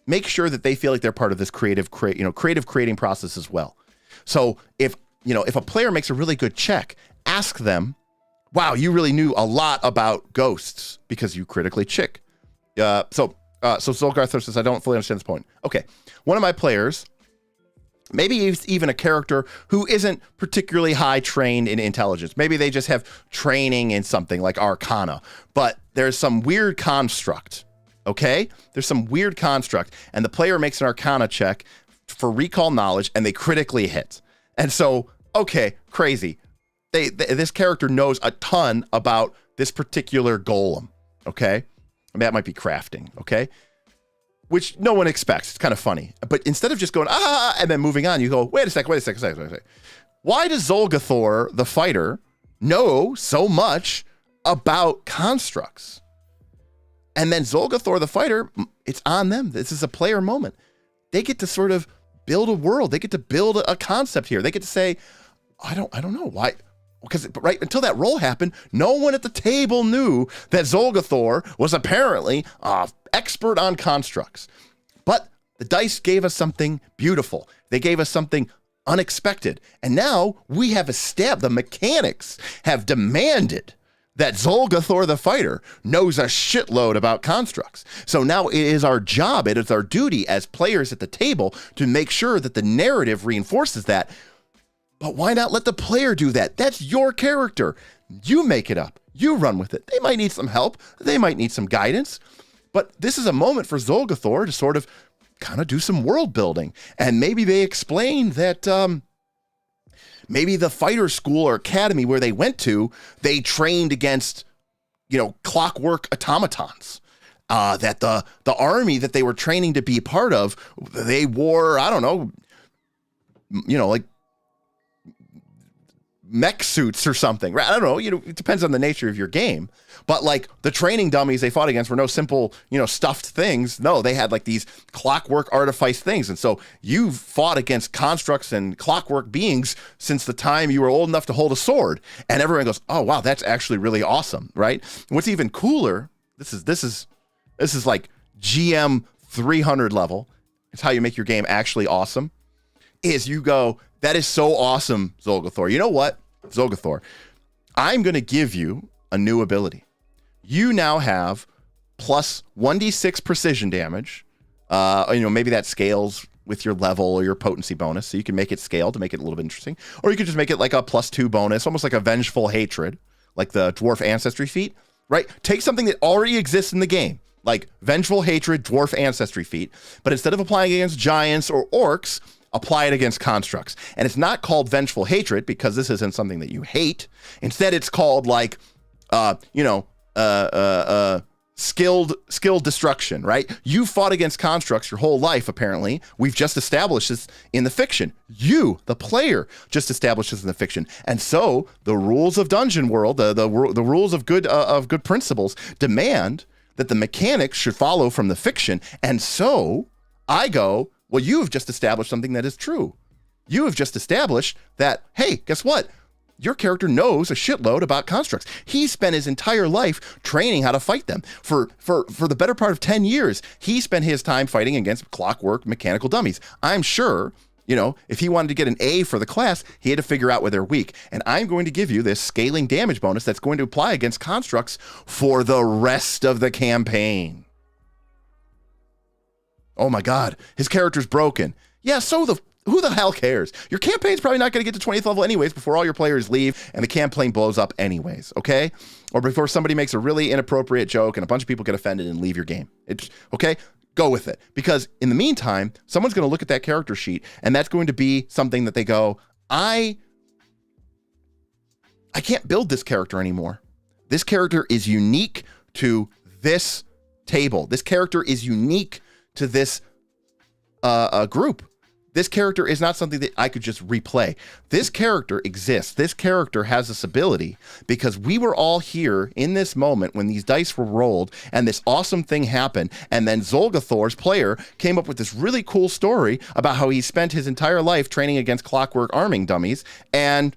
make sure that they feel like they're part of this creative creating process as well. So if a player makes a really good check, ask them, wow, you really knew a lot about ghosts because you critically check. So Zolgarthor says, I don't fully understand this point. Okay. One of my players, maybe even a character who isn't particularly high trained in intelligence. Maybe they just have training in something like Arcana, but there's some weird construct. Okay? There's some weird construct, and the player makes an Arcana check for recall knowledge, and they critically hit. And so, okay, crazy. This character knows a ton about this particular golem. Okay? I mean, that might be crafting. Okay? Which no one expects. It's kind of funny. But instead of just going, and then moving on, you go, wait a second. Why does Zolgathor, the fighter, know so much about constructs? And then Zolgathor, the fighter, it's on them. This is a player moment. They get to sort of build a world. They get to build a concept here. They get to say, I don't know why. Because right until that roll happened, no one at the table knew that Zolgathor was apparently expert on constructs. But the dice gave us something beautiful. They gave us something unexpected. And now we have established, the mechanics have demanded that Zolgathor the fighter knows a shitload about constructs. So now it is our job, it is our duty as players at the table to make sure that the narrative reinforces that. But why not let the player do that? That's your character. You make it up. You run with it. They might need some help. They might need some guidance. But this is a moment for Zolgathor to sort of kind of do some world building. And maybe they explain that maybe the fighter school or academy where they went to, they trained against, clockwork automatons. That the army that they were training to be a part of, they wore, I don't know, like mech suits or something. I don't know. It depends on the nature of your game. But like the training dummies they fought against were no simple, stuffed things. No, they had like these clockwork artifice things. And so you fought against constructs and clockwork beings since the time you were old enough to hold a sword. And everyone goes, oh, wow, that's actually really awesome. Right. What's even cooler, this is like GM 300 level. It's how you make your game actually awesome. Is you go, that is so awesome, Zolgathor. You know what, Zolgathor? I'm going to give you a new ability. You now have plus 1d6 precision damage. Maybe that scales with your level or your potency bonus, so you can make it scale to make it a little bit interesting. Or you could just make it like a +2 bonus, almost like a vengeful hatred, like the dwarf ancestry feat, right? Take something that already exists in the game, like vengeful hatred, dwarf ancestry feat, but instead of applying against giants or orcs, apply it against constructs. And it's not called vengeful hatred because this isn't something that you hate. Instead, it's called like, skilled destruction, right? You fought against constructs your whole life, apparently. We've just established this in the fiction. You, the player, just established this in the fiction. And so the rules of Dungeon World, the rules of good principles demand that the mechanics should follow from the fiction. And so I go, well, you have just established something that is true. You have just established that, hey, guess what? Your character knows a shitload about constructs. He spent his entire life training how to fight them. For the better part of 10 years, he spent his time fighting against clockwork mechanical dummies. I'm sure, if he wanted to get an A for the class, he had to figure out where they're weak. And I'm going to give you this scaling damage bonus that's going to apply against constructs for the rest of the campaign. Oh my God, his character's broken. Yeah, who the hell cares? Your campaign's probably not going to get to 20th level anyways before all your players leave and the campaign blows up anyways, okay? Or before somebody makes a really inappropriate joke and a bunch of people get offended and leave your game. Okay? go with it. Because in the meantime, someone's going to look at that character sheet, and that's going to be something that they go, I can't build this character anymore. This character is unique to this table. This character is unique to this group. This character is not something that I could just replay. This character exists. This character has this ability because we were all here in this moment when these dice were rolled and this awesome thing happened. And then Zolgathor's player came up with this really cool story about how he spent his entire life training against clockwork arming dummies, and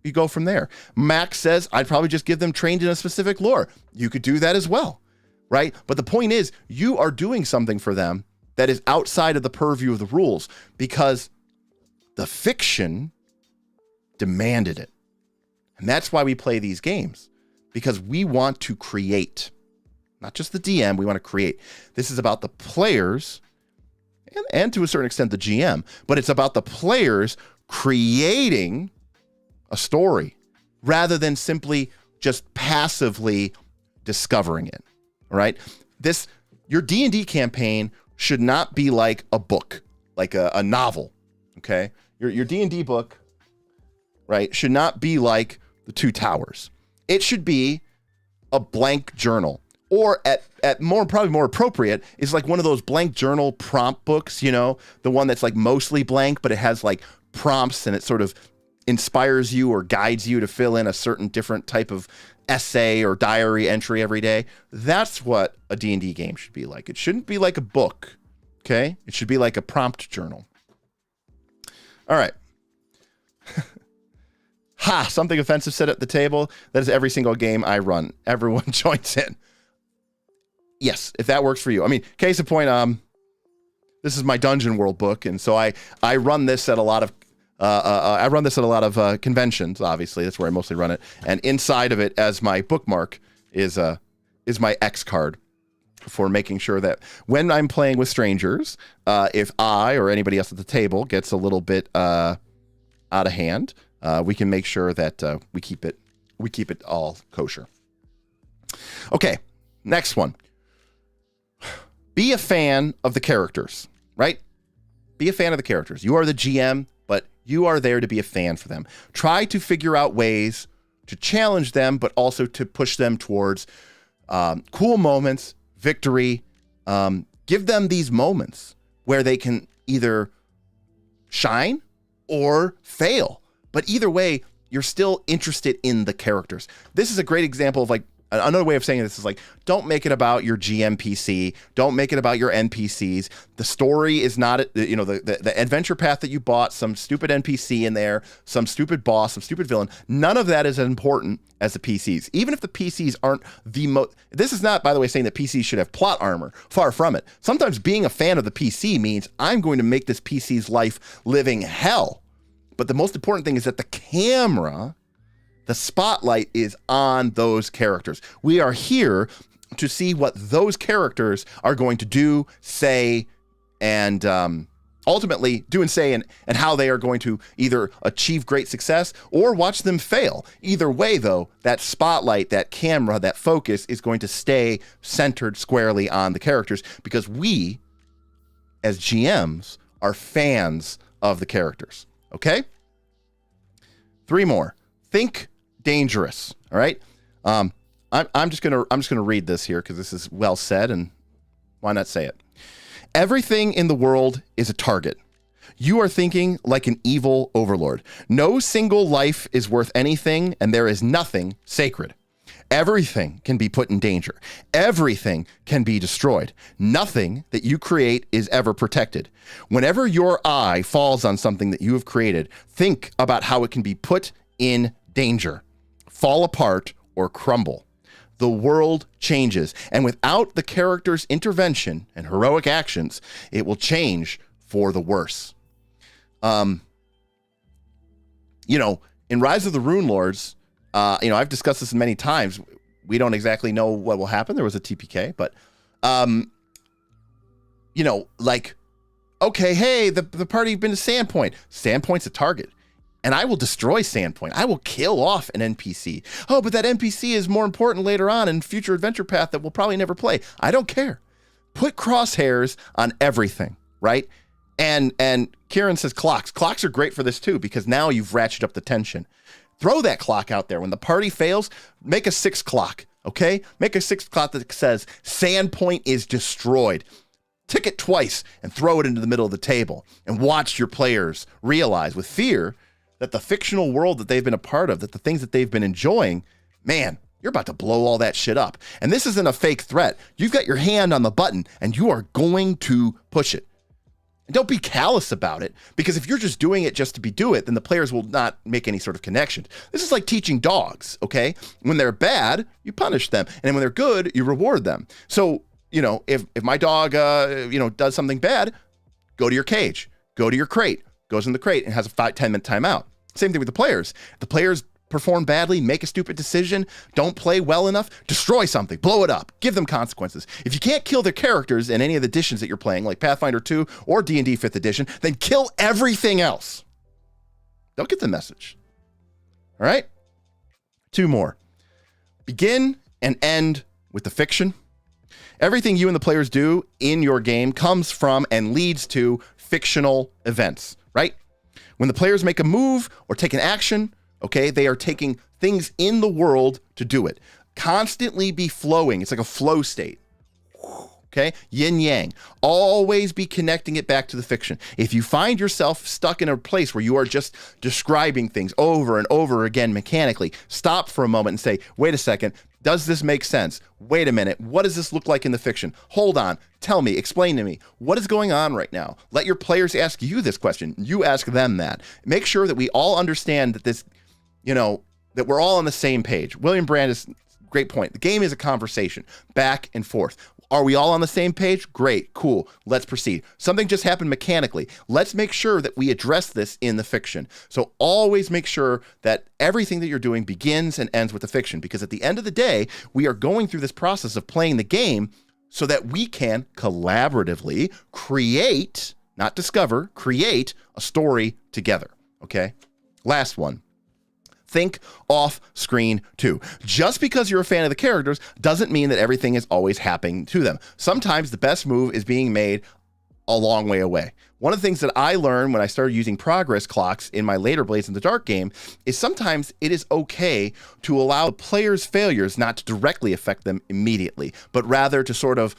you go from there. Max says, I'd probably just give them trained in a specific lore. You could do that as well, right? But the point is, you are doing something for them that is outside of the purview of the rules because the fiction demanded it. And that's why we play these games, because we want to create, not just the DM, we want to create. This is about the players and to a certain extent the GM, but it's about the players creating a story rather than simply just passively discovering it, right? Your D&D campaign should not be like a book, like a novel, okay? Your D&D book, right, should not be like the Two Towers. It should be a blank journal, or probably more appropriate is like one of those blank journal prompt books, the one that's like mostly blank, but it has like prompts and it sort of inspires you or guides you to fill in a certain different type of essay or diary entry every day. That's what a D&D game should be like. It shouldn't be like a book, okay? It should be like a prompt journal. All right. Something offensive said at the table. That is every single game I run. Everyone joins in. Yes, if that works for you. I mean, case in point, this is my Dungeon World book, and so I run this at a lot of conventions. Obviously, that's where I mostly run it. And inside of it, as my bookmark, is my X card for making sure that when I'm playing with strangers, if I or anybody else at the table gets a little bit out of hand, we can make sure that we keep it all kosher. Okay, next one. Be a fan of the characters, right? Be a fan of the characters. You are the GM, but you are there to be a fan for them. Try to figure out ways to challenge them, but also to push them towards cool moments, victory. Give them these moments where they can either shine or fail. But either way, you're still interested in the characters. This is a great example of like, another way of saying this is like, don't make it about your GMPC. Don't make it about your NPCs. The story is not, the adventure path that you bought, some stupid NPC in there, some stupid boss, some stupid villain. None of that is as important as the PCs. Even if the PCs aren't the most, this is not, by the way, saying that PCs should have plot armor. Far from it. Sometimes being a fan of the PC means I'm going to make this PC's life living hell. But the most important thing is that the camera, the spotlight is on those characters. We are here to see what those characters are going to do, say, and ultimately do and say, and how they are going to either achieve great success or watch them fail. Either way, though, that spotlight, that camera, that focus is going to stay centered squarely on the characters because we, as GMs, are fans of the characters. Okay? 3 more. Think dangerous. All right. I'm just gonna read this here because this is well said, and why not say it? Everything in the world is a target. You are thinking like an evil overlord. No single life is worth anything, and there is nothing sacred. Everything can be put in danger. Everything can be destroyed. Nothing that you create is ever protected. Whenever your eye falls on something that you have created, think about how it can be put in danger, fall apart, or crumble. The world changes, and without the character's intervention and heroic actions, it will change for the worse. In Rise of the Rune Lords, I've discussed this many times. We don't exactly know what will happen. There was a TPK, but, okay, hey, the party been to Sandpoint. Sandpoint's a target, and I will destroy Sandpoint. I will kill off an NPC. Oh, but that NPC is more important later on in future adventure path that we'll probably never play. I don't care. Put crosshairs on everything, right? And Kieran says clocks. Clocks are great for this too, because now you've ratcheted up the tension. Throw that clock out there. When the party fails, make a 6 clock, okay? Make a 6 clock that says Sandpoint is destroyed. Tick it twice and throw it into the middle of the table and watch your players realize with fear that the fictional world that they've been a part of, that the things that they've been enjoying, man, you're about to blow all that shit up. And this isn't a fake threat. You've got your hand on the button and you are going to push it. And don't be callous about it, because if you're just doing it just to do it, then the players will not make any sort of connection. This is like teaching dogs, okay? When they're bad, you punish them. And when they're good, you reward them. So, if my dog, does something bad, go to your cage, go to your crate, goes in the crate and has a 10-minute timeout. Same thing with the players. The players perform badly, make a stupid decision, don't play well enough, destroy something, blow it up, give them consequences. If you can't kill their characters in any of the editions that you're playing, like Pathfinder 2 or D&D 5th edition, then kill everything else. Don't get the message. All right? 2 more. Begin and end with the fiction. Everything you and the players do in your game comes from and leads to fictional events, right? When the players make a move or take an action, okay, they are taking things in the world to do it. Constantly be flowing. It's like a flow state. Okay, yin yang. Always be connecting it back to the fiction. If you find yourself stuck in a place where you are just describing things over and over again mechanically, stop for a moment and say, wait a second, does this make sense? Wait a minute, what does this look like in the fiction? Hold on, tell me, explain to me, what is going on right now? Let your players ask you this question. You ask them that. Make sure that we all understand that this, that we're all on the same page. William Brandis, great point. The game is a conversation, back and forth. Are we all on the same page? Great, cool, let's proceed. Something just happened mechanically. Let's make sure that we address this in the fiction. So always make sure that everything that you're doing begins and ends with the fiction, because at the end of the day, we are going through this process of playing the game so that we can collaboratively create, not discover, create a story together, okay? Last one. Think off screen too. Just because you're a fan of the characters doesn't mean that everything is always happening to them. Sometimes the best move is being made a long way away. One of the things that I learned when I started using progress clocks in my later Blades in the Dark game is sometimes it is okay to allow the players' failures not to directly affect them immediately, but rather to sort of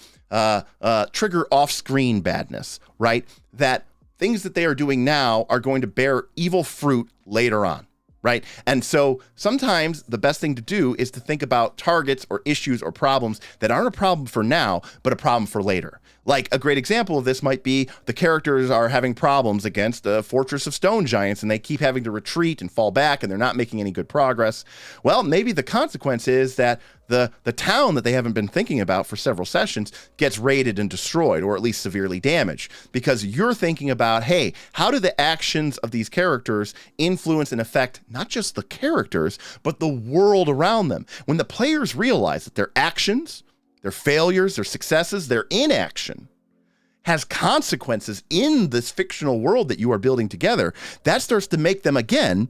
trigger off-screen badness, right? That things that they are doing now are going to bear evil fruit later on. Right? And so sometimes the best thing to do is to think about targets or issues or problems that aren't a problem for now, but a problem for later. Like a great example of this might be the characters are having problems against a fortress of stone giants and they keep having to retreat and fall back and they're not making any good progress. Well, maybe the consequence is that the town that they haven't been thinking about for several sessions gets raided and destroyed, or at least severely damaged, because you're thinking about, hey, how do the actions of these characters influence and affect not just the characters, but the world around them? When the players realize that their actions, their failures, their successes, their inaction has consequences in this fictional world that you are building together, that starts to make them, again,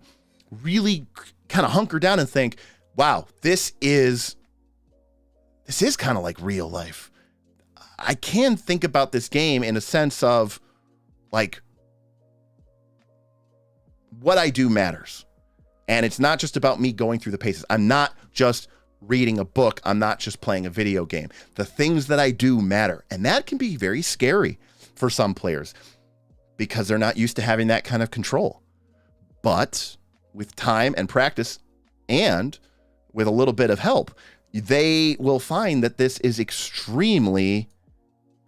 really kind of hunker down and think, wow, this is kind of like real life. I can think about this game in a sense of, like, what I do matters. And it's not just about me going through the paces. I'm not just reading a book. I'm not just playing a video game. The things that I do matter. And that can be very scary for some players because they're not used to having that kind of control. But with time and practice and with a little bit of help, they will find that this is extremely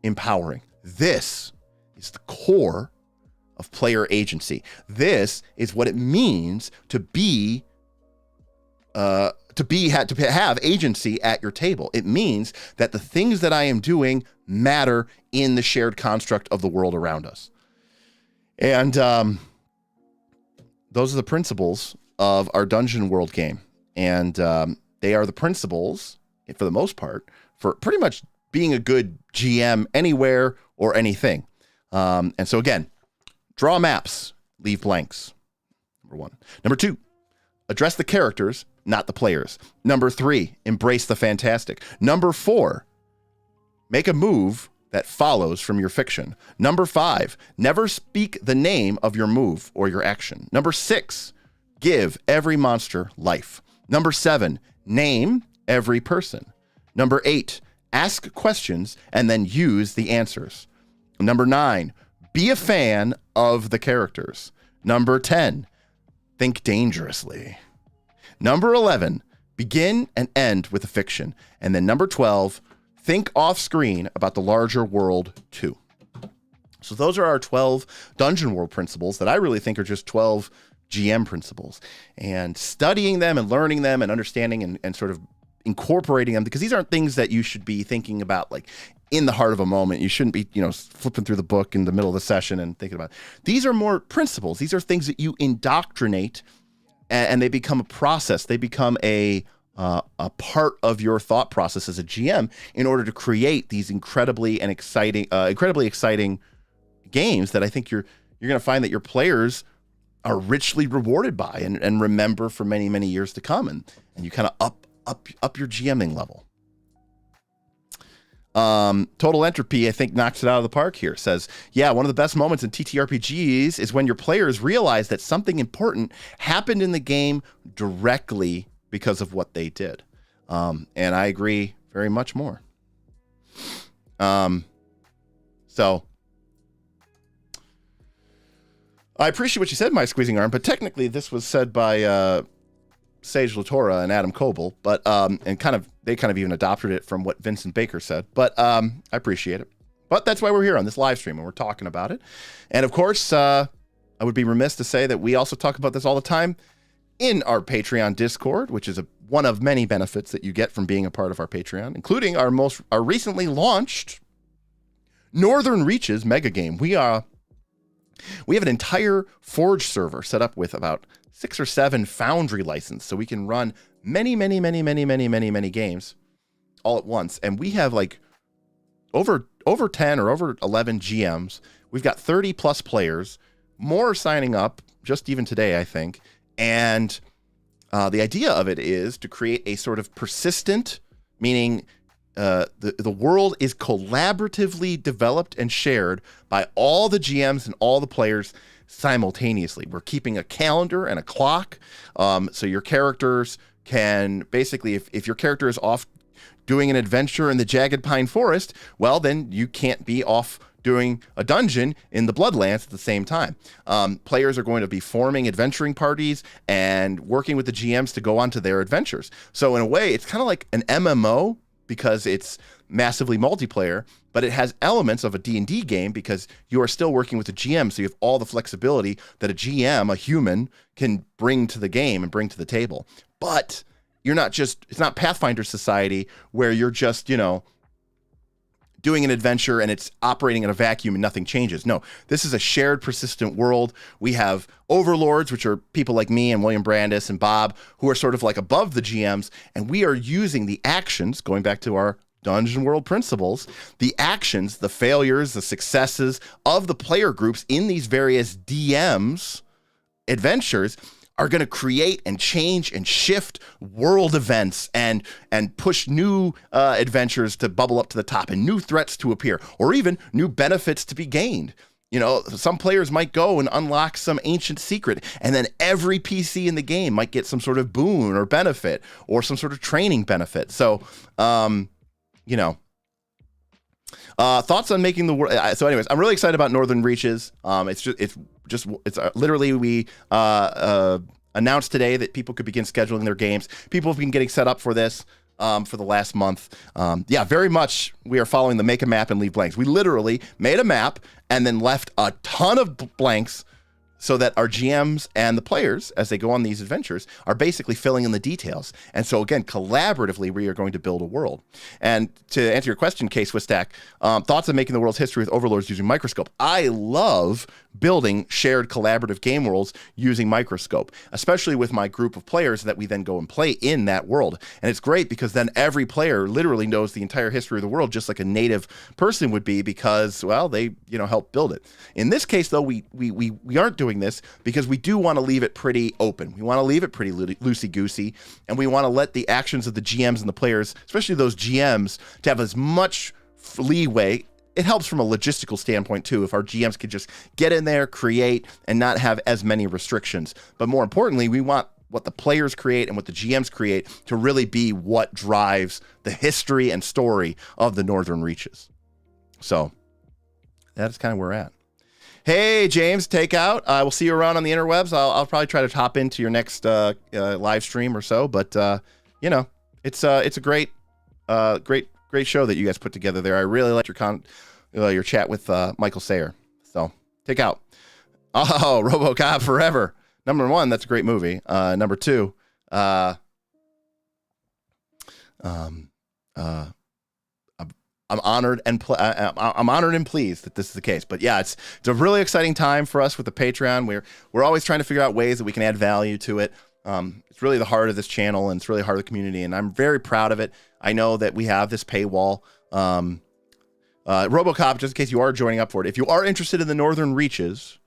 empowering. This is the core of player agency. This is what it means to have agency at your table. It means that the things that I am doing matter in the shared construct of the world around us. And those are the principles of our Dungeon World game. And they are the principles, for the most part, for pretty much being a good GM anywhere or anything. And so again, draw maps, leave blanks. Number 1. Number 2, address the characters, not the players. Number 3, embrace the fantastic. Number 4, make a move that follows from your fiction. Number 5, never speak the name of your move or your action. Number 6, give every monster life. Number 7, name every person. Number 8, ask questions and then use the answers. Number 9, be a fan of the characters. Number 10, think dangerously. Number 11, begin and end with a fiction. And then number 12, think off screen about the larger world too. So those are our 12 Dungeon World principles that I really think are just 12 GM principles. And studying them and learning them and understanding and sort of incorporating them, because these aren't things that you should be thinking about like in the heart of a moment. You shouldn't be, flipping through the book in the middle of the session and thinking about it. These are more principles. These are things that you indoctrinate and they become a process. They become a part of your thought process as a GM in order to create these incredibly exciting games that I think you're going to find that your players are richly rewarded by and remember for many, many years to come. And you kind of up your GMing level. Total Entropy, I think, knocks it out of the park here. Says, yeah, one of the best moments in TTRPGs is when your players realize that something important happened in the game directly because of what they did. And I agree very much more. So I appreciate what you said, My Squeezing Arm, but technically this was said by Sage Latora and Adam Coble, but they kind of even adopted it from what Vincent Baker said, but I appreciate it. But that's why we're here on this live stream and we're talking about it. And of course, I would be remiss to say that we also talk about this all the time in our Patreon Discord, which is one of many benefits that you get from being a part of our Patreon, including our recently launched Northern Reaches mega game. We have an entire Forge server set up with about 6 or 7 Foundry license, so we can run many games all at once. And we have like over 10 or over 11 GMs. We've got 30 plus players, more signing up just even today, I think. And the idea of it is to create a sort of persistent, meaning the world is collaboratively developed and shared by all the GMs and all the players simultaneously. We're keeping a calendar and a clock, so your characters can basically, if your character is off doing an adventure in the Jagged Pine Forest, well, then you can't be off doing a dungeon in the Bloodlands at the same time. Players are going to be forming adventuring parties and working with the GMs to go on to their adventures. So in a way, it's kind of like an MMO because it's massively multiplayer, but it has elements of a D&D game because you are still working with the GM, so you have all the flexibility that a GM, a human, can bring to the game and bring to the table. But it's not Pathfinder Society where you're just, doing an adventure and it's operating in a vacuum and nothing changes. No, this is a shared persistent world. We have overlords, which are people like me and William Brandis and Bob, who are sort of like above the GMs, and we are using the actions, going back to our Dungeon World principles, the actions, the failures, the successes of the player groups in these various DMs adventures are going to create and change and shift world events and push new adventures to bubble up to the top and new threats to appear, or even new benefits to be gained. Some players might go and unlock some ancient secret, and then every PC in the game might get some sort of boon or benefit or some sort of training benefit. So, thoughts on making the world. So anyways, I'm really excited about Northern Reaches. It's literally we announced today that people could begin scheduling their games. People have been getting set up for this for the last month. Very much we are following the make a map and leave blanks. We literally made a map and then left a ton of blanks so that our GMs and the players, as they go on these adventures, are basically filling in the details. And so again, collaboratively, we are going to build a world. And to answer your question, K-Swistack, thoughts on making the world's history with overlords using Microscope. I love building shared collaborative game worlds using Microscope, especially with my group of players that we then go and play in that world. And it's great because then every player literally knows the entire history of the world, just like a native person would be, because, well, they, help build it. In this case, though, we aren't doing this because we do want to leave it pretty open. We want to leave it pretty loosey-goosey, and we want to let the actions of the GMs and the players, especially those GMs, to have as much leeway it helps from a logistical standpoint too if our GMs could just get in there, create, and not have as many restrictions. But more importantly, we want what the players create and what the GMs create to really be what drives the history and story of the Northern Reaches. So that's kind of where we're at. Hey, James, Takeout. I will see you around on the interwebs. I'll probably try to hop into your next live stream or so. But, you know, it's a great show that you guys put together there. I really liked your chat with Michael Sayer. So, Takeout. Oh, RoboCop Forever. Number one, that's a great movie. Number two, I'm honored and pleased that this is the case. But yeah, it's a really exciting time for us with the Patreon. We're always trying to figure out ways that we can add value to it. It's really the heart of this channel, and it's really the heart of the community, and I'm very proud of it. I know that we have this paywall. RoboCop, just in case you are joining up for it, if you are interested in the Northern Reaches,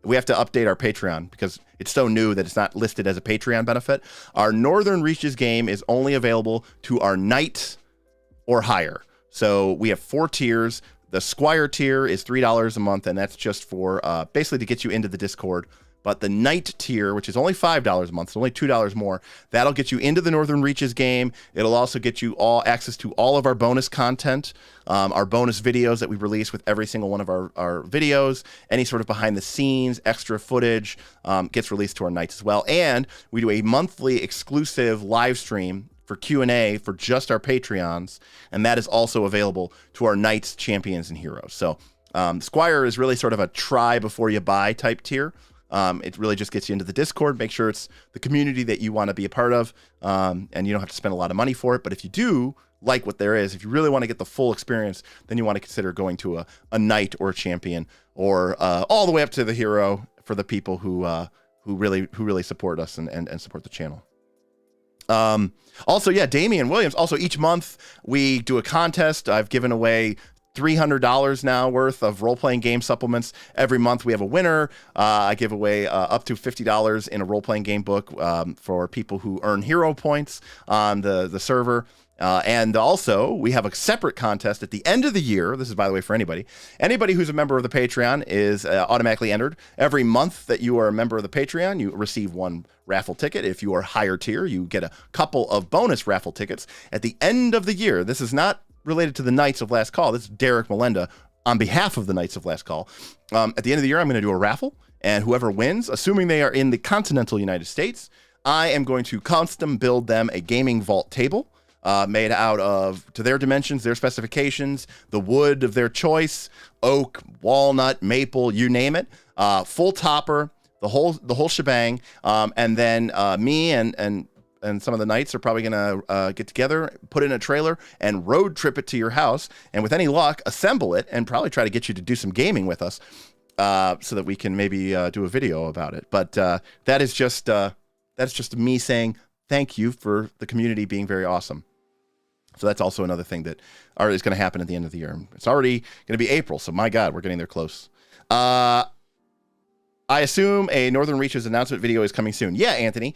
we have to update our Patreon because it's so new that it's not listed as a Patreon benefit. Our Northern Reaches game is only available to our Knight or higher. So we have 4 tiers. The Squire tier is $3 a month, and that's just for basically to get you into the Discord. But the Knight tier, which is only $5 a month, so only $2 more, that'll get you into the Northern Reaches game. It'll also get you all access to all of our bonus content, our bonus videos that we release with every single one of our videos, any sort of behind the scenes, extra footage gets released to our Knights as well. And we do a monthly exclusive live stream for Q&A for just our Patreons, and that is also available to our Knights, Champions, and Heroes. So Squire is really sort of a try before you buy type tier. It really just gets you into the Discord, make sure it's the community that you want to be a part of, and you don't have to spend a lot of money for it. But if you do like what there is, if you really want to get the full experience, then you want to consider going to a Knight or a Champion, or all the way up to the Hero for the people who really support us and support the channel. Also, yeah, Damian Williams. Also, each month we do a contest. I've given away $300 now worth of role-playing game supplements. Every month we have a winner. I give away up to $50 in a role-playing game book for people who earn hero points on the server. And also, we have a separate contest at the end of the year. This is, by the way, for anybody. Anybody who's a member of the Patreon is automatically entered. Every month that you are a member of the Patreon, you receive 1 raffle ticket. If you are higher tier, you get a couple of bonus raffle tickets. At the end of the year, this is not related to the Knights of Last Call. This is Derek Melenda on behalf of the Knights of Last Call. At the end of the year, I'm going to do a raffle, and whoever wins, assuming they are in the continental United States, I am going to custom build them a gaming vault table made out of, to their dimensions, their specifications, the wood of their choice, oak, walnut, maple, you name it, full topper, the whole shebang, and then me and some of the Knights are probably going to get together, put it in a trailer, and road trip it to your house, and with any luck, assemble it, and probably try to get you to do some gaming with us, so that we can maybe do a video about it. But that's just me saying thank you for the community being very awesome. So that's also another thing that is going to happen at the end of the year. It's already going to be April, so my God, we're getting there close. I assume a Northern Reaches announcement video is coming soon. Yeah, Anthony.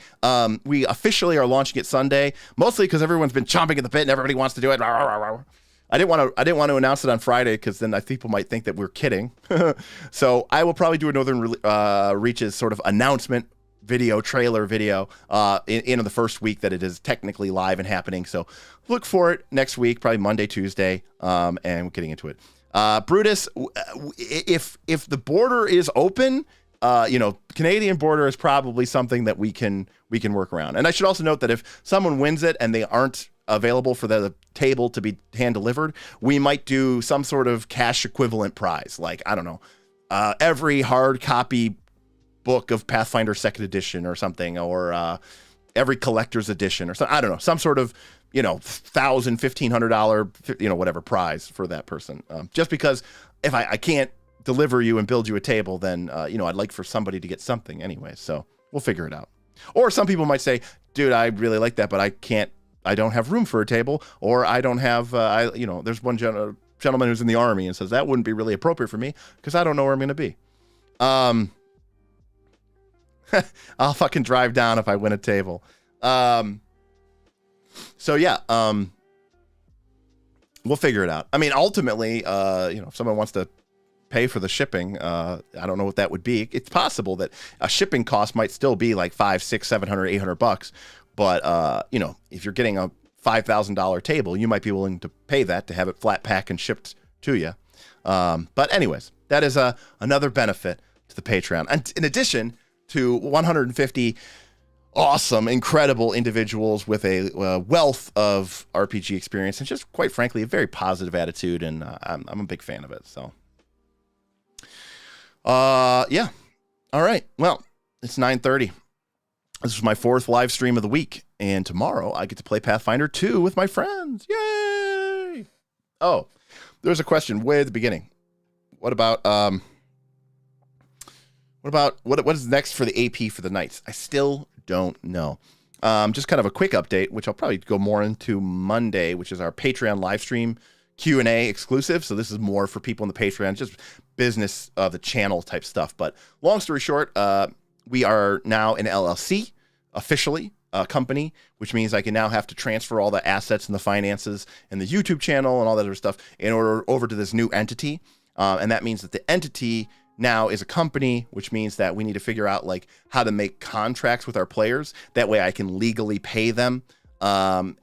We officially are launching it Sunday, mostly because everyone's been chomping at the bit and everybody wants to do it. I didn't want to announce it on Friday because then people might think that we're kidding. So I will probably do a Northern Reaches sort of announcement video, trailer video, in the first week that it is technically live and happening. So look for it next week, probably Monday, Tuesday, and we're getting into it. Brutus, if the border is open, Canadian border is probably something that we can work around. And I should also note that if someone wins it and they aren't available for the table to be hand delivered, we might do some sort of cash equivalent prize. Like, I don't know, every hard copy book of Pathfinder 2nd edition or something, or every collector's edition or something. I don't know, some sort of, $1,000, $1,500, whatever prize for that person. Just because if I can't deliver you and build you a table, then, I'd like for somebody to get something anyway. So we'll figure it out. Or some people might say, dude, I really like that, but I don't have room for a table, or I don't have, there's one gentleman who's in the Army and says that wouldn't be really appropriate for me because I don't know where I'm going to be. I'll fucking drive down if I win a table. So yeah. we'll figure it out. I mean, ultimately, if someone wants to pay for the shipping, I don't know what that would be. It's possible that a shipping cost might still be like $500, $600, $700, $800. But, if you're getting a $5,000 table, you might be willing to pay that to have it flat packed and shipped to you. But anyways, that is another benefit to the Patreon. And in addition to 150 awesome, incredible individuals with a wealth of RPG experience and just, quite frankly, a very positive attitude. And I'm a big fan of it. So, yeah. All right. Well, it's 9:30. This is my 4th live stream of the week. And tomorrow I get to play Pathfinder 2 with my friends. Yay! Oh, there's a question way at the beginning. What is next for the AP for the Knights? I still don't know. Just kind of a quick update, which I'll probably go more into Monday, which is our Patreon live stream Q&A exclusive. So this is more for people in the Patreon, just business of the channel type stuff. But long story short, we are now an LLC, officially a company, which means I can now have to transfer all the assets and the finances and the YouTube channel and all that other stuff in order over to this new entity. And that means that the entity now is a company, which means that we need to figure out like how to make contracts with our players. That way I can legally pay them, and,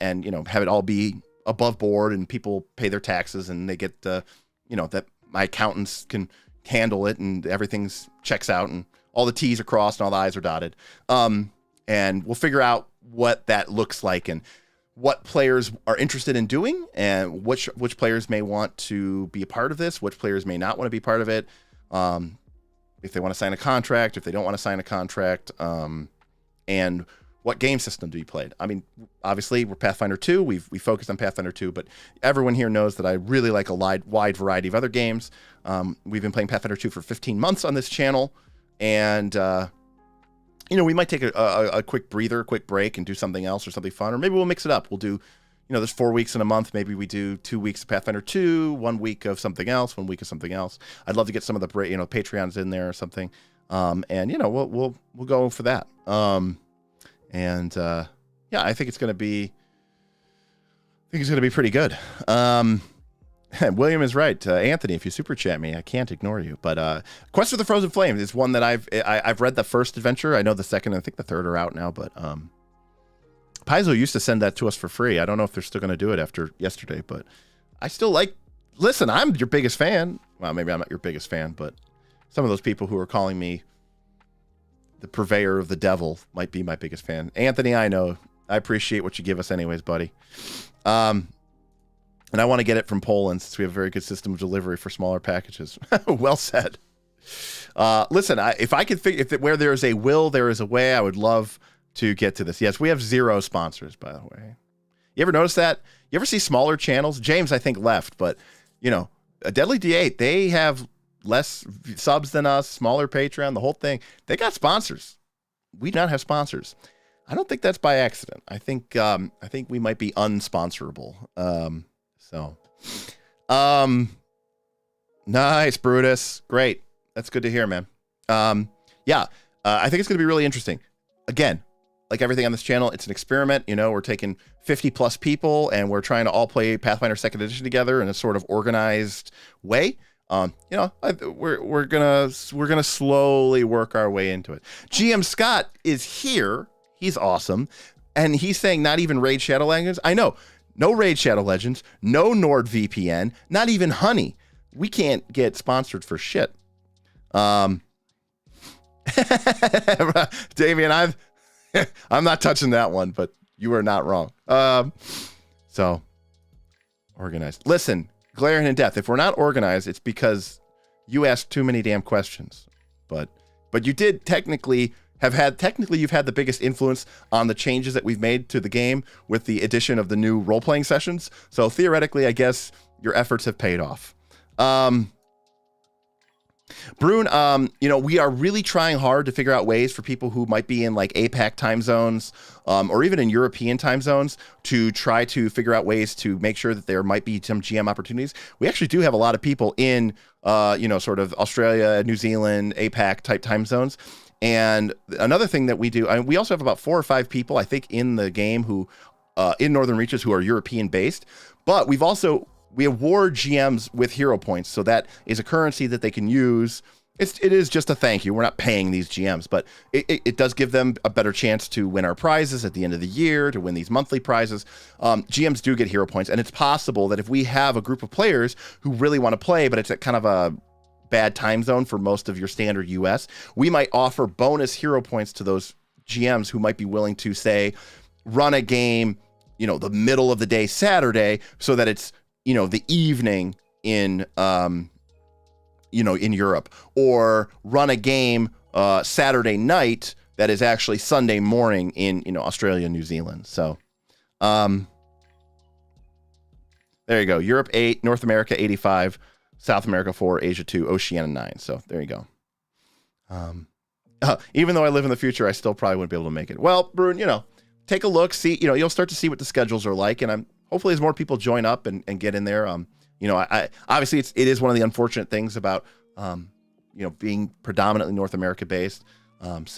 have it all be above board and people pay their taxes and they get, that my accountants can handle it and everything's checks out and all the T's are crossed and all the I's are dotted. And we'll figure out what that looks like and what players are interested in doing and which players may want to be a part of this, which players may not want to be part of it. If they want to sign a contract, if they don't want to sign a contract, and what game system do you play? I mean, obviously we're Pathfinder 2. We focused on Pathfinder 2, but everyone here knows that I really like a wide variety of other games. We've been playing Pathfinder 2 for 15 months on this channel, and we might take a quick breather, quick break, and do something else or something fun, or maybe we'll mix it up. We'll do, there's 4 weeks in a month. Maybe we do 2 weeks of Pathfinder 2, 1 week of something else, 1 week of something else. I'd love to get some of the Patreons in there or something, and we'll go for that. I think it's gonna be pretty good. William is right. Anthony, if you super chat me, I can't ignore you. But Quest for the Frozen Flames is one that I've read the first adventure. I know the second, I think the third are out now. But Paizo used to send that to us for free. I don't know if they're still going to do it after yesterday, but I still like. Listen, I'm your biggest fan. Well, maybe I'm not your biggest fan, but some of those people who are calling me the purveyor of the devil might be my biggest fan. Anthony, I know. I appreciate what you give us, anyways, buddy. And I want to get it from Poland since we have a very good system of delivery for smaller packages. Well said. Listen, if I could figure where there is a will, there is a way. I would love to get to this. Yes, we have 0 sponsors, by the way. You ever notice that? You ever see smaller channels? James, I think, left, but a Deadly D8, they have less subs than us, smaller Patreon, the whole thing. They got sponsors. We do not have sponsors. I don't think that's by accident. I think we might be unsponsorable. Nice, Brutus. Great. That's good to hear, man. I think it's going to be really interesting. Again, like everything on this channel, it's an experiment. We're taking 50 plus people and we're trying to all play Pathfinder 2nd Edition together in a sort of organized way. We're gonna slowly work our way into it. GM Scott is here. He's awesome. And he's saying not even Raid Shadow Legends. I know. No Raid Shadow Legends, no NordVPN, not even Honey. We can't get sponsored for shit. Damien, I'm not touching that one, but you are not wrong. So organized. Listen, Glaring in Death, if we're not organized, it's because you asked too many damn questions. But you did you've had the biggest influence on the changes that we've made to the game with the addition of the new role-playing sessions. So theoretically, I guess your efforts have paid off. Brune, we are really trying hard to figure out ways for people who might be in like APAC time zones, or even in European time zones, to try to figure out ways to make sure that there might be some GM opportunities. We actually do have a lot of people in, sort of Australia, New Zealand, APAC type time zones. And another thing that we do, we also have about 4 or 5 people, I think, in the game who, in Northern Reaches, who are European based. But we've also we award GMs with hero points, so that is a currency that they can use. It is just a thank you. We're not paying these GMs, but it does give them a better chance to win our prizes at the end of the year, to win these monthly prizes. GMs do get hero points, and it's possible that if we have a group of players who really want to play, but it's at kind of a bad time zone for most of your standard US, we might offer bonus hero points to those GMs who might be willing to, say, run a game, the middle of the day Saturday, so that it's, the evening in in Europe, or run a game Saturday night that is actually Sunday morning in Australia and New Zealand. So there you go. Europe 8, North America 85, South America 4, Asia 2, Oceania 9. So there you go. Even though I live in the future, I still probably wouldn't be able to make it. Well, Bruin, take a look, see, you'll start to see what the schedules are like, and hopefully as more people join up and get in there, I obviously it is one of the unfortunate things about being predominantly North America based. But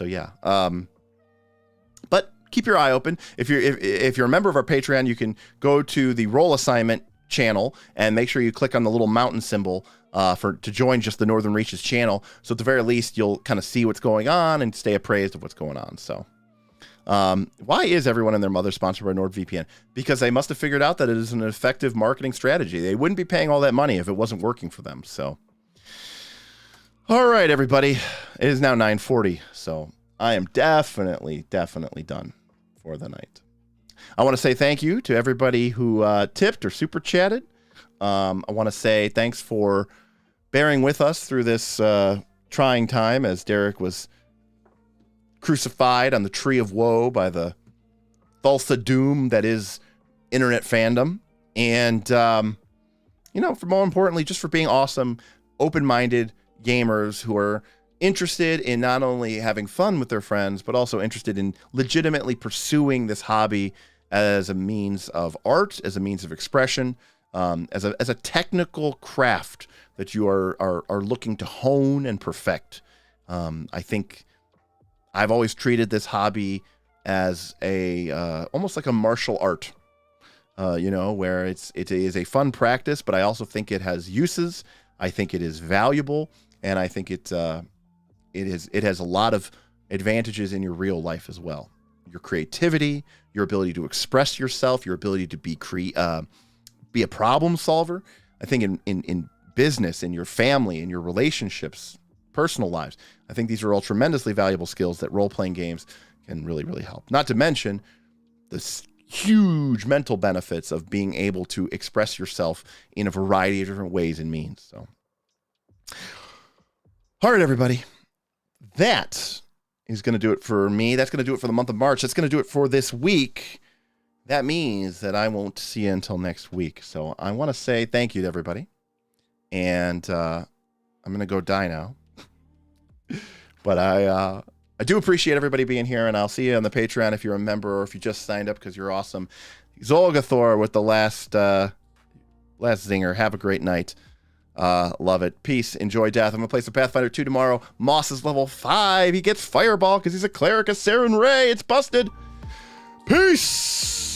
keep your eye open. If you're a member of our Patreon, you can go to the Roll Assignment channel and make sure you click on the little mountain symbol to join just the Northern Reaches channel. So at the very least, you'll kind of see what's going on and stay appraised of what's going on. So. Why is everyone and their mother sponsored by NordVPN? Because they must have figured out that it is an effective marketing strategy. They wouldn't be paying all that money if it wasn't working for them. So, all right, everybody, it is now 9:40. So I am definitely done for the night. I want to say thank you to everybody who tipped or super chatted. I want to say thanks for bearing with us through this trying time as Derik was crucified on the tree of woe by the Thulsa doom that is internet fandom. And, for more importantly, just for being awesome, open-minded gamers who are interested in not only having fun with their friends, but also interested in legitimately pursuing this hobby as a means of art, as a means of expression, as a technical craft that you are looking to hone and perfect. I think I've always treated this hobby as almost like a martial art, where it is a fun practice, but I also think it has uses. I think it is valuable, and I think it has a lot of advantages in your real life as well. Your creativity, your ability to express yourself, your ability to be a problem solver. I think in business, in your family, in your relationships, personal lives, I think these are all tremendously valuable skills that role-playing games can really, really help. Not to mention the huge mental benefits of being able to express yourself in a variety of different ways and means. So, all right, everybody, that is going to do it for me. That's going to do it for the month of March. That's going to do it for this week. That means that I won't see you until next week. So I want to say thank you to everybody. And I'm going to go die now. But I do appreciate everybody being here, and I'll see you on the Patreon if you're a member or if you just signed up because you're awesome. Zolgathor with the last zinger. Have a great night. Love it. Peace. Enjoy death. I'm going to play some Pathfinder 2 tomorrow. Moss is level 5. He gets Fireball because he's a cleric of Saren Ray. It's busted. Peace.